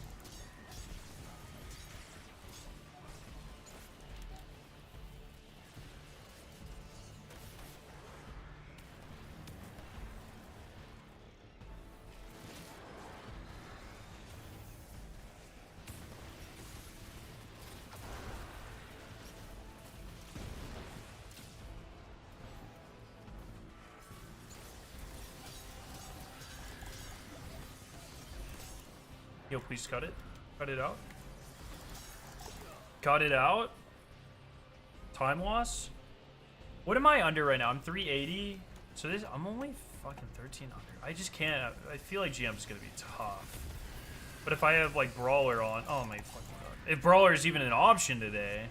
S1: Yo, please cut it. Cut it out. Cut it out. Time loss. What am I under right now? I'm 380. So this, I'm only fucking 1300. I just can't. I feel like GM is gonna be tough. But if I have like Brawler on, oh my fucking god. If Brawler is even an option today.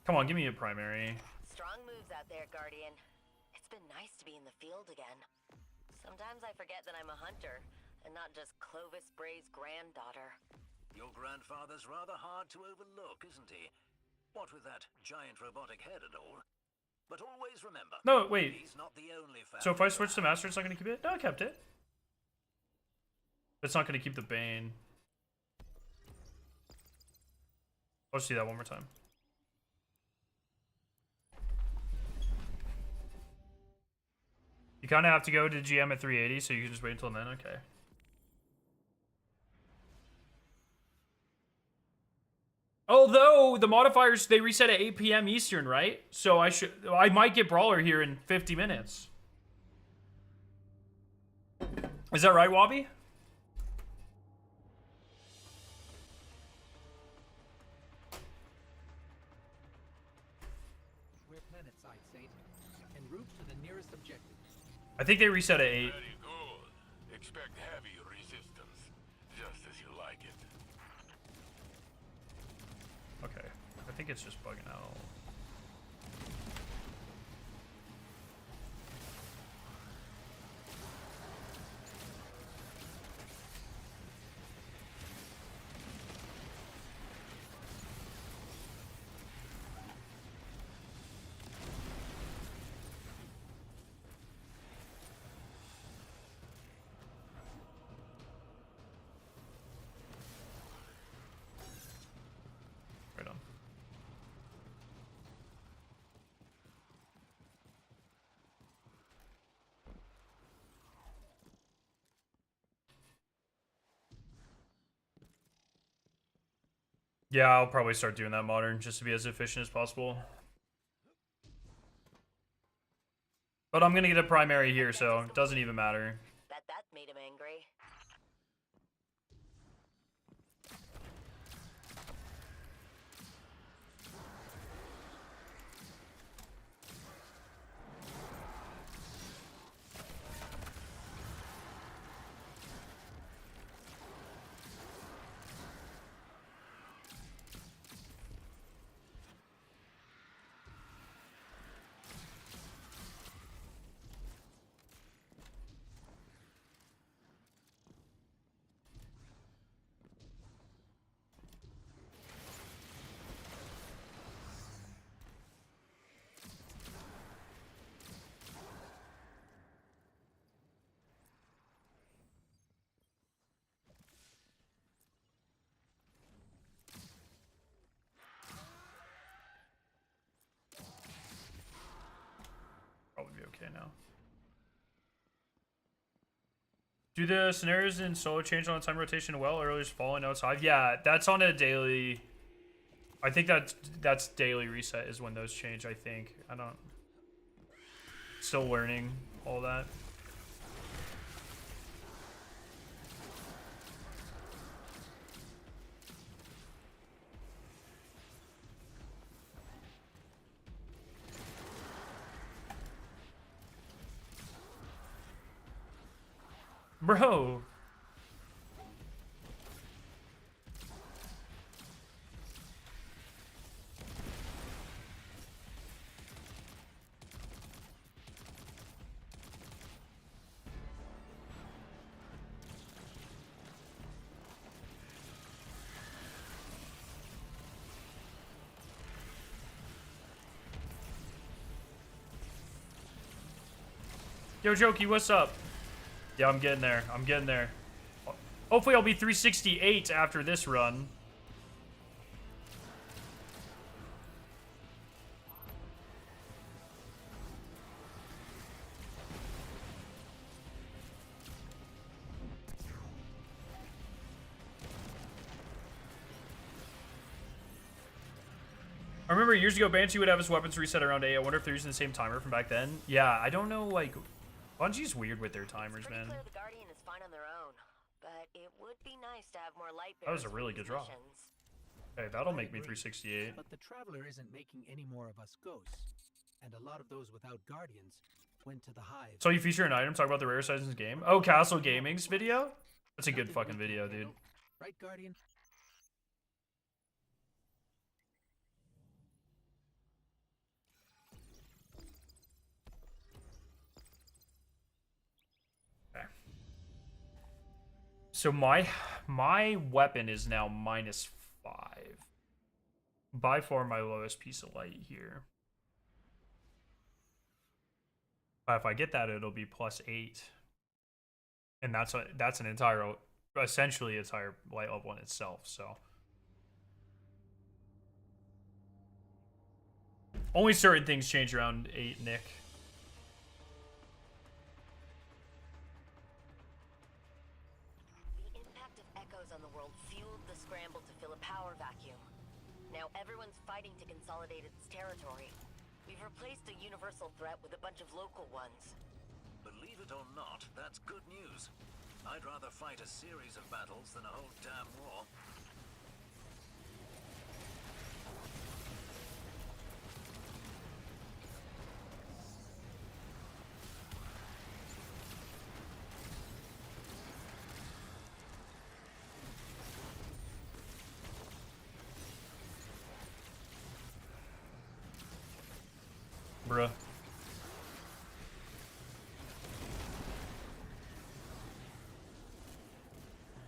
S1: Come on, give me a primary.
S2: Strong moves out there, Guardian. It's been nice to be in the field again. Sometimes I forget that I'm a hunter, and not just Clovis Bray's granddaughter.
S3: Your grandfather's rather hard to overlook, isn't he? What with that giant robotic head and all. But always remember,
S1: No, wait.
S3: he's not the only
S1: So if I
S3: family
S1: switch to
S3: you have.
S1: Master, it's not gonna keep it? No, I kept it. It's not gonna keep the Bane. I'll just do that one more time. You kind of have to go to GM at 380, so you can just wait until then. Okay. Although the modifiers, they reset at 8 p.m. Eastern, right? So I might get Brawler here in 50 minutes. Is that right, Wobby? I think they reset at 8.
S4: Very good. Expect heavy resistance, just as you like it.
S1: Okay. I think it's just bugging out. Right on. Yeah, I'll probably start doing that modern just to be as efficient as possible. But I'm gonna get a primary here, so it doesn't even matter.
S2: Bet that made him angry.
S1: Probably be okay now. Do the scenarios in solo change on time rotation well? Earliest fall, now it's 5. Yeah, that's on a daily. I think that's daily reset is when those change. I think I don't. Still learning all that. Bro. Yo, Jokey, what's up? Yeah, I'm getting there. I'm getting there. Hopefully I'll be 368 after this run. I remember years ago, Banshee would have his weapons reset around 8. I wonder if they're using the same timer from back then. Yeah, I don't know, like... Bungie's weird with their timers,
S2: It's pretty
S1: man.
S2: clear the Guardian is fine on their own, but it would be nice to have more light
S1: That was a
S2: bearers for
S1: really
S2: these
S1: good draw.
S2: missions.
S1: Hey, that'll
S5: I
S1: make me
S5: agree.
S1: 368.
S5: But the Traveler isn't making any more of us ghosts, and a lot of those without Guardians went to the Hive.
S1: So you feature an item, talk about the rare size in this game? Oh, Castle Gaming's video? That's a good
S5: Nothing
S1: fucking
S5: we can
S1: video, dude.
S5: handle. Right, Guardian?
S1: Okay. So my weapon is now -5. By far my lowest piece of light here. But if I get that, it'll be +8. And that's an entire, essentially entire light level in itself, so. Only certain things change around 8, Nick.
S2: The impact of echoes on the world fueled the scramble to fill a power vacuum. Now everyone's fighting to consolidate its territory. We've replaced a universal threat with a bunch of local ones.
S3: Believe it or not, that's good news. I'd rather fight a series of battles than a whole damn war.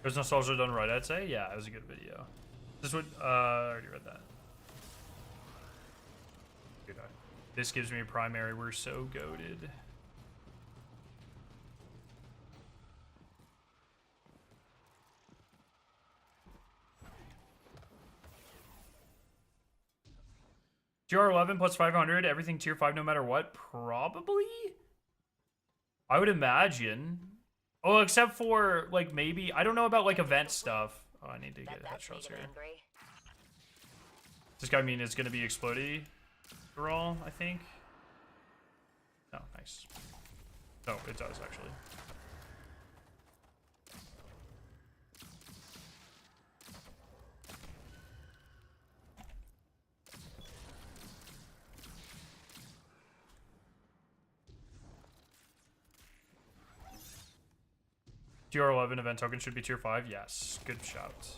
S1: Was nostalgia done right, I'd say? Yeah, it was a good video. This would, I already read that. Dude, this gives me a primary. We're so goated. TR11 plus 500, everything tier 5 no matter what? Probably? I would imagine. Oh, except for, like, maybe... I don't know about, like, event stuff. Oh, I need to get headshots here. This guy, I mean, is going to be explodey for all, I think. Oh, nice. No, it does, actually. TR11 event token should be tier 5. Yes, good shout.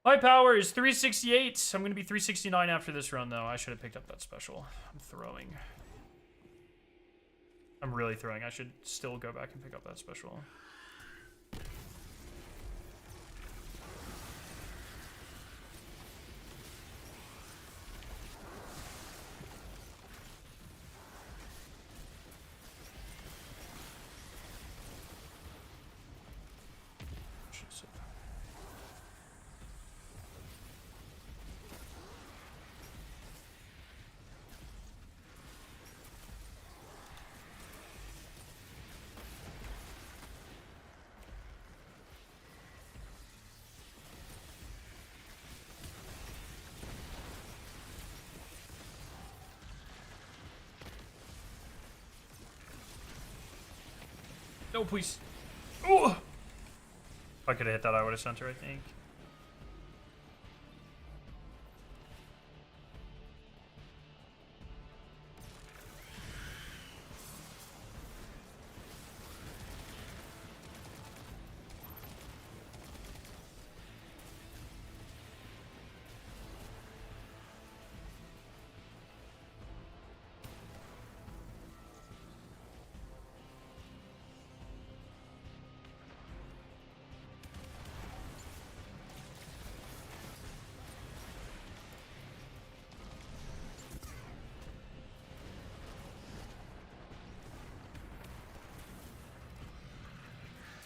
S1: My power is 368. I'm going to be 369 after this run, though. I should have picked up that special. I'm throwing. I'm really throwing. I should still go back and pick up that special. No, please. Oh! If I could have hit that, I would have sent her, I think.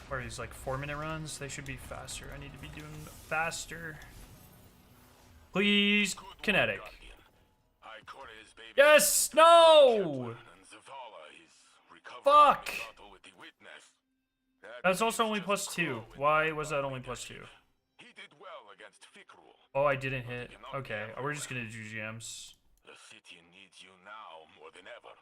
S1: Where he's like 4-minute runs, they should be faster. I need to be doing faster. Please, kinetic. Yes, no! Fuck! That's also only +2. Why was that only +2? Oh, I didn't hit. Okay, we're just gonna do GMs.
S4: The city needs you now more than ever.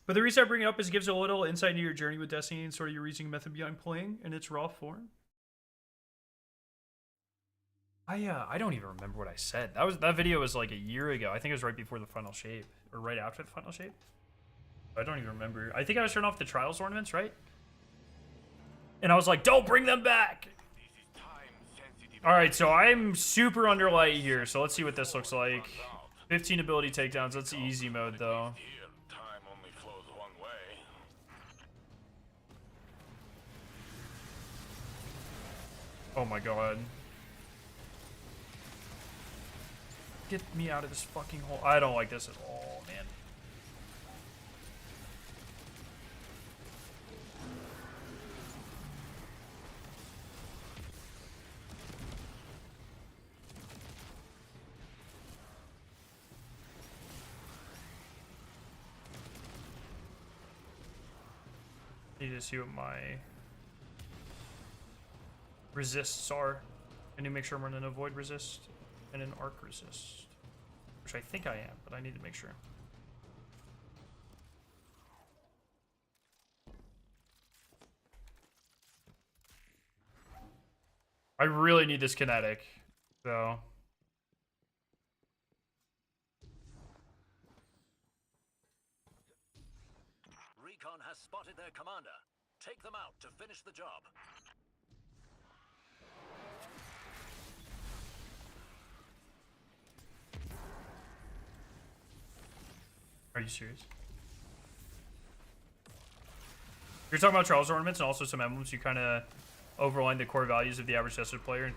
S1: But the reason I bring it up is it gives a little insight into your journey with Destiny and sort of your reasoning method behind playing in its raw form. I don't even remember what I said. That video was like a year ago. I think it was right before the final shape or right after the final shape. I don't even remember. I think I was turning off the trials ornaments, right? And I was like, don't bring them back. All right, so I'm super under light here. So let's see what this looks like. 15 ability takedowns. That's easy mode though. Oh my god. Get me out of this fucking hole. I don't like this at all, man. Need to see what my resists are. I need to make sure I'm running a void resist and an arc resist, which I think I am, but I need to make sure. I really need this kinetic, though.
S3: Recon has spotted their commander. Take them out to finish the job.
S1: Are you serious? You're talking about Charles ornaments and also some emblems. You kind of overline the core values of the average tested player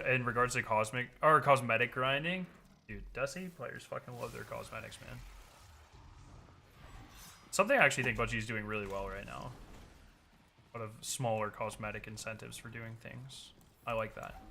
S1: in regards to cosmetic grinding. Dude, Destiny players fucking love their cosmetics, man. Something I actually think Bungie is doing really well right now. A lot of smaller cosmetic incentives for doing things. I like that.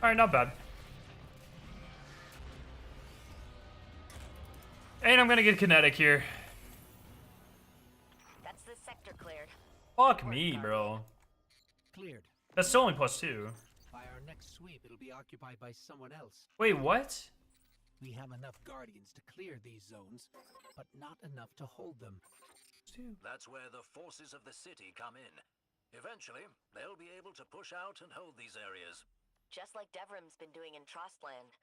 S1: Alright, not bad. And I'm gonna get kinetic here.
S2: That's the sector cleared.
S1: Fuck me, bro.
S5: Cleared.
S1: That's still only +2.
S5: By our next sweep, it'll be occupied by someone else.
S1: Wait, what?
S5: We have enough guardians to clear these zones, but not enough to hold them.
S3: That's where the forces of the city come in. Eventually, they'll be able to push out and hold these areas.
S2: Just like Devrim's been doing in Trostland.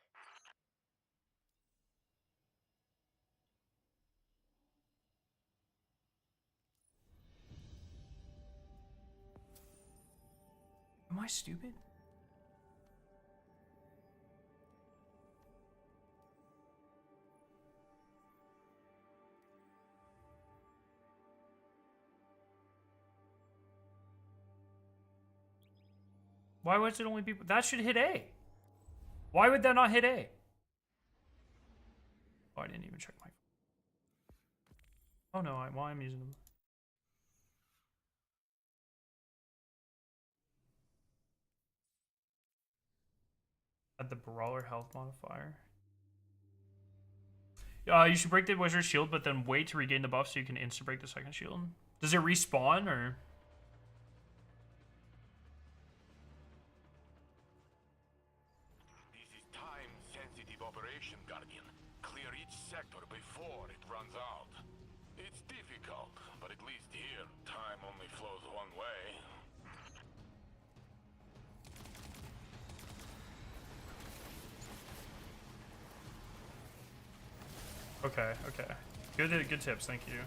S1: Am I stupid? Why was it only people? That should hit A. Why would that not hit A? Oh, I didn't even check my. Oh no, I'm using them. Add the brawler health modifier. You should break the wizard's shield, but then wait to regain the buff so you can insta break the second shield. Does it respawn or?
S4: This is time-sensitive operation, Guardian. Clear each sector before it runs out. It's difficult, but at least here, time only flows one way.
S1: Okay, okay. Good tips, thank you.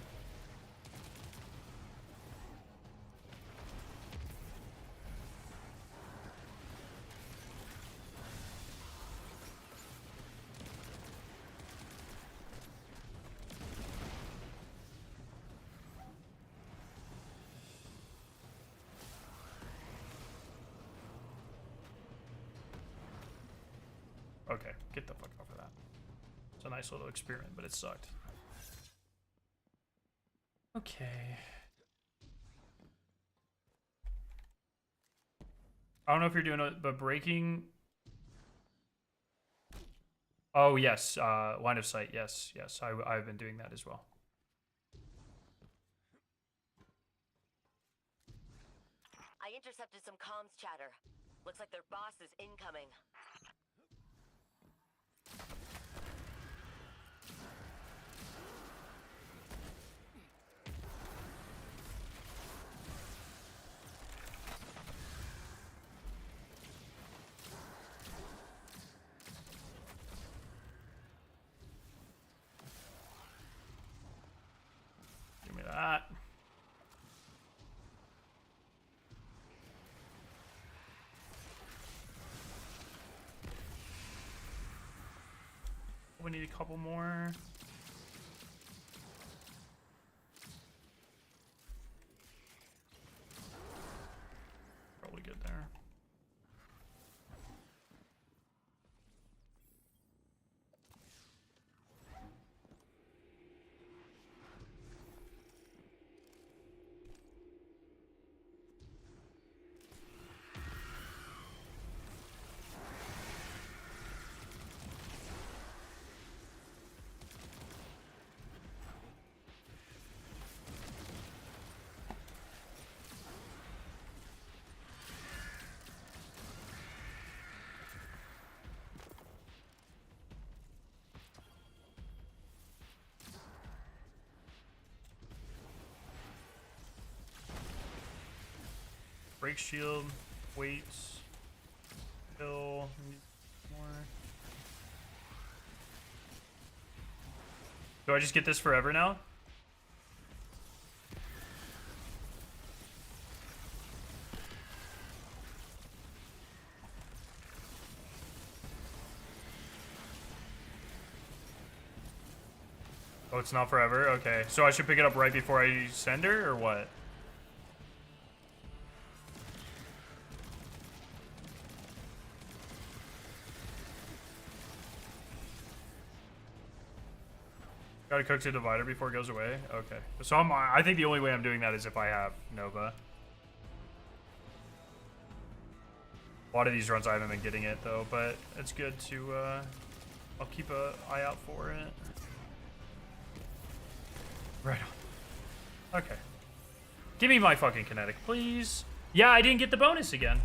S1: Okay, get the fuck off of that. It's a nice little experiment, but it sucked. Okay. I don't know if you're doing it, but breaking. Oh, yes. Line of sight. Yes, yes. I've been doing that as well.
S2: intercepted some comms chatter. Looks like their boss is incoming.
S1: Give me that. We need a couple more. Probably good there. Break shield, weights, kill, more. Do I just get this forever now? Oh, it's not forever? Okay. So I should pick it up right before I send her, or what? Gotta cook the divider before it goes away? Okay. So I think the only way I'm doing that is if I have Nova. A lot of these runs I haven't been getting it though, but it's good to, I'll keep an eye out for it. Right on. Okay. Give me my fucking kinetic, please. Yeah, I didn't get the bonus again.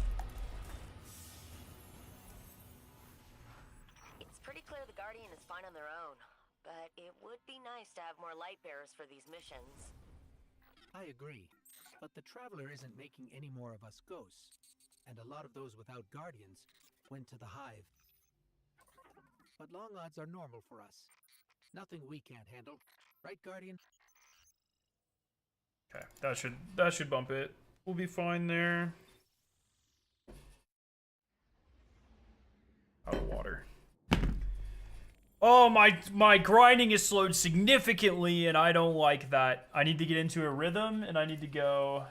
S2: It's pretty clear the Guardian is fine on their own, but it would be nice to have more light bearers for these missions.
S5: I agree, but the Traveler isn't making any more of us ghosts, and a lot of those without Guardians went to the Hive. But long odds are normal for us. Nothing we can't handle. Right, Guardian?
S1: Okay, that should bump it. We'll be fine there. Out of water. Oh, my grinding is slowed significantly, and I don't like that. I need to get into a rhythm, and I need to go.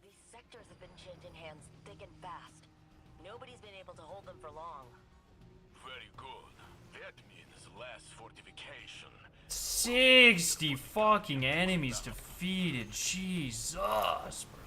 S2: These sectors have been changing hands thick and fast. Nobody's been able to hold them for long.
S4: Very good. That means less fortification.
S1: 60 fucking enemies defeated. Jesus, bro.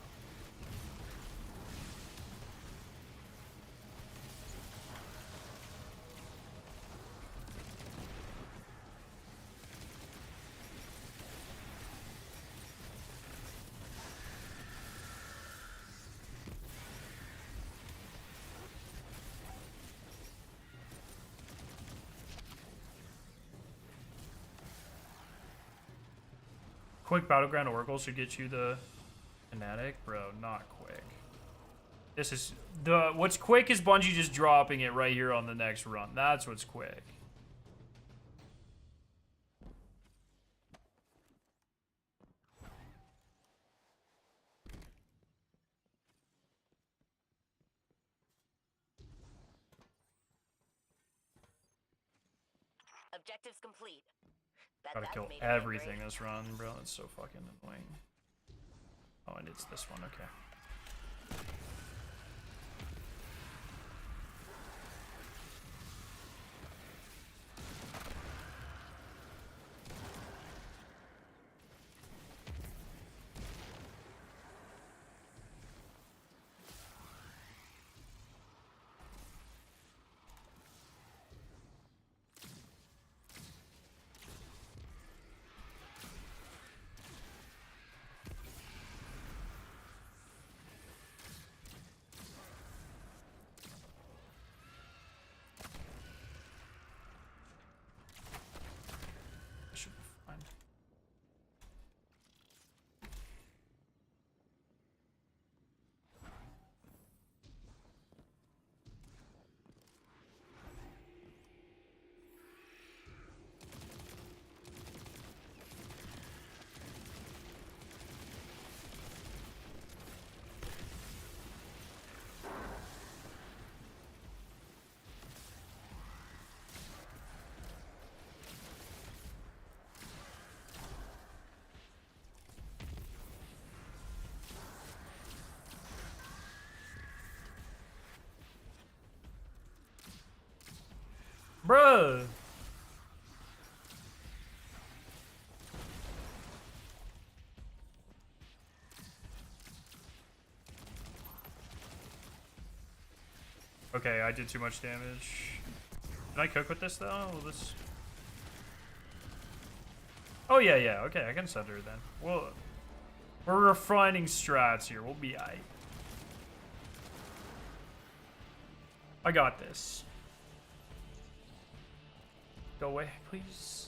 S1: Quick Battleground Oracle should get you the kinetic. Bro, not quick. This is what's quick is Bungie just dropping it right here on the next run. That's what's quick.
S2: Objectives complete.
S1: Gotta kill everything this run, bro. That's so fucking annoying. Oh, and it's this one. Okay. Bruh. Okay, I did too much damage. Can I cook with this though? Will this... Oh yeah, yeah. Okay, I can send her then. Well, we're refining strats here. We'll be aight. I got this. Go away, please.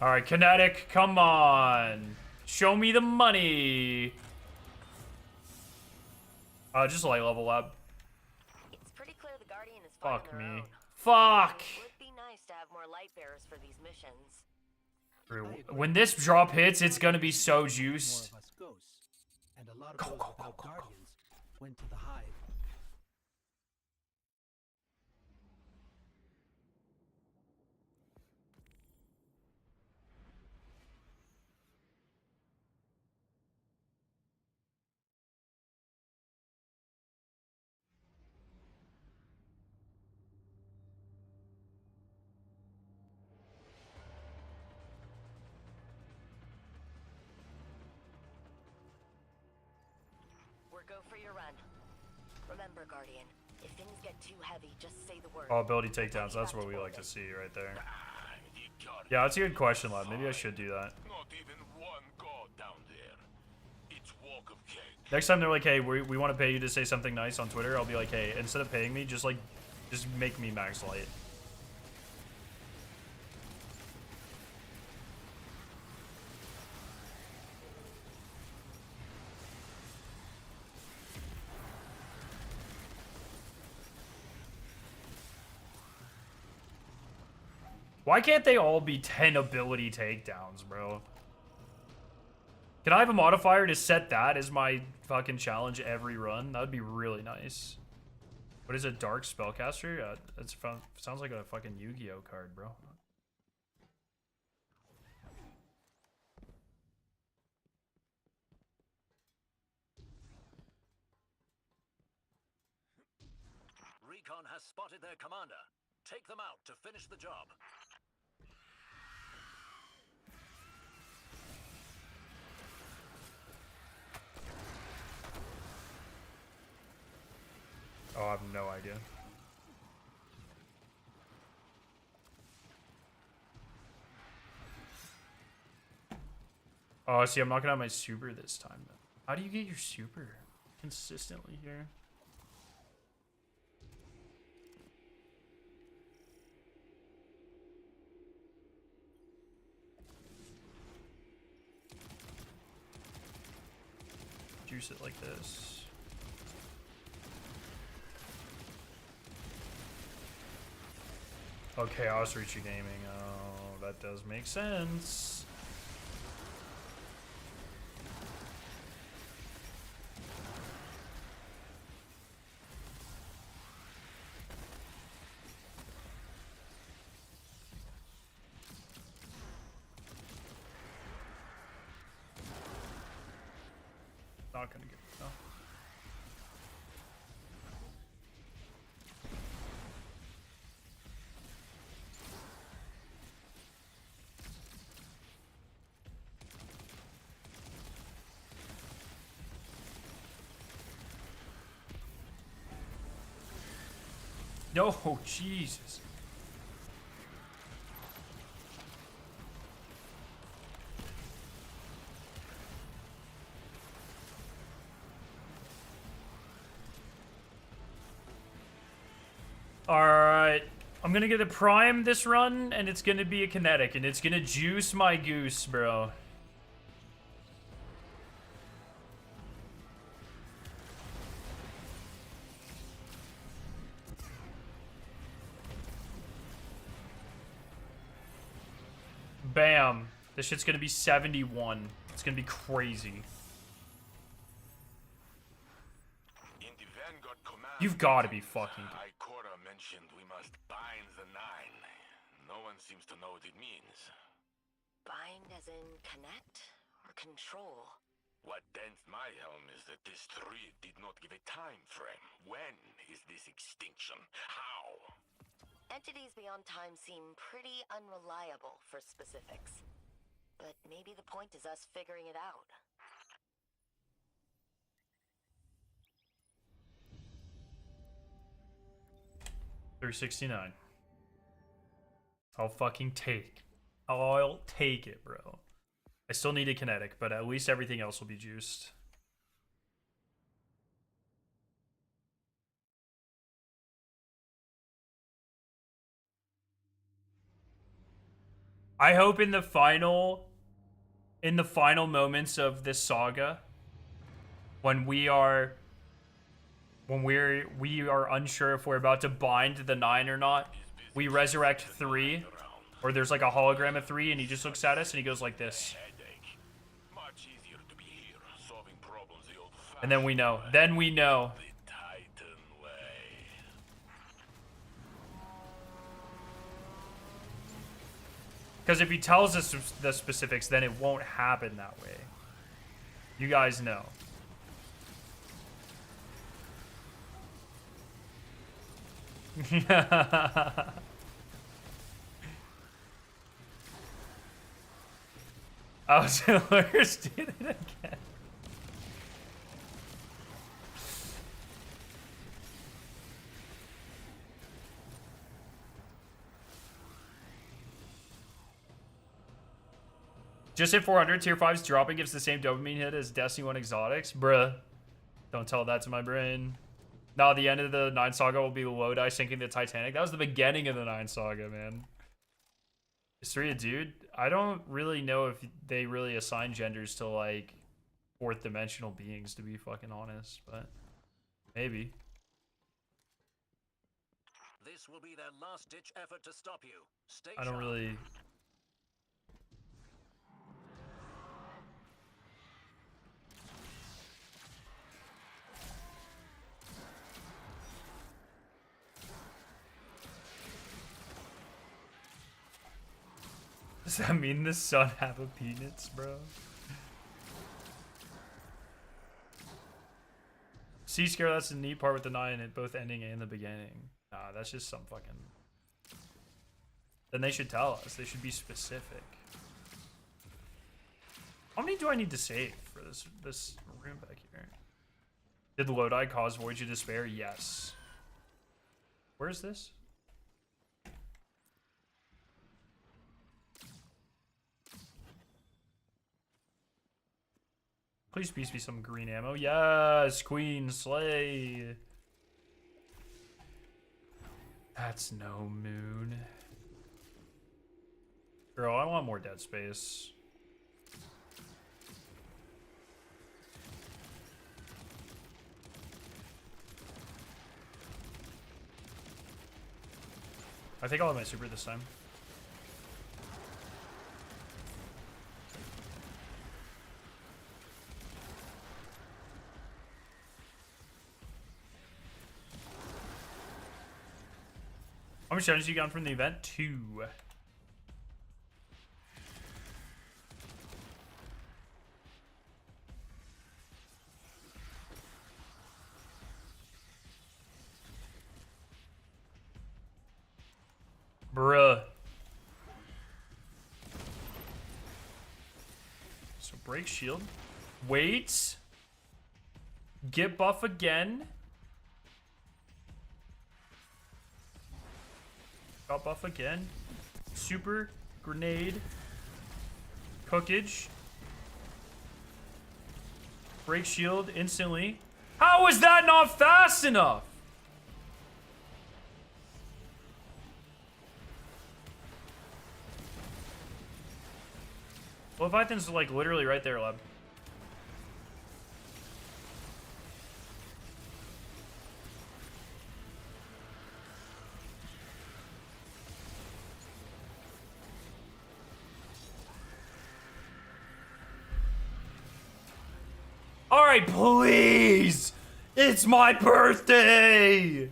S1: All right, Kinetic, come on. Show me the money. Just light level up.
S2: It's pretty clear the Guardian is
S1: Fuck
S2: fighting their
S1: me.
S2: own.
S1: Fuck.
S2: It would be nice to have more light bearers for these missions.
S1: When this drop hits, it's gonna be so
S5: More
S1: juiced.
S5: of us ghosts, and a lot of those without guardians went to the hive.
S2: We're go for your run. Remember, Guardian, if things get too heavy, just say the word.
S1: Oh, ability takedowns. That's what we like to see right there. Yeah, that's a good question, lad. Maybe I should do that.
S4: Not even one god down there. It's walk of cake.
S1: Next time they're like, hey, we want to pay you to say something nice on Twitter, I'll be like, hey, instead of paying me, just make me max light. Why can't they all be 10 ability takedowns, bro? Can I have a modifier to set that as my fucking challenge every run? That would be really nice. What is a dark spellcaster? Yeah, that's fun. Sounds like a fucking Yu-Gi-Oh card, bro.
S3: Recon has spotted their commander. Take them out to finish the job.
S1: Oh, I have no idea. Oh, see, I'm not gonna have my super this time, though. How do you get your super consistently here? Juice it like this. Oh, Chaos Reacher Gaming. Oh, that does make sense. Not gonna get it, no. No, Jesus. Alright. I'm gonna get a prime this run, and it's gonna be a kinetic, and it's gonna juice my goose, bro. Bam. This shit's gonna be 71. It's gonna be crazy.
S4: In the Vanguard command,
S1: You've got to be fucking.
S4: Ikora mentioned we must bind the nine. No one seems to know what it means.
S2: Bind as in connect or control?
S4: What dents my helm is that this tree did not give a time frame. When is this extinction? How?
S2: Entities beyond time seem pretty unreliable for specifics. But maybe the point is us figuring it out.
S1: $369. I'll fucking take. I'll take it, bro. I still need a kinetic, but at least everything else will be juiced. I hope in the final moments of this saga, when we are unsure if we're about to bind the 9 or not, we resurrect 3, or there's like a hologram of 3 and he just looks at us and he goes like this.
S4: Much easier to be here, solving problems the old-fashioned
S1: And then we know. Then we know.
S4: the Titan way.
S1: Because if he tells us the specifics, then it won't happen that way. You guys know. Auxiliaries did it again. Just hit 400, tier 5's dropping gives the same dopamine hit as Destiny 1 exotics. Bruh. Don't tell that to my brain. No, the end of the 9 saga will be Lodi sinking the Titanic. That was the beginning of the 9 saga, man. History of Dude? I don't really know if they really assign genders to, like, 4th dimensional beings, to be fucking honest, but maybe.
S3: This will be their last-ditch effort to stop you. Stay
S1: I don't
S3: sharp.
S1: really... Does that mean the sun have a penis, bro? Sea Scare, that's the neat part with the 9 at both ending and the beginning. Nah, that's just some fucking... Then they should tell us. They should be specific. How many do I need to save for this room back here? Did Lodi cause Voyage of Despair? Yes. Where is this? Please be some green ammo. Yes, Queen Slay. That's no moon. Girl, I want more dead space. I think I'll have my super this time. How much damage you got from the event? 2. Bruh. So break shield. Wait. Get buff again. Got buff again. Super. Grenade. Cookage. Break shield instantly. How was that not fast enough? Leviathan's like literally right there, Leb. All right, please. It's my birthday.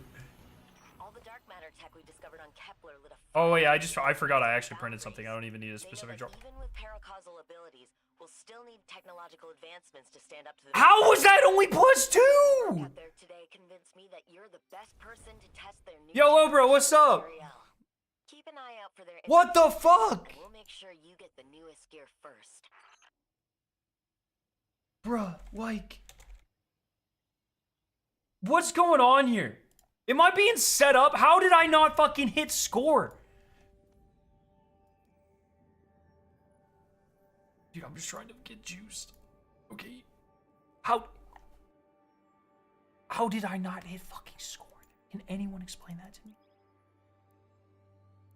S2: All the dark matter tech we discovered on Kepler lit a
S1: Oh wait, I forgot I actually printed something. I don't even need a
S2: They know
S1: specific
S2: that
S1: drop.
S2: even with paracausal abilities, we'll still need technological advancements to stand up to the
S1: How was that only +2?
S2: out there today convinced me that you're the best person to test their new
S1: Yo, bro, what's up?
S2: material. Keep an eye out for their
S1: What the fuck?
S2: We'll make sure you get the newest gear first.
S1: Bruh, like, what's going on here? Am I being set up? How did I not fucking hit score? Dude, I'm just trying to get juiced. Okay. How did I not hit fucking score? Can anyone explain that to me?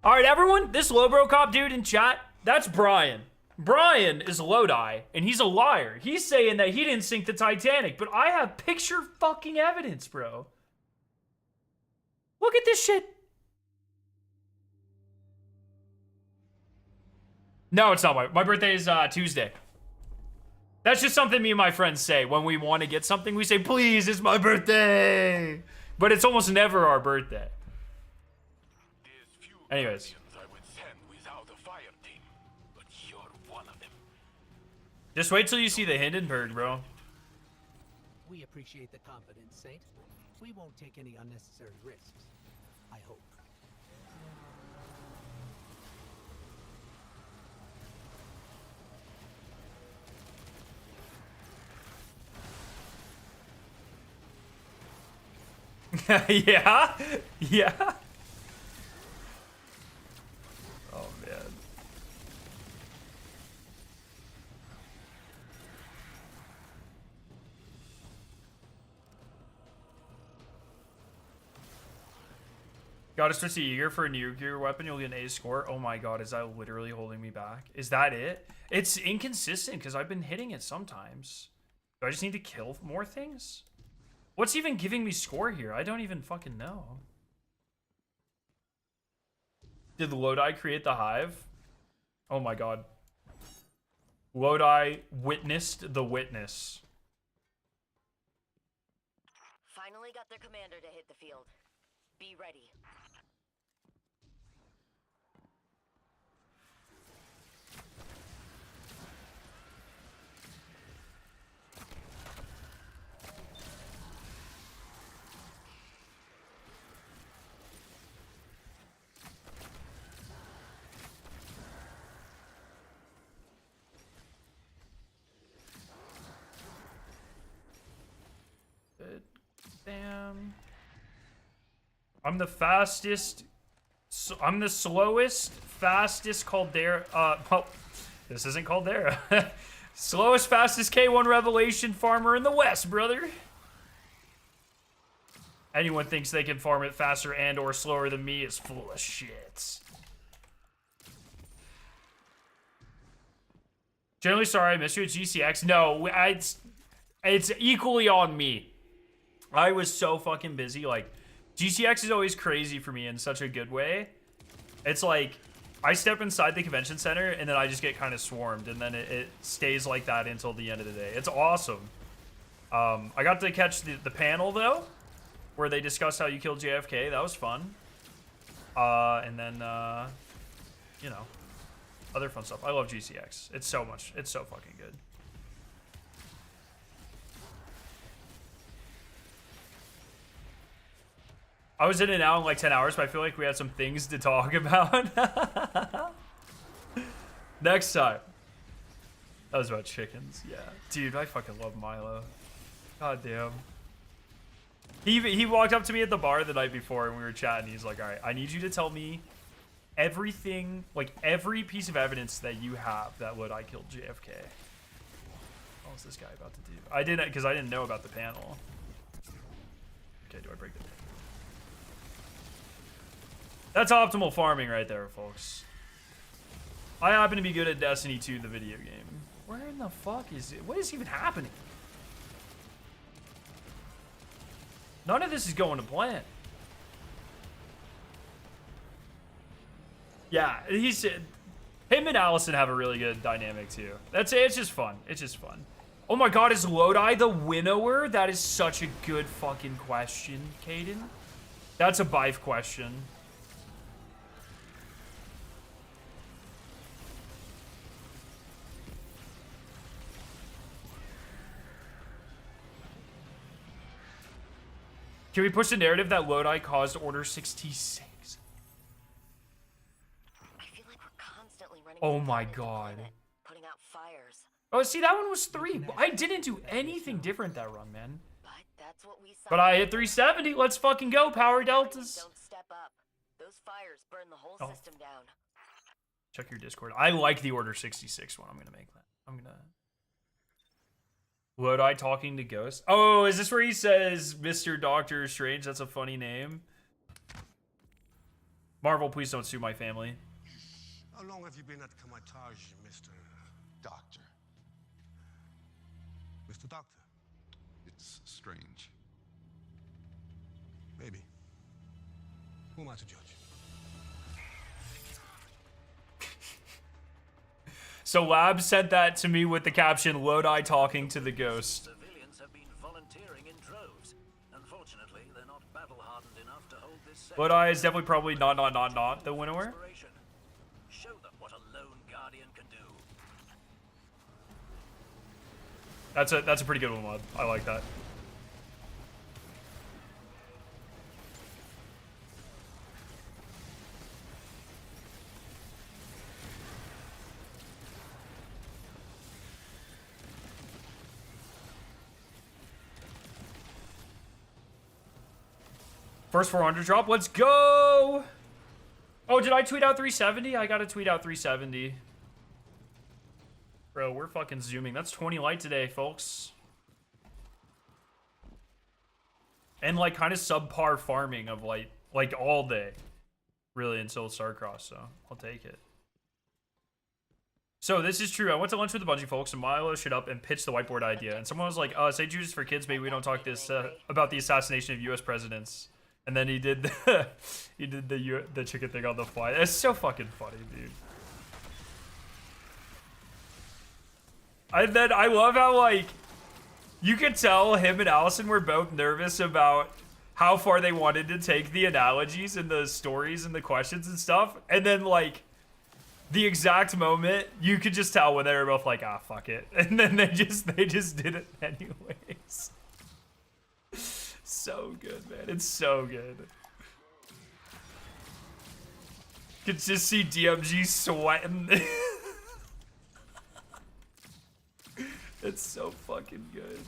S1: All right, everyone, this Lowbro Cop dude in chat, that's Brian. Brian is Lodi, and he's a liar. He's saying that he didn't sink the Titanic, but I have picture fucking evidence, bro. Look at this shit. No, it's not my birthday is Tuesday. That's just something me and my friends say when we want to get something. We say, please, it's my birthday. But it's almost never our birthday. Anyways.
S4: I would send without a fire team, but you're one of them.
S1: Just wait till you see the Hindenburg, bro.
S5: We appreciate the confidence, Saint. We won't take any unnecessary risks. I hope.
S1: Yeah? Yeah? Oh, man. Gotta switch to Eager for a nuclear weapon. You'll get an A score. Oh my god, is that literally holding me back? Is that it? It's inconsistent because I've been hitting it sometimes. Do I just need to kill more things? What's even giving me score here? I don't even fucking know. Did Lodi create the hive? Oh my god. Lodi witnessed the witness.
S2: Finally got their commander to hit the field. Be ready.
S1: Damn. I'm the fastest. I'm the slowest, fastest Caldera. Well, this isn't Caldera. Slowest, fastest K1 Revelation farmer in the West, brother. Anyone thinks they can farm it faster and or slower than me is full of shit. Generally sorry I missed you at GCX. No, it's equally on me. I was so fucking busy. Like, GCX is always crazy for me in such a good way. It's like, I step inside the convention center and then I just get kind of swarmed. And then it stays like that until the end of the day. It's awesome. I got to catch the panel, though, where they discussed how you killed JFK. That was fun. And then, you know, other fun stuff. I love GCX. It's so fucking good. I was in and out in like 10 hours, but I feel like we had some things to talk about. Next time. That was about chickens. Yeah. Dude, I fucking love Milo. God damn. He walked up to me at the bar the night before and we were chatting. He's like, all right, I need you to tell me everything, like every piece of evidence that you have that I killed JFK. What was this guy about to do? I didn't, because I didn't know about the panel. Okay, do I break the... That's optimal farming right there, folks. I happen to be good at Destiny 2, the video game. Where in the fuck is it? What is even happening? None of this is going to plan. Yeah, him and Allison have a really good dynamic too. It's just fun. It's just fun. Oh my god, is Lodi the winnower? That is such a good fucking question, Caden. That's a Bife question. Can we push the narrative that Lodi caused Order 66?
S2: I feel like we're constantly running
S1: Oh
S2: from
S1: my
S2: planet to
S1: god.
S2: planet, putting out fires.
S1: Oh, see, that one was 3. I didn't do anything different that run, man.
S2: But that's what we
S1: But I hit 370. Let's fucking go, Power Deltas.
S2: Don't step up. Those fires burn the whole
S1: Oh.
S2: system down.
S1: Check your Discord. I like the Order 66 one. I'm gonna make that. I'm gonna... Lodi talking to Ghost. Oh, is this where he says Mr. Doctor Strange? That's a funny name. Marvel, please don't sue my family.
S8: How long have you been at Kamatage, Mr. Doctor? Mr. Doctor?
S9: It's strange.
S8: Maybe. Who am I to judge?
S1: So Lab sent that to me with the caption, Lodi talking to the Ghost.
S3: Civilians have been volunteering in droves. Unfortunately, they're not battle-hardened enough to hold this
S1: Lodi is definitely probably not the winnower.
S3: inspiration. Show them what a lone guardian can do.
S1: That's a pretty good one, Lab. I like that. First 400 drop. Let's go. Oh, did I tweet out 370? I gotta tweet out 370. Bro, we're fucking zooming. That's 20 light today, folks. And like kind of subpar farming of like all day. Really, until Starcross, so I'll take it. So this is true. I went to lunch with a bunch of folks and Milo showed up and pitched the whiteboard idea. And someone was like, say Judas for kids, maybe we don't talk this about the assassination of US presidents. And then he did the chicken thing on the fly. It's so fucking funny, dude. And then I love how like you could tell him and Allison were both nervous about how far they wanted to take the analogies and the stories and the questions and stuff. And then like the exact moment, you could just tell when they were both like, ah, fuck it. And then they just did it anyways. So good, man. It's so good. Could just see DMG sweating. It's so fucking good.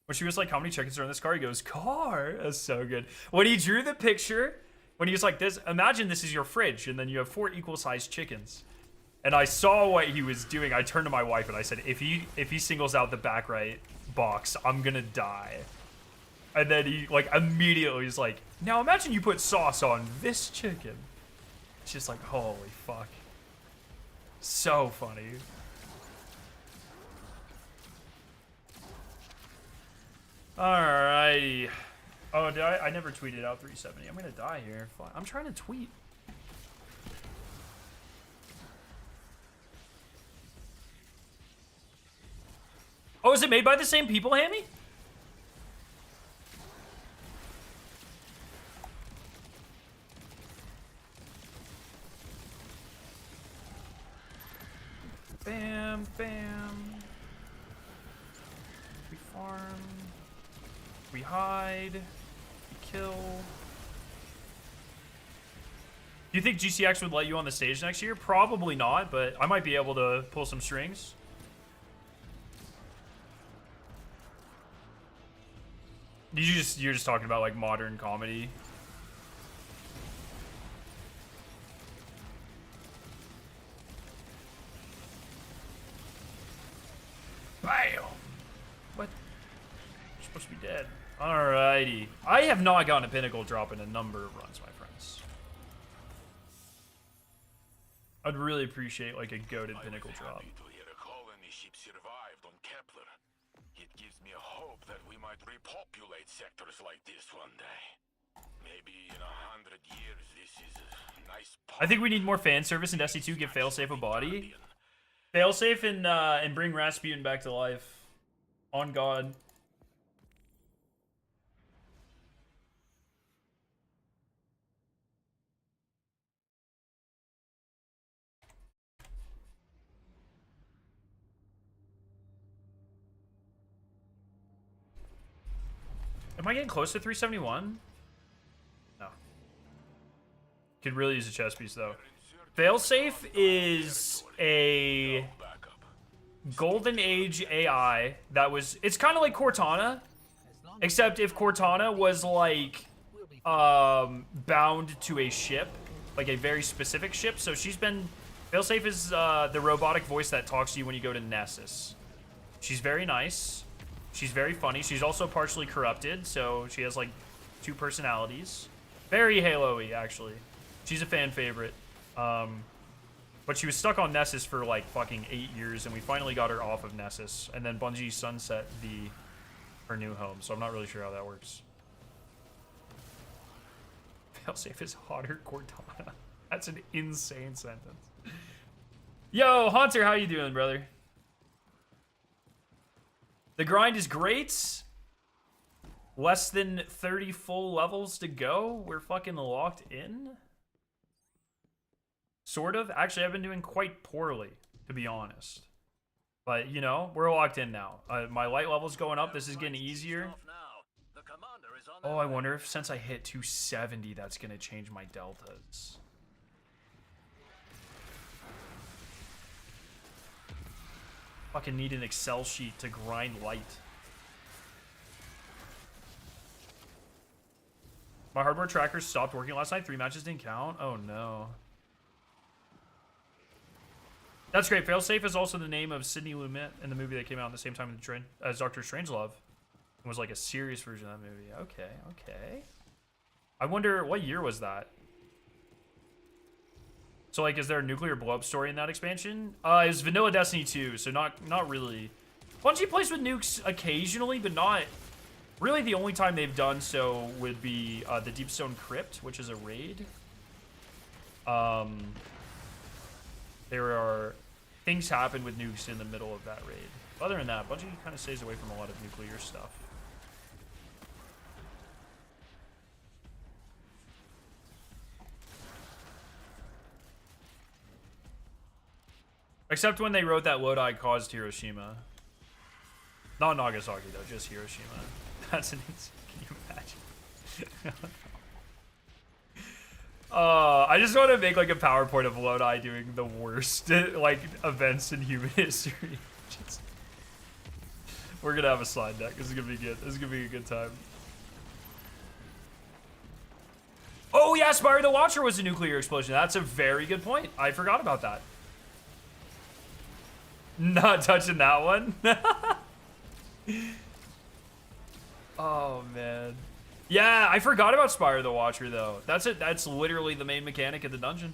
S1: When she was like, how many chickens are in this car? He goes, car? That's so good. When he drew the picture, when he was like this, imagine this is your fridge, and then you have 4 equal-sized chickens. And I saw what he was doing. I turned to my wife and I said, if he singles out the back right box, I'm gonna die. And then he like immediately was like, now imagine you put sauce on this chicken. It's just like, holy fuck. So funny. Alrighty. Oh, did I never tweeted out 370. I'm gonna die here. Fuck. I'm trying to tweet. Oh, is it made by the same people, Hammy? Bam, bam. We farm. We hide. We kill. Do you think GCX would let you on the stage next year? Probably not, but I might be able to pull some strings. You're just talking about like modern comedy. Bam! What? You're supposed to be dead. Alrighty. I have not gotten a pinnacle drop in a number of runs, my friends. I'd really appreciate like a goated pinnacle drop.
S4: Happy to hear a colony ship survived on Kepler. It gives me a hope that we might repopulate sectors like this one day. Maybe in 100 years, this is a nice.
S1: I think we need more fan service in Destiny 2. Give Failsafe a body. Failsafe and bring Rasputin back to life. On God. Am I getting close to 371? No. Could really use a chest piece though. Failsafe is a golden age AI that was, it's kind of like Cortana, except if Cortana was like bound to a ship, like a very specific ship. So she's been, Failsafe is the robotic voice that talks to you when you go to Nessus. She's very nice. She's very funny. She's also partially corrupted, so she has like 2 personalities. Very Halo-y, actually. She's a fan favorite. But she was stuck on Nessus for like fucking 8 years, and we finally got her off of Nessus. And then Bungie sunset her new home, so I'm not really sure how that works. Failsafe is hotter Cortana. That's an insane sentence. Yo, Hunter, how you doing, brother? The grind is great. Less than 30 full levels to go. We're fucking locked in. Sort of. Actually, I've been doing quite poorly, to be honest. But, you know, we're locked in now. My light level's going up. This is getting easier. Oh, I wonder if since I hit 270, that's going to change my deltas. Fucking need an Excel sheet to grind light. My hardware tracker stopped working last night. 3 matches didn't count. Oh no. That's great. Failsafe is also the name of Sidney Lumet in the movie that came out at the same time as Doctor Strangelove. It was like a serious version of that movie. Okay, okay. I wonder, what year was that? So, like, is there a nuclear blow-up story in that expansion? It was Vanilla Destiny 2, so not really. Bungie plays with nukes occasionally, but not... Really, the only time they've done so would be the Deepstone Crypt, which is a raid. There are... Things happen with nukes in the middle of that raid. Other than that, Bungie kind of stays away from a lot of nuclear stuff. Except when they wrote that Lodi caused Hiroshima. Not Nagasaki, though, just Hiroshima. That's an insane. Can you imagine? I just want to make like a PowerPoint of Lodi doing the worst like events in human history. We're gonna have a slide deck. This is gonna be good. This is gonna be a good time. Oh yeah, Spire the Watcher was a nuclear explosion. That's a very good point. I forgot about that. Not touching that one. Oh man. Yeah, I forgot about Spire the Watcher though. That's it. That's literally the main mechanic of the dungeon.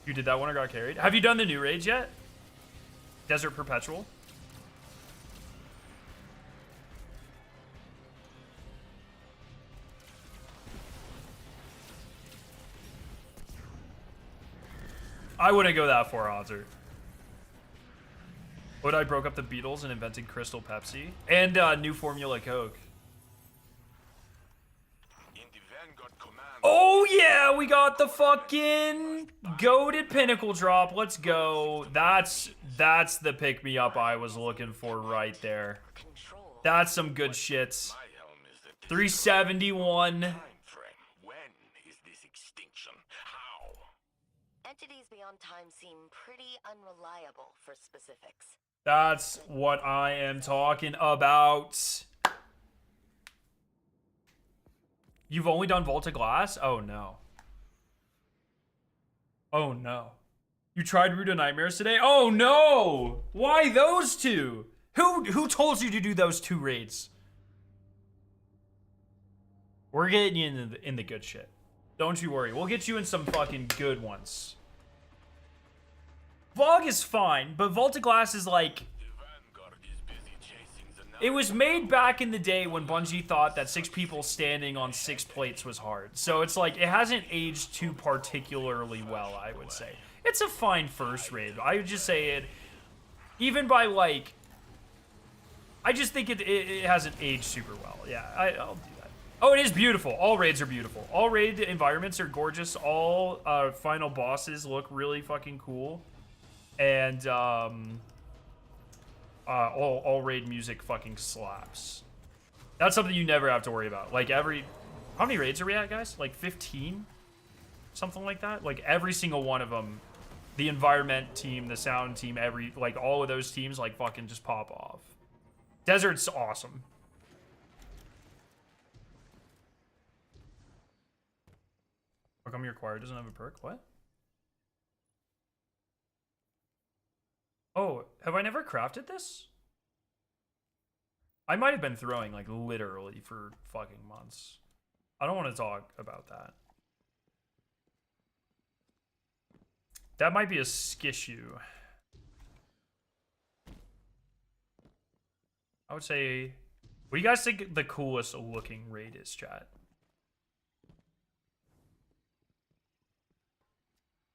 S1: You did that one or got carried? Have you done the new raids yet? Desert Perpetual? I wouldn't go that far, Hunter. What, I broke up the Beatles and invented Crystal Pepsi? And new Formula Coke. Oh yeah, we got the fucking goated pinnacle drop. Let's go. That's the pick me up I was looking for right there. That's some good shit. 371.
S2: Entities beyond time seem pretty unreliable for specifics.
S1: That's what I am talking about. You've only done Volta Glass? Oh no. Oh no. You tried Root of Nightmares today? Oh no! Why those two? Who told you to do those two raids? We're getting you in the good shit. Don't you worry. We'll get you in some fucking good ones. Vlog is fine, but Volta Glass is like... It was made back in the day when Bungie thought that 6 people standing on 6 plates was hard. So it's like, it hasn't aged too particularly well, I would say. It's a fine first raid. I would just say it, even by like, I just think it hasn't aged super well. Yeah, I'll do that. Oh, it is beautiful. All raids are beautiful. All raid environments are gorgeous. All final bosses look really fucking cool. And all raid music fucking slaps. That's something you never have to worry about. Like how many raids are we at, guys? Like 15? Something like that? Like every single one of them, the environment team, the sound team, like all of those teams like fucking just pop off. Desert's awesome. How come your choir doesn't have a perk? What? Oh, have I never crafted this? I might have been throwing like literally for fucking months. I don't want to talk about that. That might be a skissue. I would say, what do you guys think the coolest looking raid is, chat?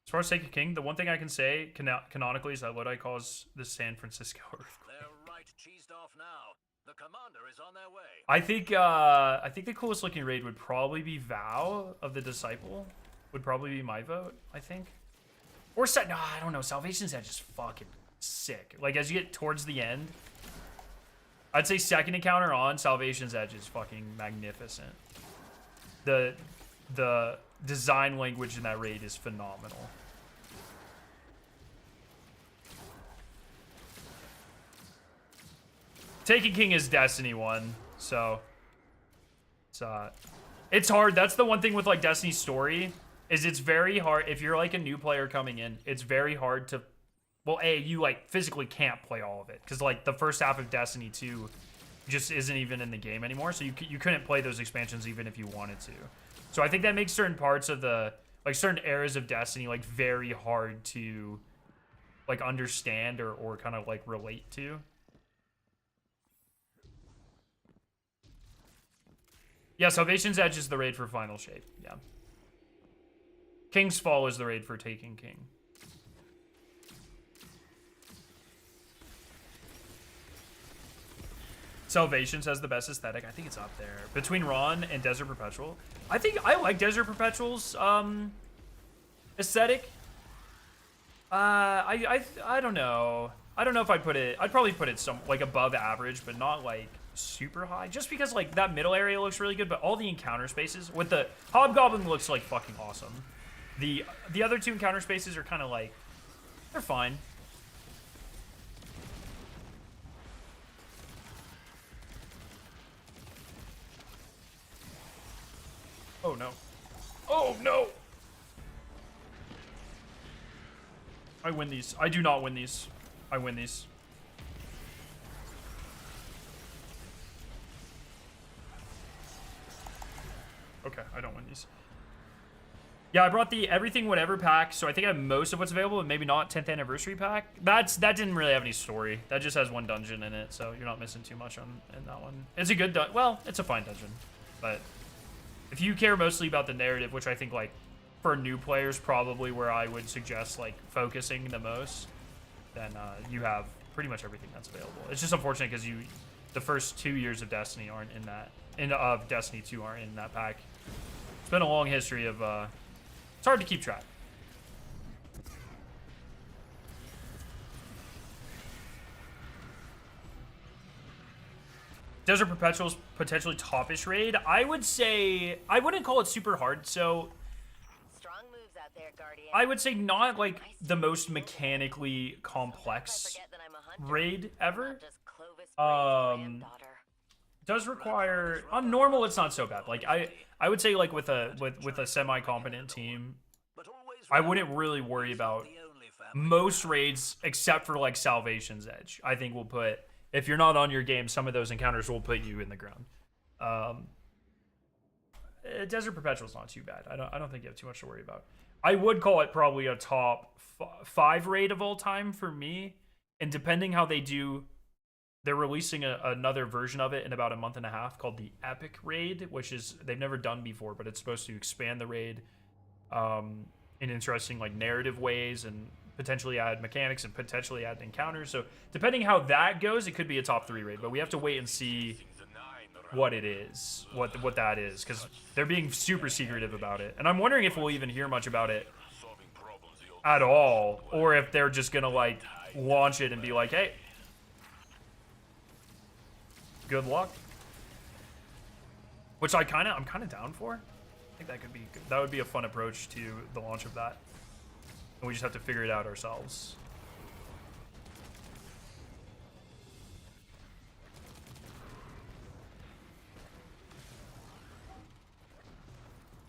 S1: As far as Taken King, the one thing I can say canonically is that what I call the San Francisco earthquake.
S3: They're right cheesed off now. The commander is on their way.
S1: I think the coolest looking raid would probably be Vow of the Disciple. Would probably be my vote, I think. Or no, I don't know. Salvation's Edge is fucking sick. Like as you get towards the end, I'd say second encounter on Salvation's Edge is fucking magnificent. The design language in that raid is phenomenal. Taken King is Destiny 1, so it's hard. That's the one thing with like Destiny's story, is it's very hard if you're like a new player coming in. It's very hard to, well, you like physically can't play all of it because like the first half of Destiny 2 just isn't even in the game anymore, so you couldn't play those expansions even if you wanted to. So I think that makes certain parts of the, like certain eras of Destiny like very hard to like understand or kind of like relate to. Yeah, Salvation's Edge is the raid for Final Shape. Yeah. King's Fall is the raid for Taken King. Salvations has the best aesthetic. I think it's up there. Between Ron and Desert Perpetual. I think I like Desert Perpetual's aesthetic. I don't know. I don't know if I'd put it, I'd probably put it some like above average, but not like super high. Just because like that middle area looks really good, but all the encounter spaces with the Hobgoblin looks like fucking awesome. The other two encounter spaces are kind of like, they're fine. Oh no. Oh no! I win these. I do not win these. I win these. Okay, I don't win these. Yeah, I brought the Everything Whatever pack, so I think I have most of what's available, but maybe not 10th Anniversary pack. That didn't really have any story. That just has one dungeon in it, so you're not missing too much in that one. It's a good well, it's a fine dungeon, but if you care mostly about the narrative, which I think like for new players probably where I would suggest like focusing the most, then you have pretty much everything that's available. It's just unfortunate because the first 2 years of Destiny aren't in that, of Destiny 2 aren't in that pack. It's been a long history of it's hard to keep track. Desert Perpetual's potentially top-ish raid. I would say, I wouldn't call it super hard, so
S2: Strong moves out there, Guardian.
S1: I would say not like the most mechanically complex raid ever. Does require, on normal it's not so bad. Like I would say like with a semi-competent team, I wouldn't really worry about most raids except for like Salvation's Edge. I think we'll put, if you're not on your game, some of those encounters will put you in the ground. Desert Perpetual's not too bad. I don't think you have too much to worry about. I would call it probably a top 5 raid of all time for me. And depending how they do they're releasing another version of it in about a month and a half called the Epic Raid, which is they've never done before, but it's supposed to expand the raid in interesting like narrative ways and potentially add mechanics and potentially add encounters. So depending how that goes, it could be a top 3 raid, but we have to wait and see what it is, what that is, because they're being super secretive about it. And I'm wondering if we'll even hear much about it at all, or if they're just gonna like launch it and be like, hey, good luck. Which I'm kind of down for. I think that could be good. That would be a fun approach to the launch of that. And we just have to figure it out ourselves.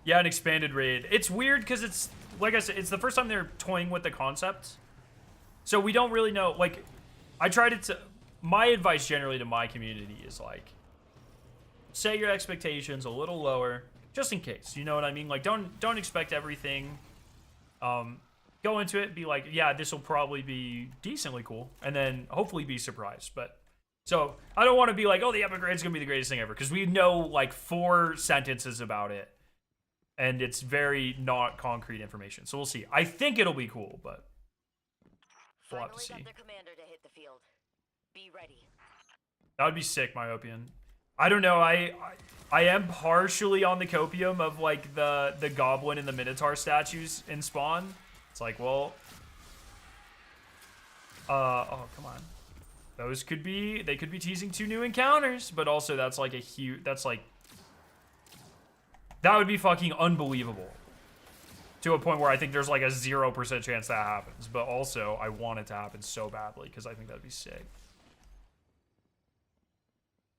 S1: Yeah, an expanded raid. It's weird because it's, like I said, it's the first time they're toying with the concept. So we don't really know. Like, I tried it to... My advice generally to my community is, like, set your expectations a little lower, just in case. You know what I mean? Like, don't expect everything. Go into it, be like, yeah, this will probably be decently cool, and then hopefully be surprised. But so I don't want to be like, oh, the Epic Raid's gonna be the greatest thing ever, because we know like 4 sentences about it, and it's very not concrete information. So we'll see. I think it'll be cool, but we'll have to see.
S2: Got their commander to hit the field. Be ready.
S1: That would be sick, Myopian. I don't know. I am partially on the copium of like the Goblin and the Minotaur statues in Spawn. It's like, well, oh, come on. Those could be, they could be teasing 2 new encounters, but also that's like a huge, that's like, that would be fucking unbelievable. To a point where I think there's like a 0% chance that happens, but also I want it to happen so badly because I think that'd be sick.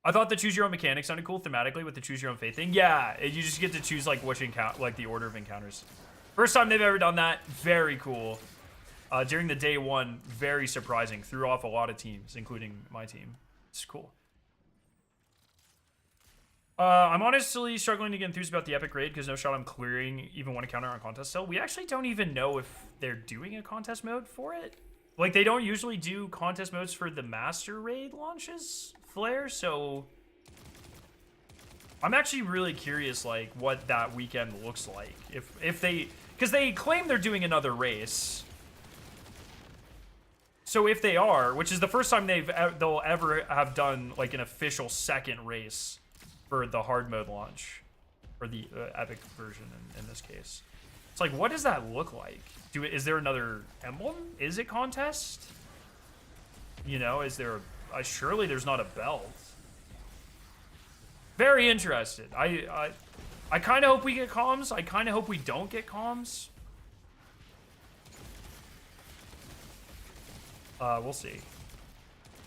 S1: I thought the choose your own mechanic sounded cool thematically with the choose your own fate thing. Yeah, you just get to choose like which encounter, like the order of encounters. First time they've ever done that. Very cool. During the day 1, very surprising. Threw off a lot of teams, including my team. It's cool. I'm honestly struggling to get enthused about the Epic Raid because no shot I'm clearing even one encounter on contest still. We actually don't even know if they're doing a contest mode for it. Like, they don't usually do contest modes for the Master Raid launches, Flare, so... I'm actually really curious, like, what that weekend looks like. If they... Because they claim they're doing another race. So if they are, which is the first time they'll ever have done, like, an official second race for the hard mode launch. Or the Epic version, in this case. It's like, what does that look like? Is there another emblem? Is it contest? You know, is there a... surely there's not a belt. Very interested. I kind of hope we get comms. I kind of hope we don't get comms. We'll see.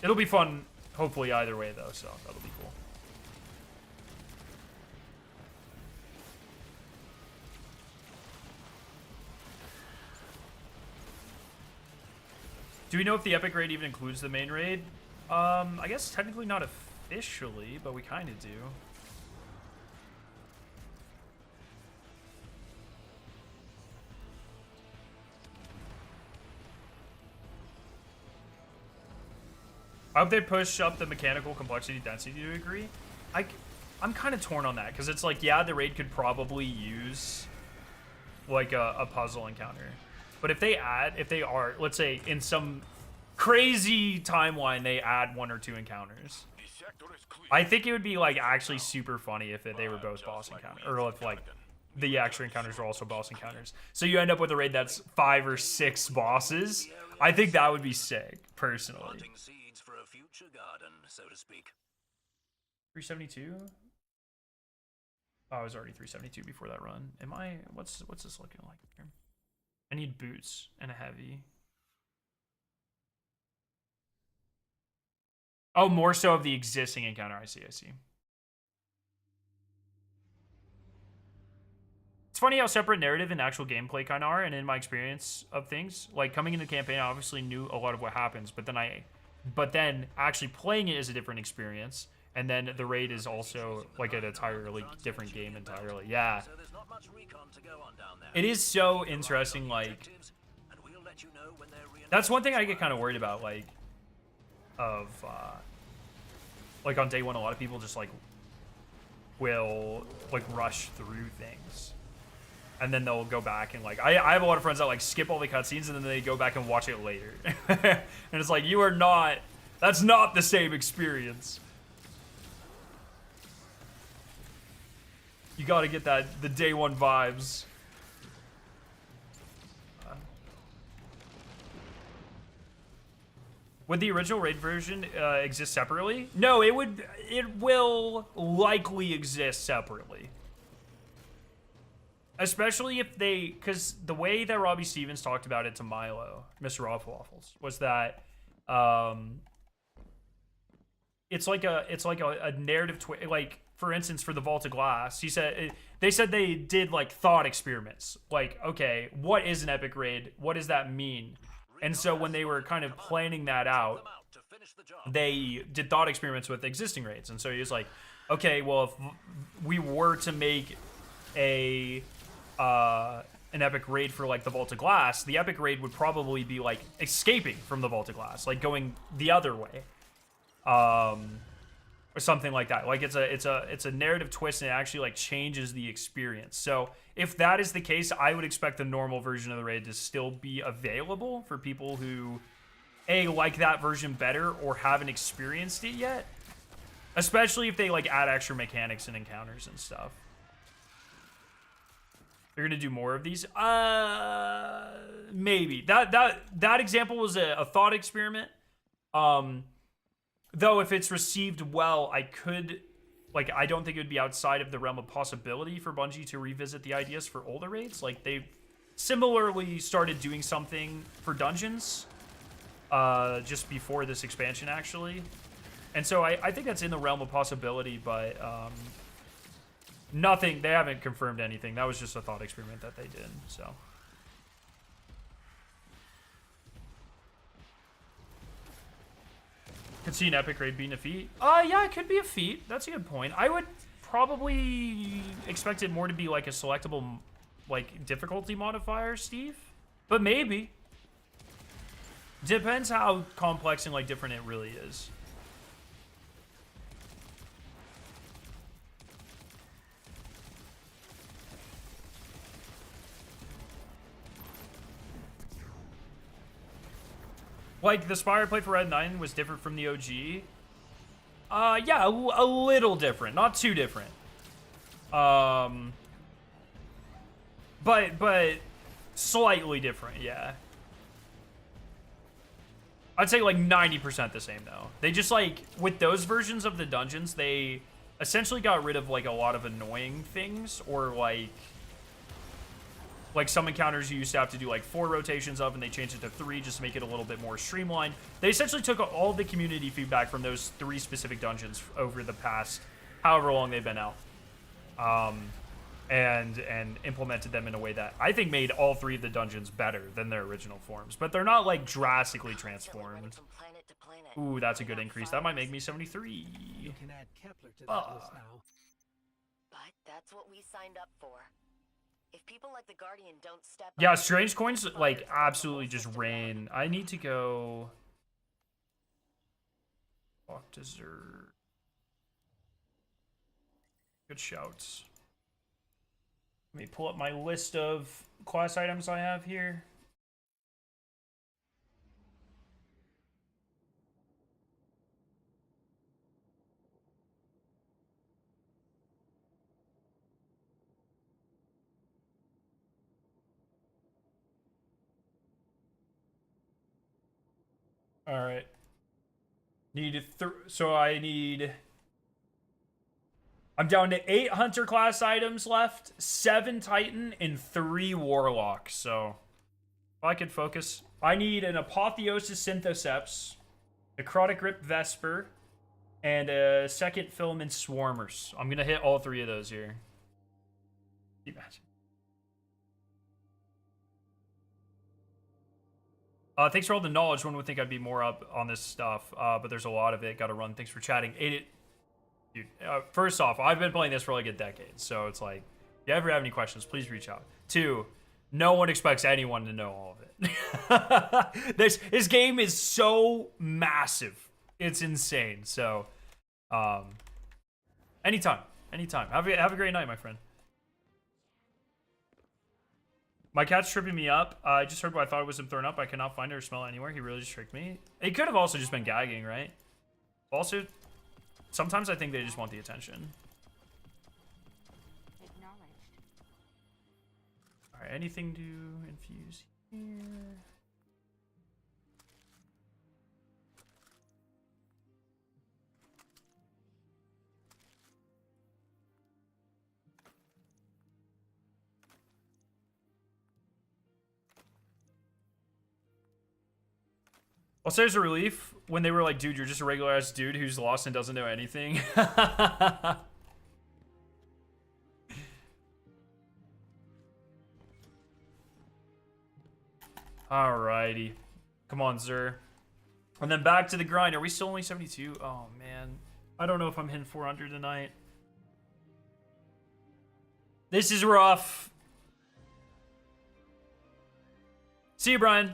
S1: It'll be fun, hopefully, either way, though, so that'll be cool. Do we know if the Epic Raid even includes the main raid? I guess technically not officially, but we kind of do. I hope they push up the mechanical complexity density to a degree. I'm kind of torn on that, because it's like, yeah, the raid could probably use like a puzzle encounter. But if they are, let's say, in some crazy timeline, they add 1 or 2 encounters, I think it would be, like, actually super funny if they were both boss encounters. Or if, like, the extra encounters were also boss encounters. So you end up with a raid that's 5 or 6 bosses. I think that would be sick, personally.
S3: Planting seeds for a future garden, so to speak.
S1: 372? Oh, I was already 372 before that run. Am I... What's this looking like here? I need boots and a heavy. Oh, more so of the existing encounter. I see. It's funny how separate narrative and actual gameplay kind of are, and in my experience of things, like coming into the campaign, I obviously knew a lot of what happens, but then actually playing it is a different experience, and then the raid is also like an entirely different game entirely. Yeah. It is so interesting, like, that's one thing I get kind of worried about, like, like on day one, a lot of people just like will like rush through things, and then they'll go back and like I have a lot of friends that like skip all the cutscenes and then they go back and watch it later. And it's like, you are not, that's not the same experience. You got to get the day one vibes. Would the original raid version exist separately? No, it will likely exist separately. Especially if they, because the way that Robbie Stevens talked about it to Milo, Mr. Waffles, was that it's like a narrative twist. Like, for instance, for the Vault of Glass, they said they did like thought experiments. Like, okay, what is an epic raid? What does that mean? And so when they were kind of planning that out, they did thought experiments with existing raids. And so he was like, okay, well, if we were to make an epic raid for like the Vault of Glass, the epic raid would probably be like escaping from the Vault of Glass, like going the other way, or something like that. Like it's a narrative twist, and it actually like changes the experience. So if that is the case, I would expect the normal version of the raid to still be available for people who like that version better or haven't experienced it yet, especially if they like add extra mechanics and encounters and stuff. They're gonna do more of these? Maybe. That example was a thought experiment. Though if it's received well, I don't think it would be outside of the realm of possibility for Bungie to revisit the ideas for older raids. Like, they've similarly started doing something for dungeons just before this expansion, actually. And so I think that's in the realm of possibility, but nothing, they haven't confirmed anything. That was just a thought experiment that they did, so. Could see an epic raid being a feat. Yeah, it could be a feat. That's a good point. I would probably expect it more to be like a selectable, like, difficulty modifier, Steve. But maybe. Depends how complex and like different it really is. Like, the Spire I played for Red 9 was different from the OG. Yeah, a little different. Not too different. But slightly different, yeah. I'd say like 90% the same, though. They just, like, with those versions of the dungeons, they essentially got rid of, like, a lot of annoying things, or, like some encounters you used to have to do like 4 rotations of, and they changed it to 3 just to make it a little bit more streamlined. They essentially took all the community feedback from those 3 specific dungeons over the past however long they've been out, and implemented them in a way that I think made all 3 of the dungeons better than their original forms. But they're not like drastically transformed. Ooh, that's a good increase. That might make me 73.
S5: You can add Kepler to that list now.
S2: But that's what we signed up for. If people like the Guardian don't step up,
S1: yeah, Strange Coins like absolutely just ran. I need to go walk dessert. Good shouts. Let me pull up my list of class items I have here. All right. I'm down to 8 Hunter class items left, 7 Titan, and 3 Warlock. So if I could focus, I need an Apotheosis Synthoceps, Necrotic Grip Vesper, and a second Filament Swarmers. I'm gonna hit all 3 of those here. Imagine. Thanks for all the knowledge. One would think I'd be more up on this stuff, but there's a lot of it. Got to run. Thanks for chatting. Dude, first off, I've been playing this for like a decade, so it's like, if you ever have any questions, please reach out. 2, no one expects anyone to know all of it. This game is so massive. It's insane. So Anytime. Anytime. Have a great night, my friend. My cat's tripping me up. I just heard what I thought it was him throwing up. I cannot find it or smell it anywhere. He really just tricked me. It could have also just been gagging, right? Also, sometimes I think they just want the attention. Alright, anything to infuse here? I'll say there's a relief when they were like, dude, you're just a regular ass dude who's lost and doesn't know anything. Alrighty. Come on, Zer. And then back to the grind. Are we still only 72? Oh, man. I don't know if I'm hitting 400 tonight. This is rough. See you, Brian.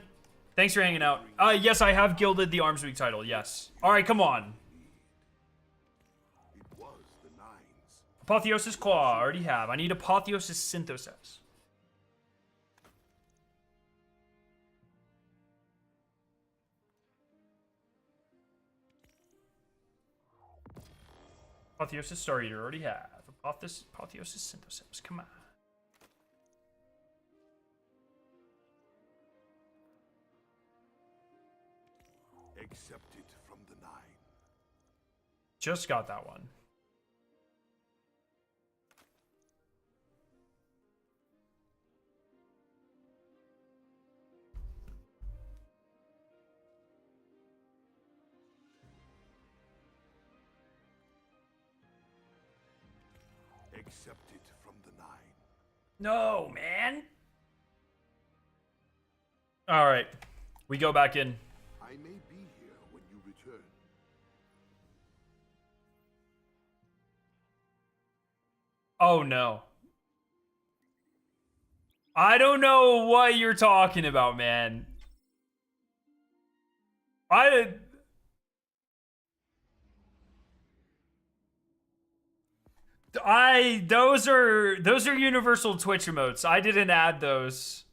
S1: Thanks for hanging out. Yes, I have gilded the Arms Week title. Yes. All right, come on. Apotheosis Claw. Already have. I need Apotheosis Synthesis. Apotheosis Star Eater. Already have. Apotheosis Synthesis. Come on.
S10: Accepted from the 9.
S1: Just got that one.
S10: Accepted from the 9.
S1: No, man. All right. We go back in.
S10: I may be here when you return.
S1: Oh, no. I don't know what you're talking about, man. Those are universal Twitch emotes. I didn't add those.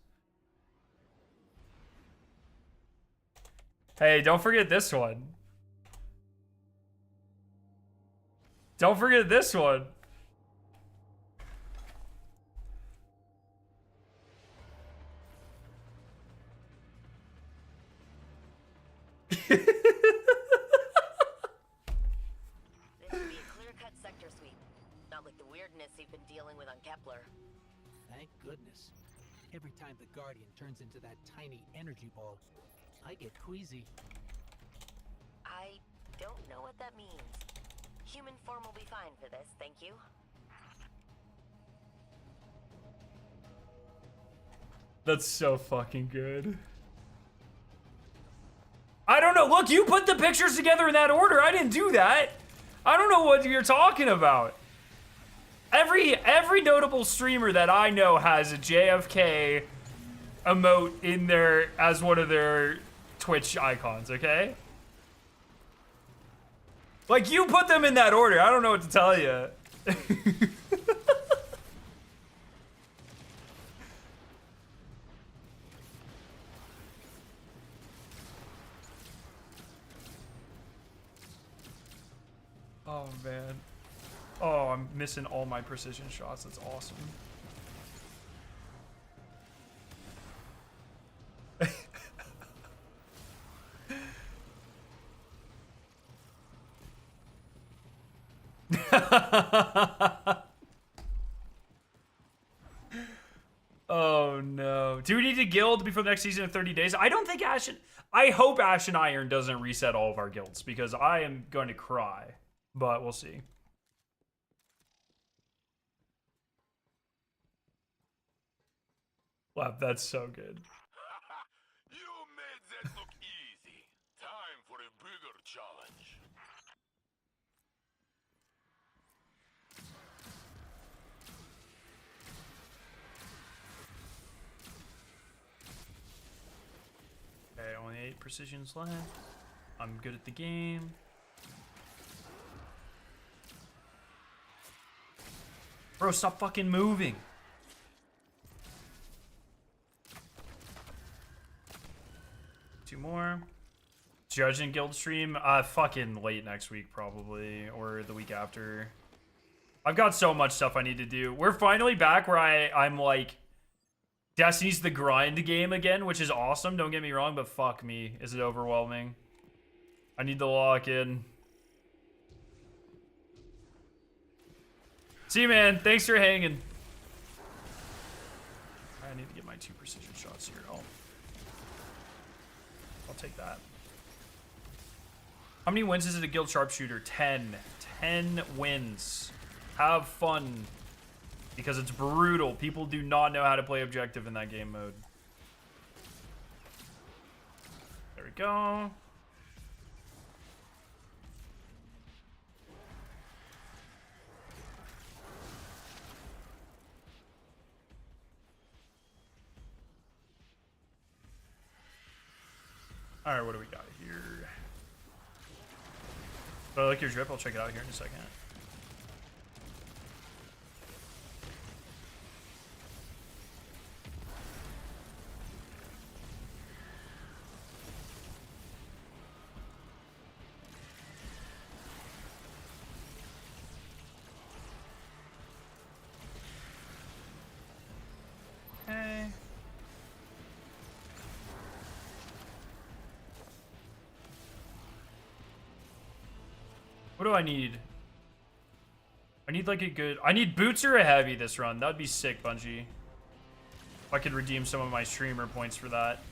S1: Hey, don't forget this one. Don't forget this one.
S2: This would be a clear-cut sector sweep. Not like the weirdness you've been dealing with on Kepler.
S5: Thank goodness. Every time the Guardian turns into that tiny energy ball, I get queasy.
S2: I don't know what that means. Human form will be fine for this, thank you.
S1: That's so fucking good. I don't know. Look, you put the pictures together in that order. I didn't do that. I don't know what you're talking about. Every notable streamer that I know has a JFK emote in there as one of their Twitch icons, okay? Like, you put them in that order. I don't know what to tell you. Oh, man. Oh, I'm missing all my precision shots. That's awesome. Oh, no. Do we need to guild before the next season in 30 days? I don't think I hope Ash and Iron doesn't reset all of our guilds because I am going to cry. But we'll see. Wow, that's so good.
S4: You made that look easy. Time for a bigger challenge.
S1: Okay, only 8 precisions left. I'm good at the game. Bro, stop fucking moving. Two more. Judging Guild stream? Fucking late next week, probably. Or the week after. I've got so much stuff I need to do. We're finally back where I'm like... Destiny's the grind game again, which is awesome. Don't get me wrong, but fuck me. Is it overwhelming? I need to lock in. See you, man. Thanks for hanging. I need to get my 2 precision shots here. I'll take that. How many wins is it a guild sharpshooter? 10. 10 wins. Have fun. Because it's brutal. People do not know how to play objective in that game mode. There we go. Alright, what do we got here? If I like your drip, I'll check it out here in a second. Okay. What do I need? I need like a good... I need boots or a heavy this run. That'd be sick, Bungie. If I could redeem some of my streamer points for that.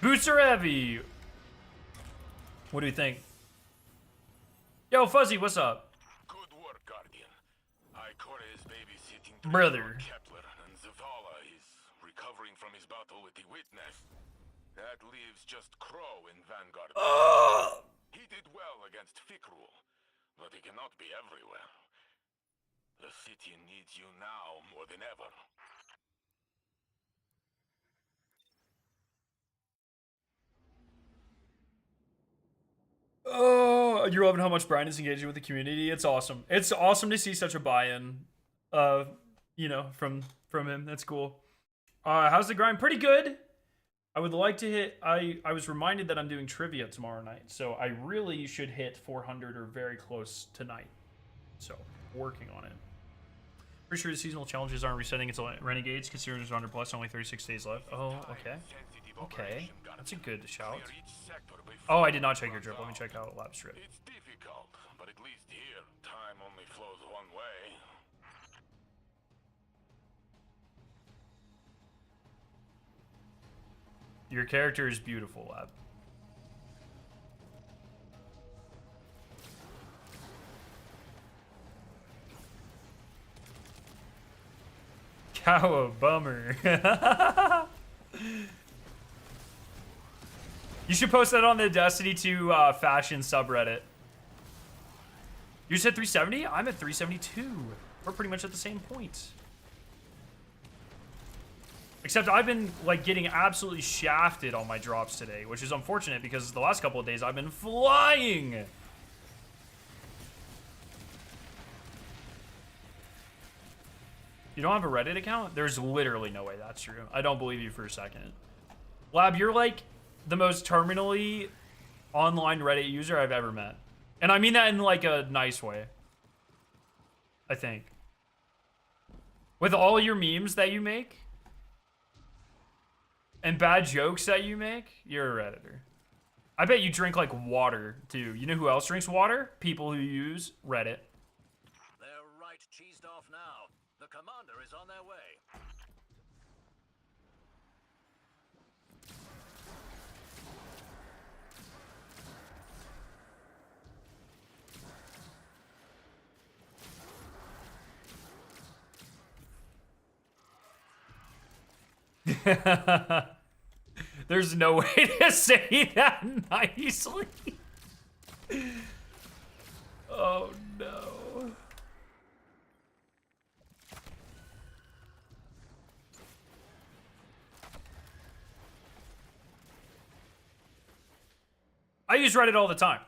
S1: Boots or heavy? What do you think? Yo, Fuzzy, what's up?
S4: Good work, Guardian. Ikora is babysitting
S1: Brother.
S4: Kepler, and Zavala is recovering from his battle with the Witness. That leaves just Crow in Vanguard. He did well against Fikrul, but he cannot be everywhere. The city needs you now more than ever.
S1: Oh, you're loving how much Brian is engaging with the community. It's awesome. It's awesome to see such a buy-in, you know, from him. That's cool. How's the grind? Pretty good. I would like to hit... I was reminded that I'm doing trivia tomorrow night, so I really should hit 400 or very close tonight. So, working on it. Pretty sure the seasonal challenges aren't resetting until Renegades. Considering there's 100 plus, only 36 days left. Oh, okay. Okay. That's a good shout. Oh, I did not check your drip. Let me check out lab strip.
S4: It's difficult, but at least here, time only flows one way.
S1: Your character is beautiful, lab. Bummer. You should post that on the Destiny 2 fashion subreddit. You said 370? I'm at 372. We're pretty much at the same point. Except I've been like getting absolutely shafted on my drops today, which is unfortunate because the last couple of days I've been flying. You don't have a Reddit account? There's literally no way that's true. I don't believe you for a second. Lab, you're like the most terminally online Reddit user I've ever met. And I mean that in like a nice way. I think. With all your memes that you make and bad jokes that you make, you're a Redditor. I bet you drink like water too. You know who else drinks water? People who use Reddit.
S3: They're right cheesed off now. The commander is on their way.
S1: There's no way to say that nicely. Oh no. I use Reddit all the time.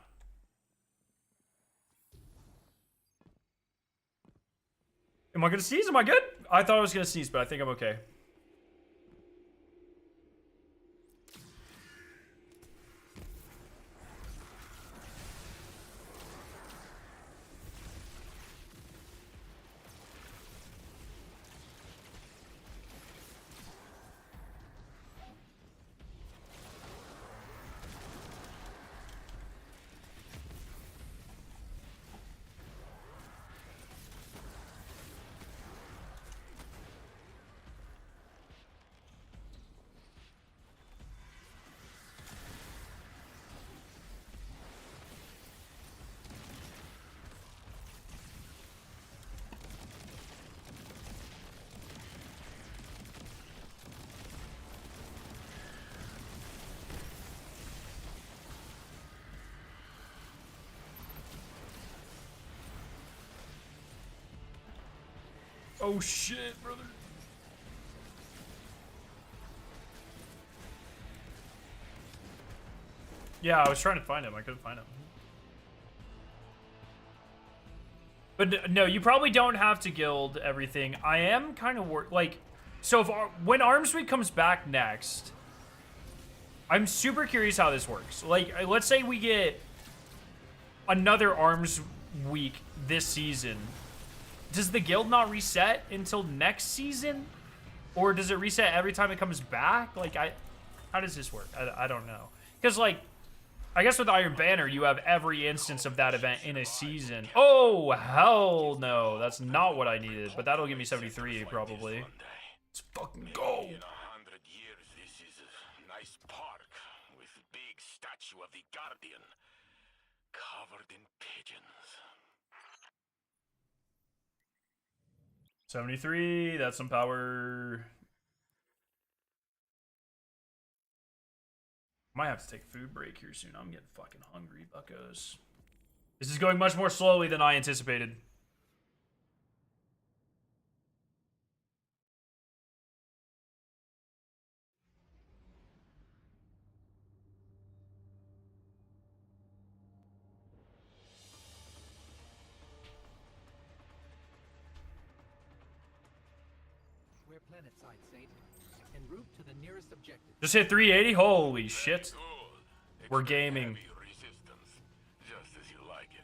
S1: Am I gonna sneeze? Am I good? I thought I was gonna sneeze, but I think I'm okay. Oh shit, brother. Yeah, I was trying to find him. I couldn't find him. But no, you probably don't have to guild everything. I am kind of like, so if when Arms Week comes back next, I'm super curious how this works. Like, let's say we get another Arms Week this season. Does the guild not reset until next season? Or does it reset every time it comes back? Like, how does this work? I don't know. Because, like, I guess with Iron Banner, you have every instance of that event in a season. Oh, hell no. That's not what I needed. But that'll give me 73, probably. Let's fucking go.
S4: In 100 years, this is a nice park with big statue of the Guardian covered in pigeons.
S1: 73, that's some power. Might have to take a food break here soon. I'm getting fucking hungry, buckos. This is going much more slowly than I anticipated.
S5: We're planet side, Saint. En route to the nearest objective.
S1: Just hit 380? Holy shit. We're gaming.
S4: Resistance, just as you like it.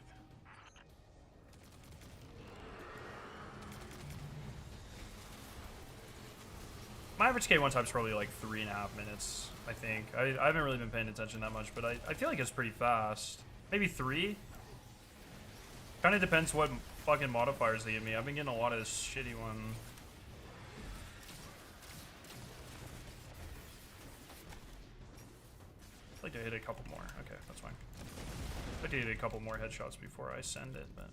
S1: My average K1 time is probably like 3.5 minutes, I think. I haven't really been paying attention that much, but I feel like it's pretty fast. Maybe 3? Kind of depends what fucking modifiers they give me. I've been getting a lot of this shitty one. I'd like to hit a couple more. Okay, that's fine. I'd like to hit a couple more headshots before I send it, but...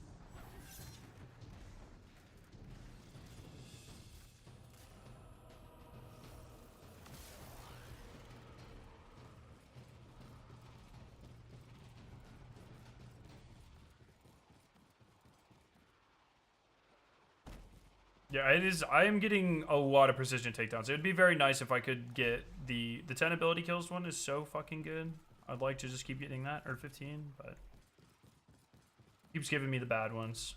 S1: Yeah, it is. I am getting a lot of precision takedowns. It would be very nice if I could get the 10 ability kills one is so fucking good. I'd like to just keep getting that, or 15, but keeps giving me the bad ones.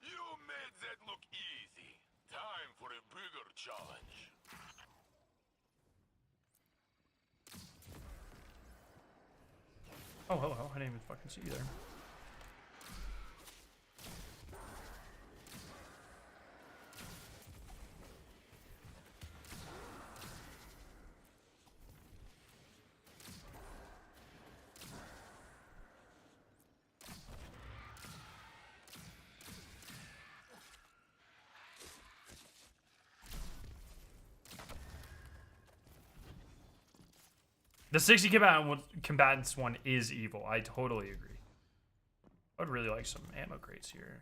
S4: You made that look easy. Time for a bigger challenge.
S1: Oh, hello. I didn't even fucking see you there. The 60 combatants one is evil. I totally agree. I'd really like some ammo crates here.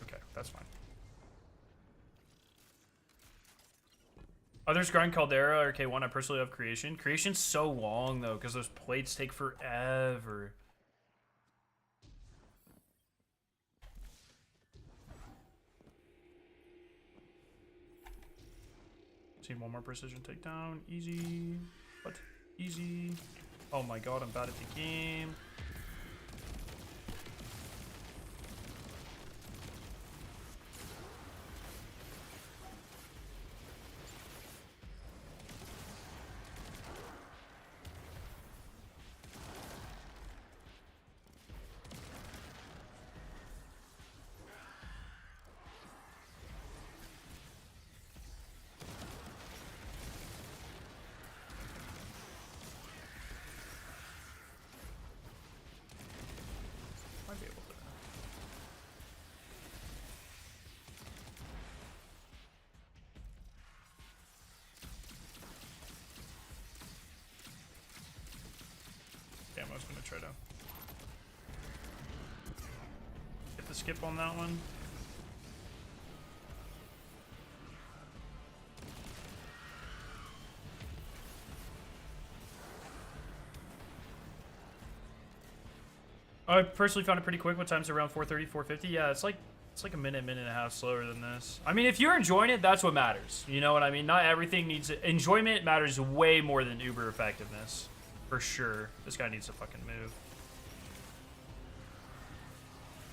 S1: Okay, that's fine. Others grind Caldera or K1. I personally love Creation. Creation's so long though, because those plates take forever. See one more precision takedown. Easy. What? Easy. Oh my god, I'm bad at the game. Might be able to. Damn, I was gonna try to get the skip on that one. I personally found it pretty quick. What time's around 4:30, 4:50? Yeah, it's like a minute and a half slower than this. I mean, if you're enjoying it, that's what matters. You know what I mean? Not everything needs enjoyment matters way more than uber effectiveness, for sure. This guy needs to fucking move.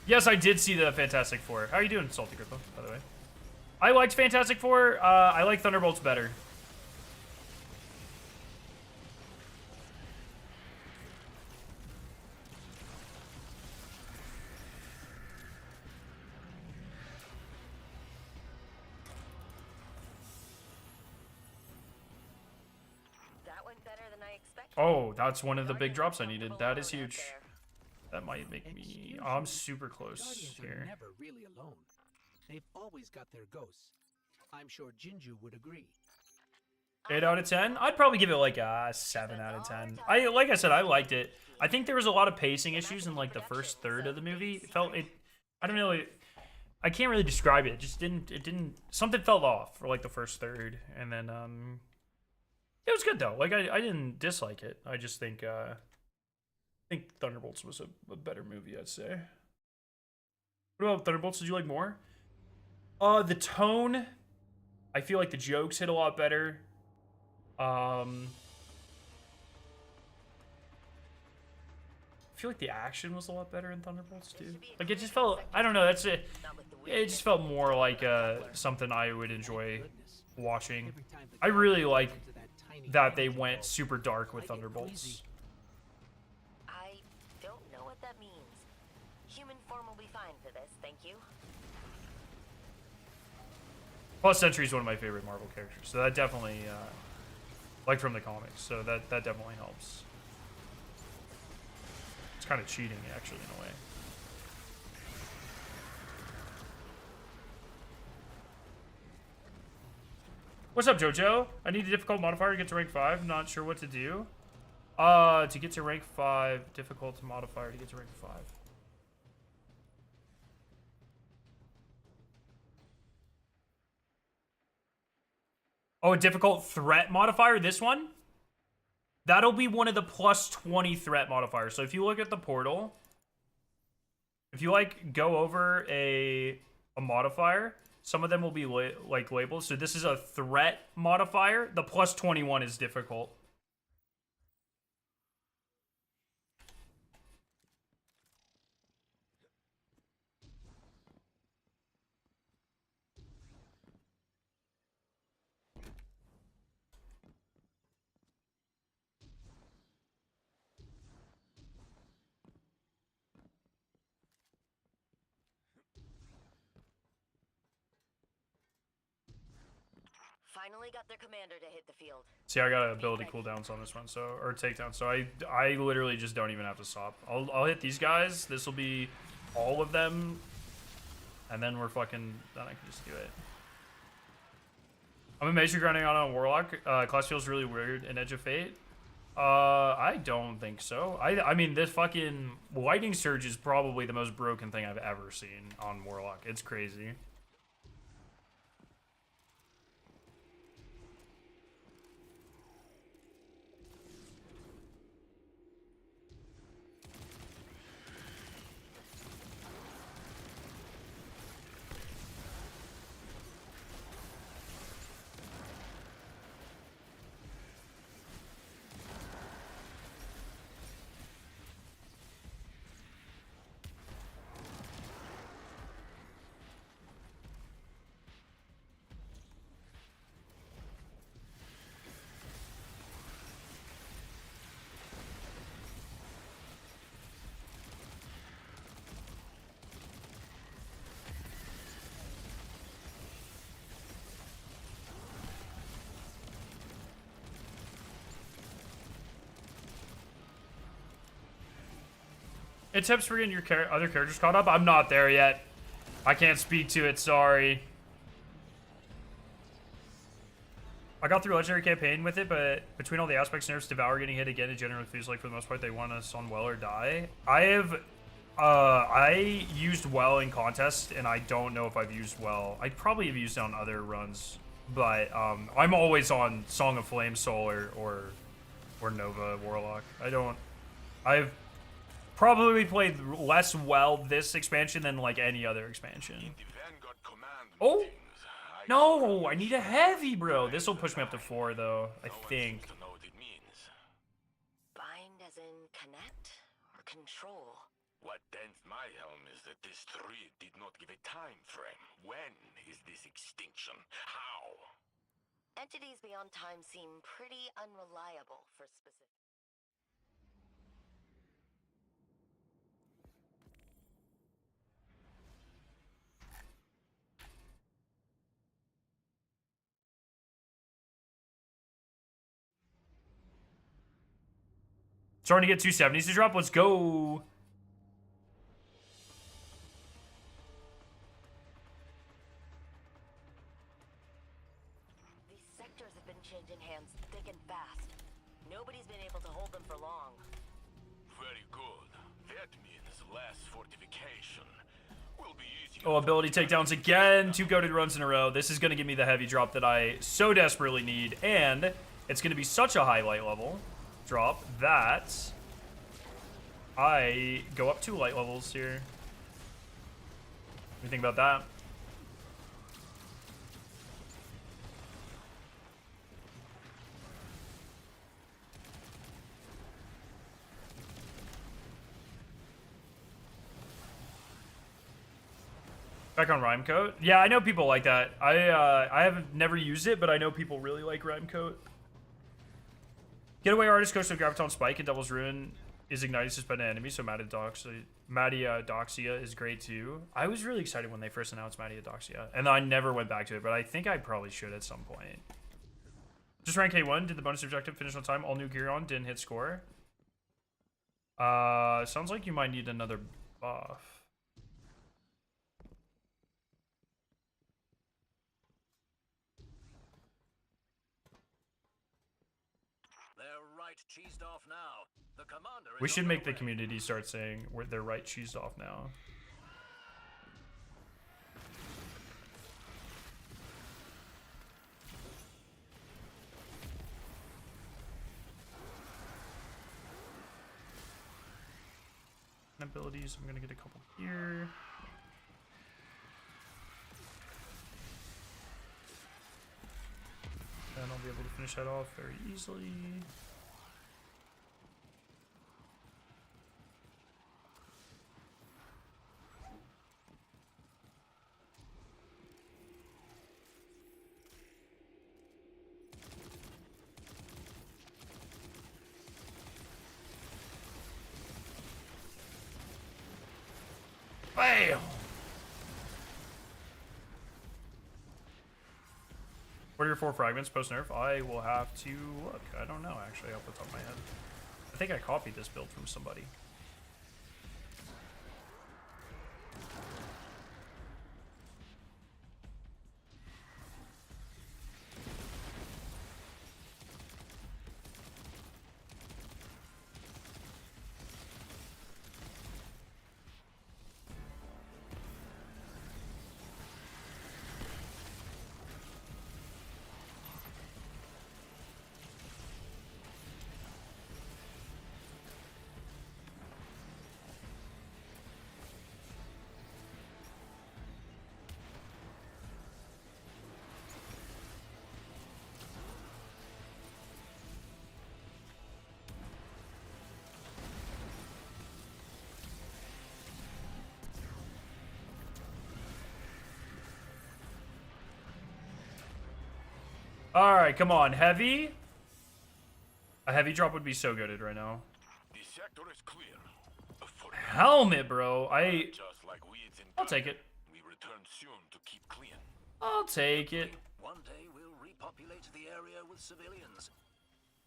S1: Yes, I did see the Fantastic Four. How are you doing, Salty Grippo, by the way? I liked Fantastic Four. I like Thunderbolts better.
S2: That went better than I expected.
S1: Oh, that's one of the big drops I needed. That is huge. That might make me... Oh, I'm super close
S5: Guardians
S1: here.
S5: are never really alone. They've always got their ghosts. I'm sure Jinju would agree.
S1: 8 out of 10? I'd probably give it like a 7 out of 10. Like I said, I liked it. I think there was a lot of pacing issues in like the first third of the movie. I don't know, I can't really describe it. It just didn't, something fell off for like the first third. And then, it was good though. Like I didn't dislike it. I just think, I think Thunderbolts was a better movie, I'd say. What about Thunderbolts? Did you like more? The tone, I feel like the jokes hit a lot better. I feel like the action was a lot better in Thunderbolts too. Like it just felt, I don't know, that's it. It just felt more like something I would enjoy watching. I really like that they went super dark with Thunderbolts.
S2: I don't know what that means. Human form will be fine for this, thank you.
S1: Plus Sentry is one of my favorite Marvel characters, so that definitely, like from the comics, so that definitely helps. It's kind of cheating, actually, in a way. What's up, Jojo? I need a difficult modifier to get to rank 5. Not sure what to do. To get to rank 5, difficult modifier to get to rank 5. Oh, a difficult threat modifier? This one? That'll be one of the plus 20 threat modifiers. So if you look at the portal, if you like go over a modifier, some of them will be like labeled. So this is a threat modifier. The plus 21 is difficult.
S2: Finally got their commander to hit the field.
S1: See, I got ability cooldowns on this one, so, or takedown. So I literally just don't even have to stop. I'll hit these guys. This will be all of them, and then we're fucking. Then I can just do it. I'm amazed you're grinding on a warlock. Class feels really weird in Edge of Fate. I don't think so. I mean, this fucking lightning surge is probably the most broken thing I've ever seen on warlock. It's crazy. It tips for getting your other characters caught up. I'm not there yet. I can't speak to it, sorry. I got through Legendary Campaign with it, but between all the aspects, nerfs, Devour getting hit again, it generally feels like for the most part they want us on Well or Die. I used Well in contest, and I don't know if I've used Well. I probably have used it on other runs, but I'm always on Song of Flame, Soul, or Nova Warlock. I've probably played less Well this expansion than like any other expansion. Oh! No, I need a heavy, bro. This will push me up to 4, though, I think.
S2: Bind as in connect or control?
S4: What dents my helm is that this tree did not give a time frame. When is this extinction? How?
S2: Entities beyond time seem pretty unreliable for specific.
S1: Starting to get 270s to drop. Let's go.
S2: These sectors have been changing hands thick and fast. Nobody's been able to hold them for long.
S4: Very good. That means less fortification. Will be easier.
S1: Oh, ability takedowns again. 2 goated runs in a row. This is going to give me the heavy drop that I so desperately need. And it's going to be such a high light level drop that I go up 2 light levels here. What do you think about that? Back on Rhyme Coat? Yeah, I know people like that. I have never used it, but I know people really like Rhyme Coat. Getaway Artist goes to Graviton Spike and Devil's Ruin is ignited suspended enemy, so Matadoxia is great too. I was really excited when they first announced Matadoxia, and I never went back to it, but I think I probably should at some point. Just rank K1, did the bonus objective, finish on time, all new gear on, didn't hit score. Sounds like you might need another buff.
S3: Cheesed off now. The commander is
S1: We should
S3: on
S1: make the
S3: way.
S1: community start saying they're right cheesed off now. Abilities, I'm gonna get a couple here. And I'll be able to finish that off very easily. Bam! What are your 4 fragments post-nerf? I will have to look. I don't know, actually, off the top of my head. I think I copied this build from somebody. Alright, come on. Heavy? A heavy drop would be so good right now.
S4: The sector is clear.
S1: Helmet, bro.
S4: Just like weeds in
S1: I'll take it.
S4: We return soon to keep clean.
S1: I'll take it.
S3: One day we'll repopulate the area with civilians,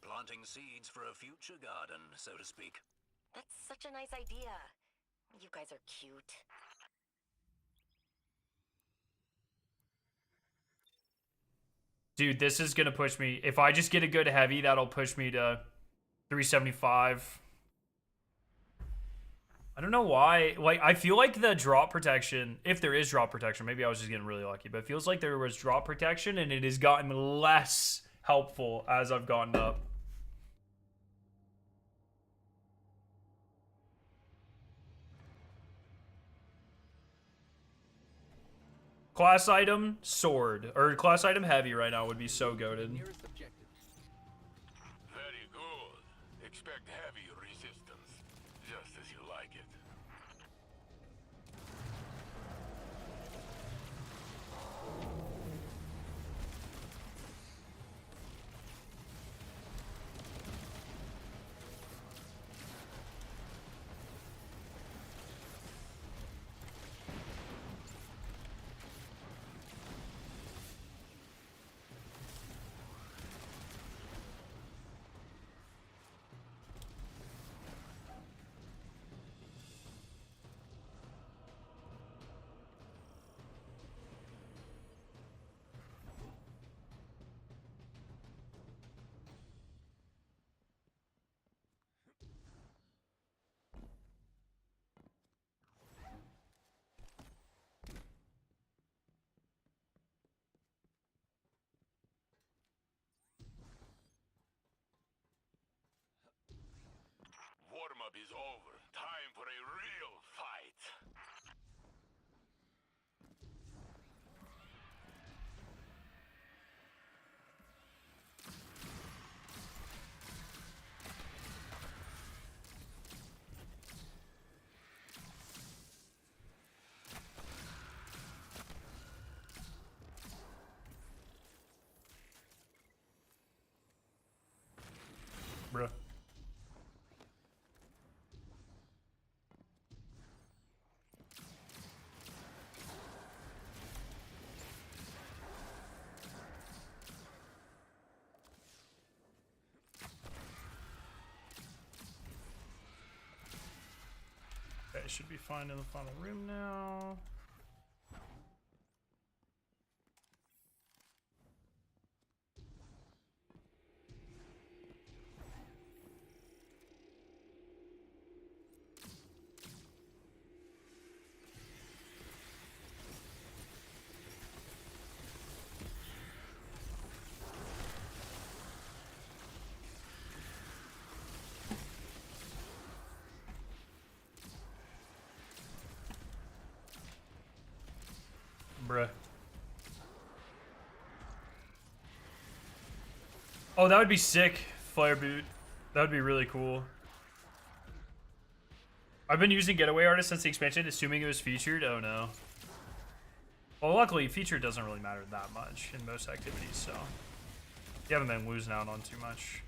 S3: planting seeds for a future garden, so to speak.
S2: That's such a nice idea. You guys are cute.
S1: Dude, this is gonna push me. If I just get a good heavy, that'll push me to 375. I don't know why. Like, I feel like the drop protection, if there is drop protection, maybe I was just getting really lucky, but it feels like there was drop protection and it has gotten less helpful as I've gotten up. Class item, sword. Or class item heavy right now would be so goated.
S5: Nearest objective.
S4: Very good. Expect heavy resistance, just as you like it. Warm-up is over. Time for a real fight.
S1: Bruh. Okay, should be fine in the final room now. Bruh. Oh, that would be sick, Flare Boot. That would be really cool. I've been using Getaway Artist since the expansion, assuming it was featured. Oh no. Well, luckily, featured doesn't really matter that much in most activities, so you haven't been losing out on too much.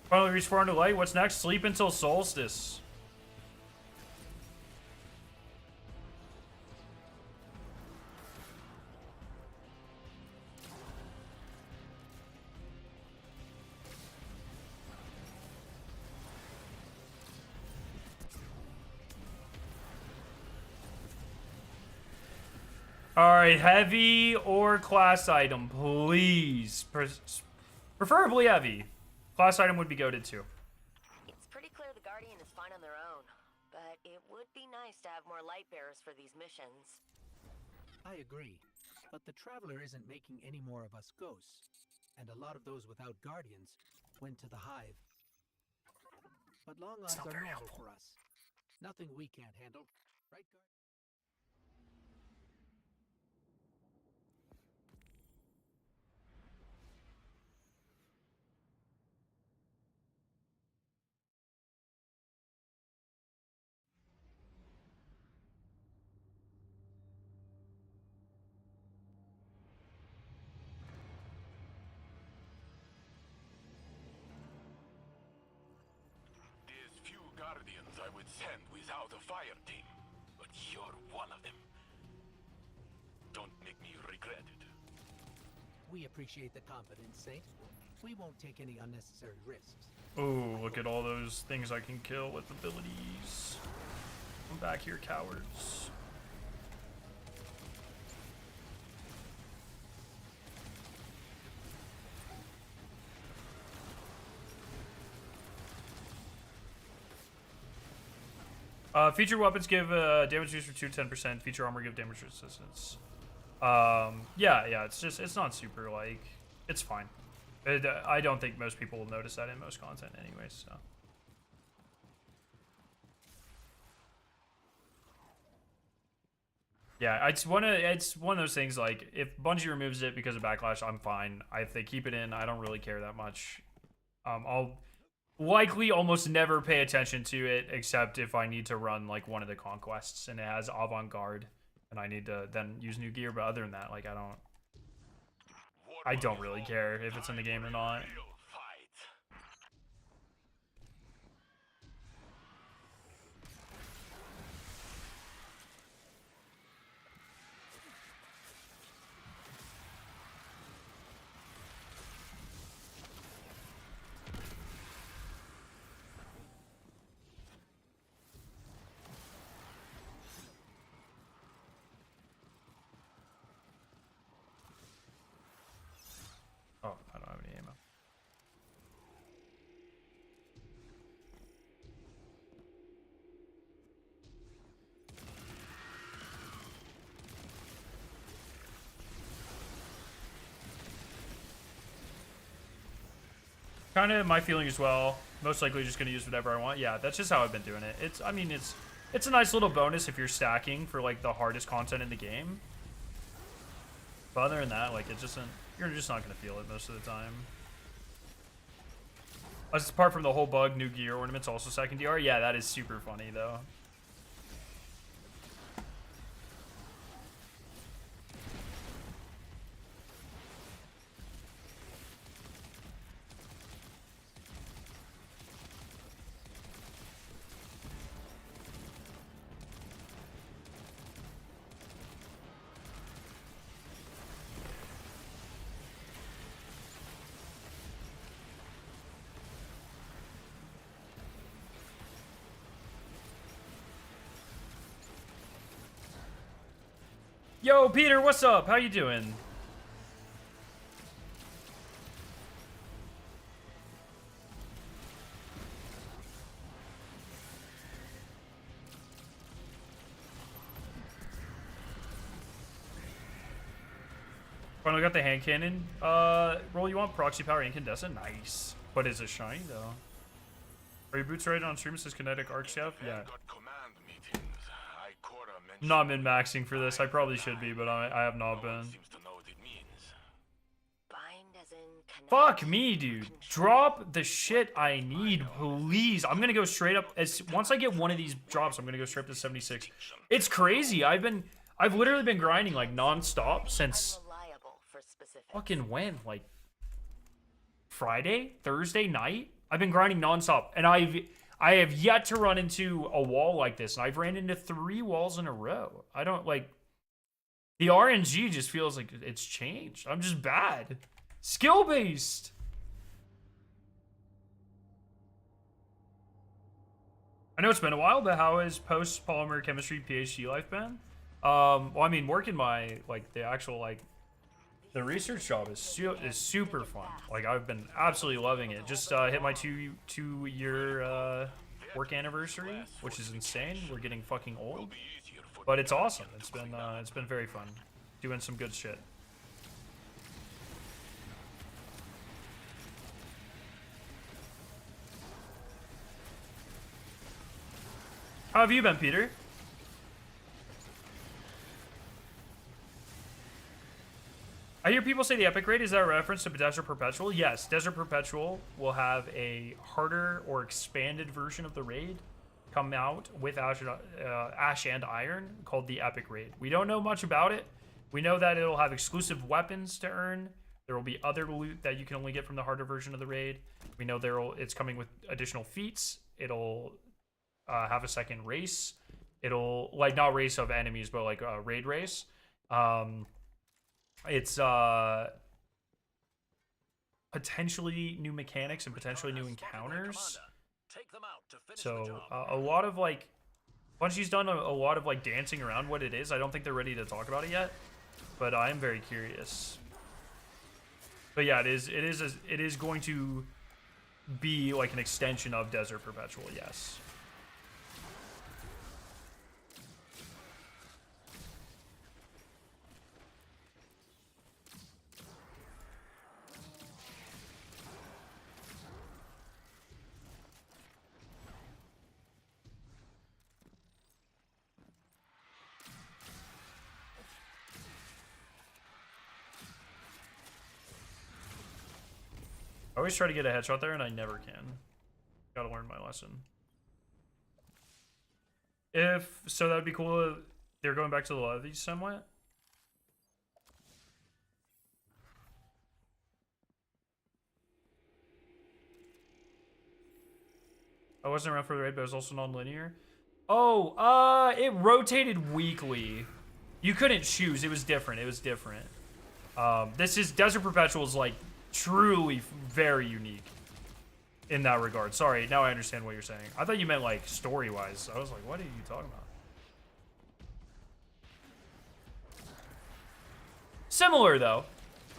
S1: Finally reached 400 light. What's next? Sleep until solstice. Alright, heavy or class item, please. Preferably heavy. Class item would be goated too.
S2: It's pretty clear the Guardian is fine on their own, but it would be nice to have more light bearers for these missions.
S5: I agree, but the Traveler isn't making any more of us ghosts, and a lot of those without guardians went to the Hive. But long odds are normal for us. Nothing we can't handle, right, Guard?
S4: Guardians I would send without a fire team, but you're one of them. Don't make me regret it.
S5: We appreciate the confidence, Saint. We won't take any unnecessary risks.
S1: Oh, look at all those things I can kill with abilities. Come back here, cowards. Featured weapons give damage boost for 2 10%. Feature armor give damage resistance. Yeah, it's not super, like, it's fine. I don't think most people will notice that in most content anyways, so. Yeah, it's one of those things, like, if Bungie removes it because of Backlash, I'm fine. If they keep it in, I don't really care that much. I'll likely almost never pay attention to it, except if I need to run, like, one of the conquests, and it has Avant-Garde, and I need to then use new gear, but other than that, like, I don't really care if it's in the game or not. Oh, I don't have any ammo. Kind of my feeling as well. Most likely just going to use whatever I want. Yeah, that's just how I've been doing it. It's a nice little bonus if you're stacking for, like, the hardest content in the game. But other than that, like, you're just not going to feel it most of the time. Apart from the whole bug, new gear ornaments also second DR. Yeah, that is super funny, though. Yo, Peter, what's up? How you doing? Finally got the hand cannon. Roll, you want proxy power incandescent? Nice. But is it shiny though? Are your boots right on stream? It says kinetic arc staff? Yeah. Not min-maxing for this. I probably should be, but I have not been. Fuck me, dude. Drop the shit I need, please. I'm gonna go straight up. Once I get one of these drops, I'm gonna go straight up to 76. It's crazy. I've literally been grinding, like, non-stop since fucking when? Like, Friday? Thursday night? I've been grinding non-stop, and I have yet to run into a wall like this, and I've ran into 3 walls in a row. I don't, like, the RNG just feels like it's changed. I'm just bad. Skill-based. I know it's been a while, but how has post-polymer chemistry PhD life been? Well, I mean, working my, like, the actual, like, the research job is super fun. Like, I've been absolutely loving it. Just hit my two-year work anniversary, which is insane. We're getting fucking old, but it's awesome. It's been very fun, doing some good shit. How have you been, Peter? I hear people say the epic raid, is that a reference to Desert Perpetual? Yes, Desert Perpetual will have a harder or expanded version of the raid come out with Ash and Iron called the epic raid. We don't know much about it. We know that it'll have exclusive weapons to earn. There will be other loot that you can only get from the harder version of the raid. We know it's coming with additional feats. It'll have a second race. It'll like not race of enemies, but like a raid race. It's potentially new mechanics and potentially new encounters. So a lot of like, Bungie's done a lot of like dancing around what it is. I don't think they're ready to talk about it yet, but I am very curious. But yeah, it is going to be like an extension of Desert Perpetual, yes. I always try to get a headshot there, and I never can. Gotta learn my lesson. So that'd be cool if they're going back to the levies somewhat. I wasn't around for the raid, but it was also non-linear. Oh, it rotated weekly. You couldn't choose. It was different. It was different. This is Desert Perpetual is like truly very unique in that regard. Sorry, now I understand what you're saying. I thought you meant like story-wise. I was like, what are you talking about? Similar though.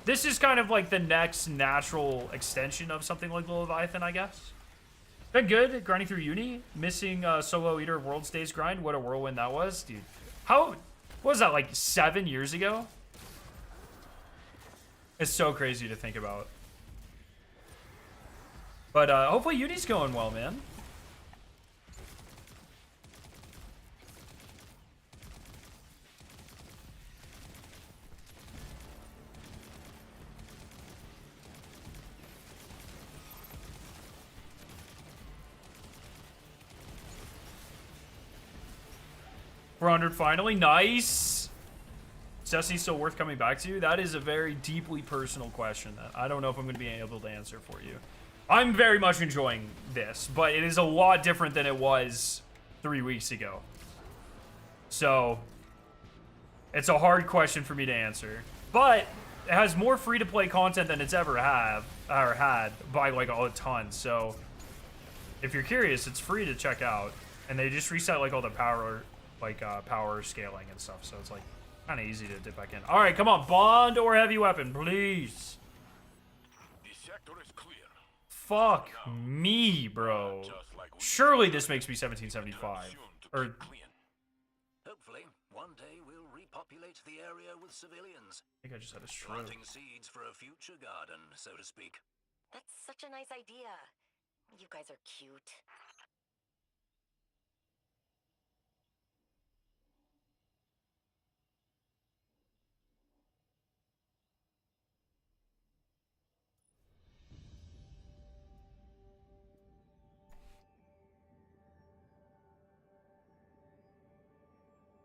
S1: This is kind of like the next natural extension of something like the Leviathan, I guess. Been good grinding through uni, missing solo Eater of Worlds days grind. What a whirlwind that was, dude. What was that, like 7 years ago? It's so crazy to think about. But hopefully Uni's going well, man. $400 finally. Nice. Is Destiny still worth coming back to? That is a very deeply personal question that I don't know if I'm going to be able to answer for you. I'm very much enjoying this, but it is a lot different than it was 3 weeks ago. So, it's a hard question for me to answer. But, it has more free-to-play content than it's ever had by like a ton. So, if you're curious, it's free to check out. And they just reset like all the power scaling and stuff. So, it's like kind of easy to dip back in. All right, come on, bond or heavy weapon, please.
S4: The sector is clear.
S1: Fuck me, bro. Surely this makes me 1775. Or
S3: hopefully, one day we'll repopulate the area with civilians.
S1: I think I just had a stroke.
S3: Planting seeds for a future garden, so to speak.
S2: That's such a nice idea. You guys are cute.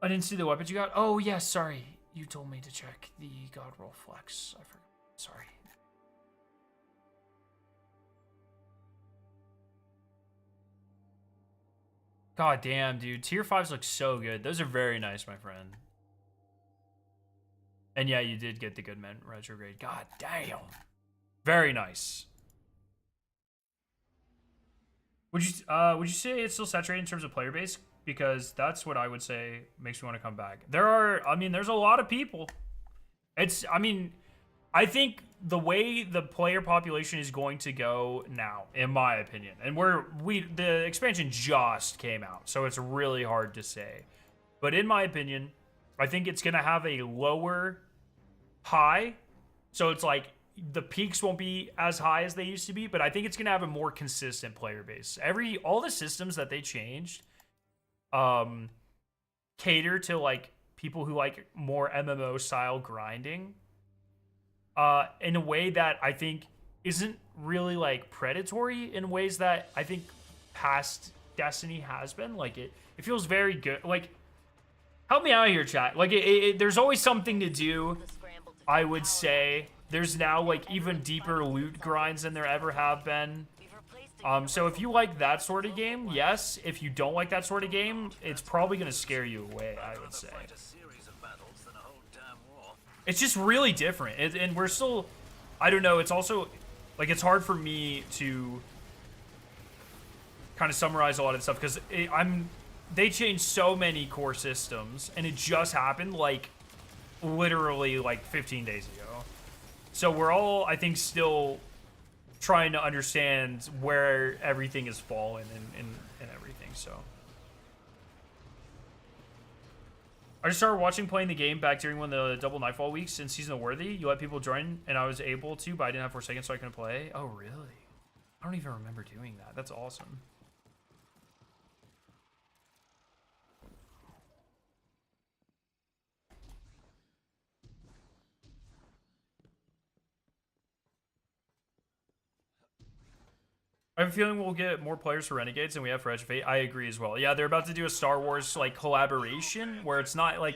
S1: I didn't see the weapons you got. Oh, yeah, sorry. You told me to check the God Roll Flex. I forgot. Sorry. God damn, dude. Tier 5s look so good. Those are very nice, my friend. And yeah, you did get the good men retrograde. God damn. Very nice. Would you say it's still saturated in terms of player base? Because that's what I would say makes me want to come back. There's a lot of people. I think the way the player population is going to go now, in my opinion, and the expansion just came out, so it's really hard to say. But in my opinion, I think it's going to have a lower high. So it's like the peaks won't be as high as they used to be, but I think it's going to have a more consistent player base. All the systems that they changed cater to like people who like more MMO style grinding in a way that I think isn't really like predatory in ways that I think past Destiny has been. Like it feels very good. Like, help me out here, chat. Like there's always something to do. I would say there's now like even deeper loot grinds than there ever have been. So if you like that sort of game, yes. If you don't like that sort of game, it's probably gonna scare you away, I would say. It's just really different, and we're still, I don't know, it's also, like, it's hard for me to kind of summarize a lot of stuff, because they changed so many core systems, and it just happened, like, literally, like, 15 days ago. So we're all, I think, still trying to understand where everything is fallen and everything, so. I just started playing the game back during one of the double Nightfall weeks in Season of Worthy. You let people join, and I was able to, but I didn't have 4 seconds, so I couldn't play. Oh, really? I don't even remember doing that. That's awesome. I have a feeling we'll get more players for Renegades than we have for Edge of Fate. I agree as well. Yeah, they're about to do a Star Wars, like, collaboration, where it's not, like,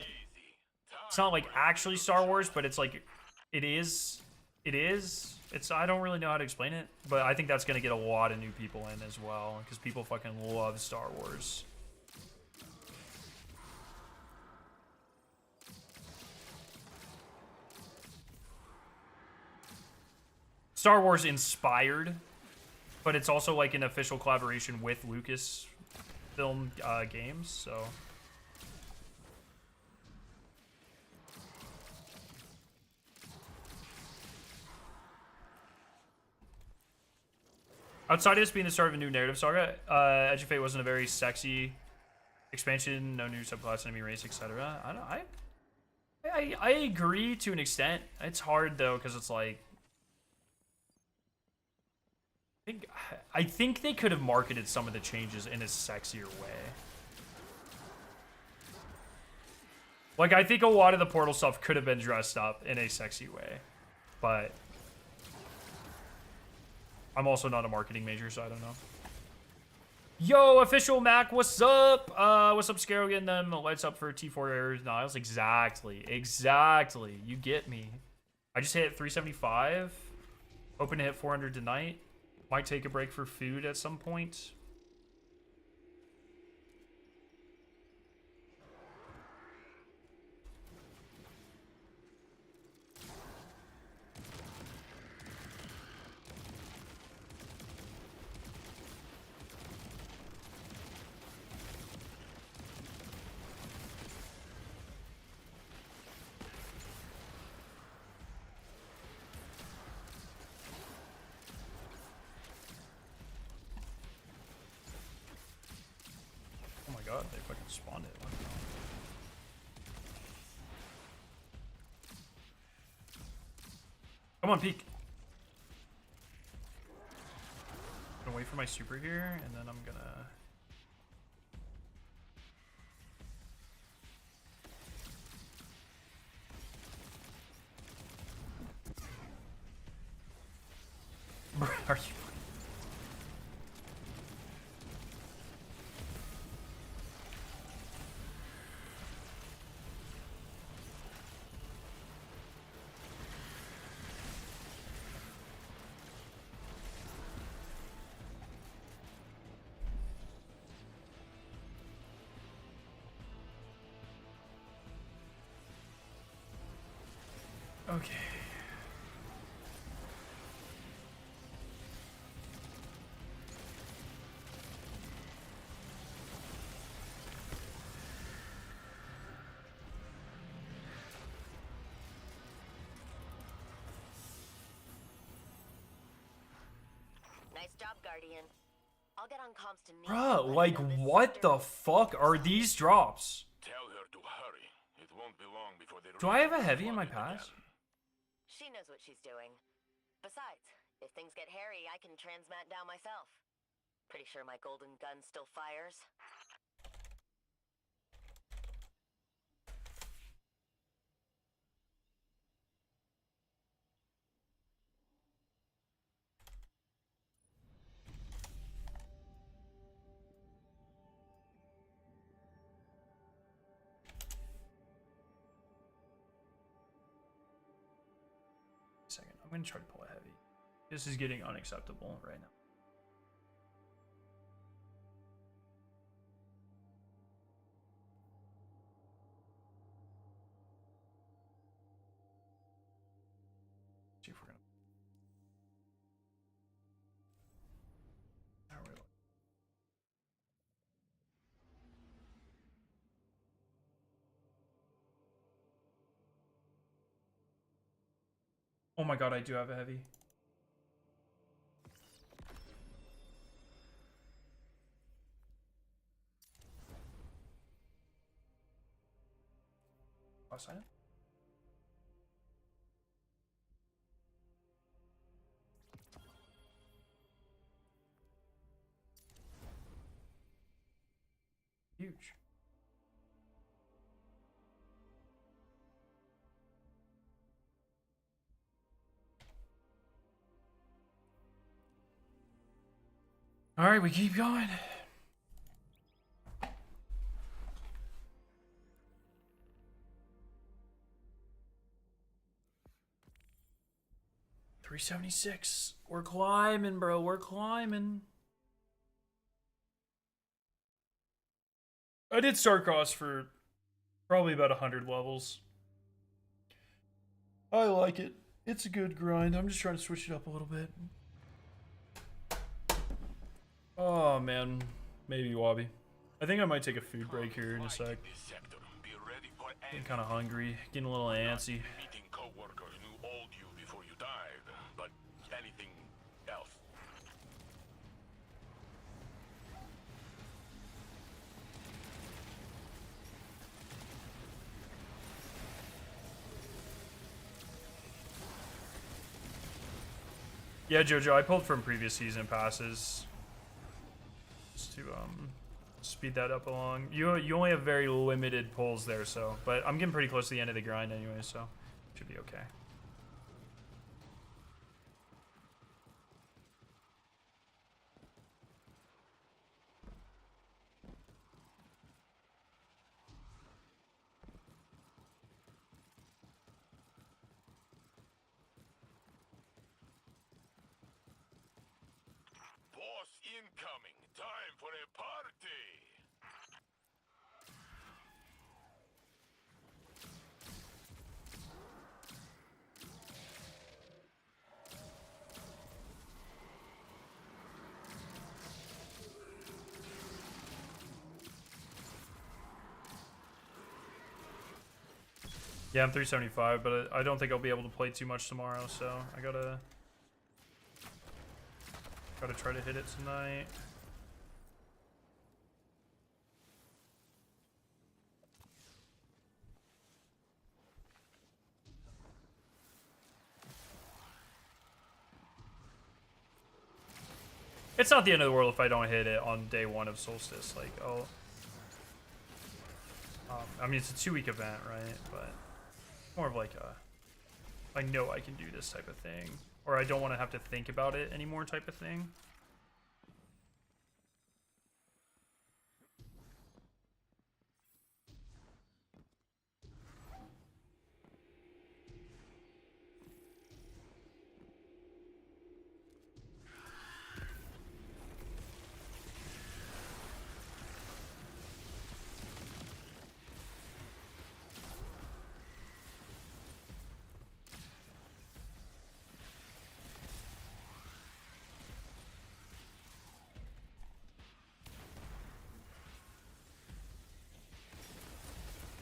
S1: actually Star Wars, but it's, like, it is. I don't really know how to explain it, but I think that's going to get a lot of new people in as well, because people fucking love Star Wars. Star Wars inspired, but it's also like an official collaboration with Lucasfilm games, so. Outside of this being the start of a new narrative saga, Edge of Fate wasn't a very sexy expansion, no new subclass, enemy race, etc. I agree to an extent. It's hard though, because it's like, I think they could have marketed some of the changes in a sexier way. Like, I think a lot of the Portal stuff could have been dressed up in a sexy way, but I'm also not a marketing major, so I don't know. Yo, official Mac, what's up? What's up, Scaro? Getting them lights up for T4 errors, Niles. Exactly. You get me. I just hit 375. Hoping to hit 400 tonight. Might take a break for food at some point. God, they fucking spawned it. Come on, peek. I'm gonna wait for my super here, and then I'm gonna. Are you? Okay.
S2: Nice job, Guardian. I'll get on comms to Neil.
S1: Bruh, like, what the fuck are these drops?
S4: Tell her to hurry. It won't be long before they
S1: Do I have a heavy in my pass?
S2: She knows what she's doing. Besides, if things get hairy, I can transmat down myself. Pretty sure my golden gun still fires.
S1: Second, I'm gonna try to pull a heavy. This is getting unacceptable right now. Oh my god, I do have a heavy. Last item? Huge. All right, we keep going. $376. We're climbing, bro. We're climbing. I did Starcross for probably about 100 levels. I like it. It's a good grind. I'm just trying to switch it up a little bit. Oh, man. Maybe Wabi. I think I might take a food break here in a sec. Getting kind of hungry. Getting a little antsy.
S4: Meeting coworkers who owed you before you died, but anything else?
S1: Yeah, Jojo, I pulled from previous season passes. Just to speed that up along. You only have very limited pulls there, so, but I'm getting pretty close to the end of the grind anyway, so should be okay.
S4: Boss incoming. Time for a party.
S1: Yeah, I'm 375, but I don't think I'll be able to play too much tomorrow, so I gotta try to hit it tonight. It's not the end of the world if I don't hit it on day one of Solstice. Like, oh, I mean, it's a 2-week event, right? But more of like a, I know I can do this type of thing, or I don't want to have to think about it anymore type of thing.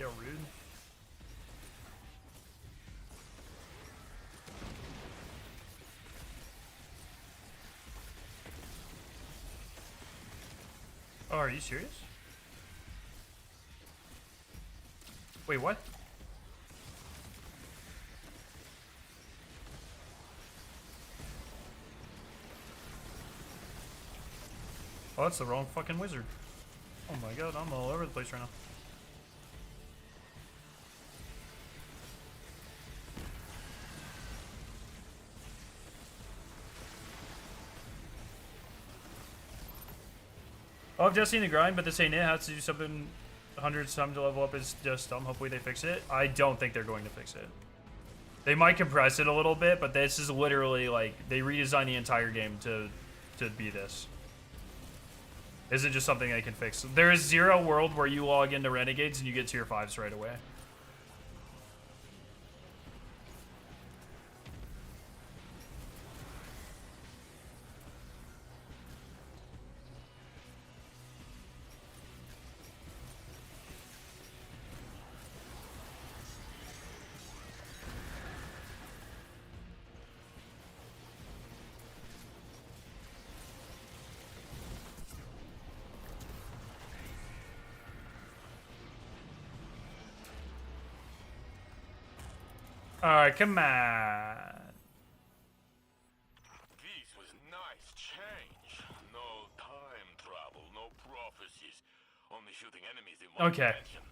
S1: Yeah, rude. Oh, are you serious? Wait, what? Oh, that's the wrong fucking wizard. Oh my god, I'm all over the place right now. Oh, I've just seen the grind, but this ain't it. Has to do something 100 some to level up is just dumb. Hopefully they fix it. I don't think they're going to fix it. They might compress it a little bit, but this is literally like they redesigned the entire game to be this. Isn't just something they can fix. There is zero world where you log into Renegades and you get tier 5s right away. Alright, come on.
S4: This was nice change. No time travel, no prophecies. Only shooting enemies in one
S1: Okay.
S4: direction.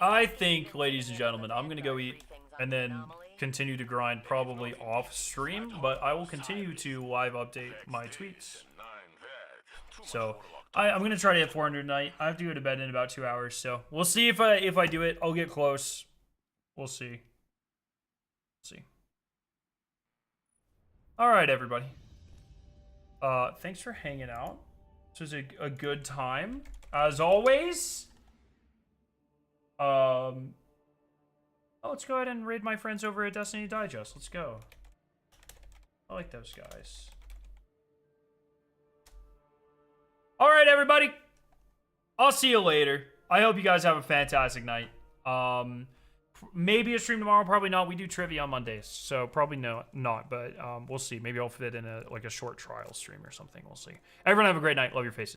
S1: I think, ladies and gentlemen, I'm going to go eat and then continue to grind probably off stream, but I will continue to live update my tweets. So I'm going to try to hit 400 tonight. I have to go to bed in about 2 hours, so we'll see if I do it. I'll get close. We'll see. All right, everybody. Thanks for hanging out. This was a good time as always. Oh, let's go ahead and raid my friends over at Destiny Digest. Let's go. I like those guys. All right, everybody. I'll see you later. I hope you guys have a fantastic night. Maybe a stream tomorrow, probably not. We do trivia on Mondays, so probably not. But we'll see. Maybe I'll fit in a short trial stream or something. We'll see. Everyone have a great night. Love your faces.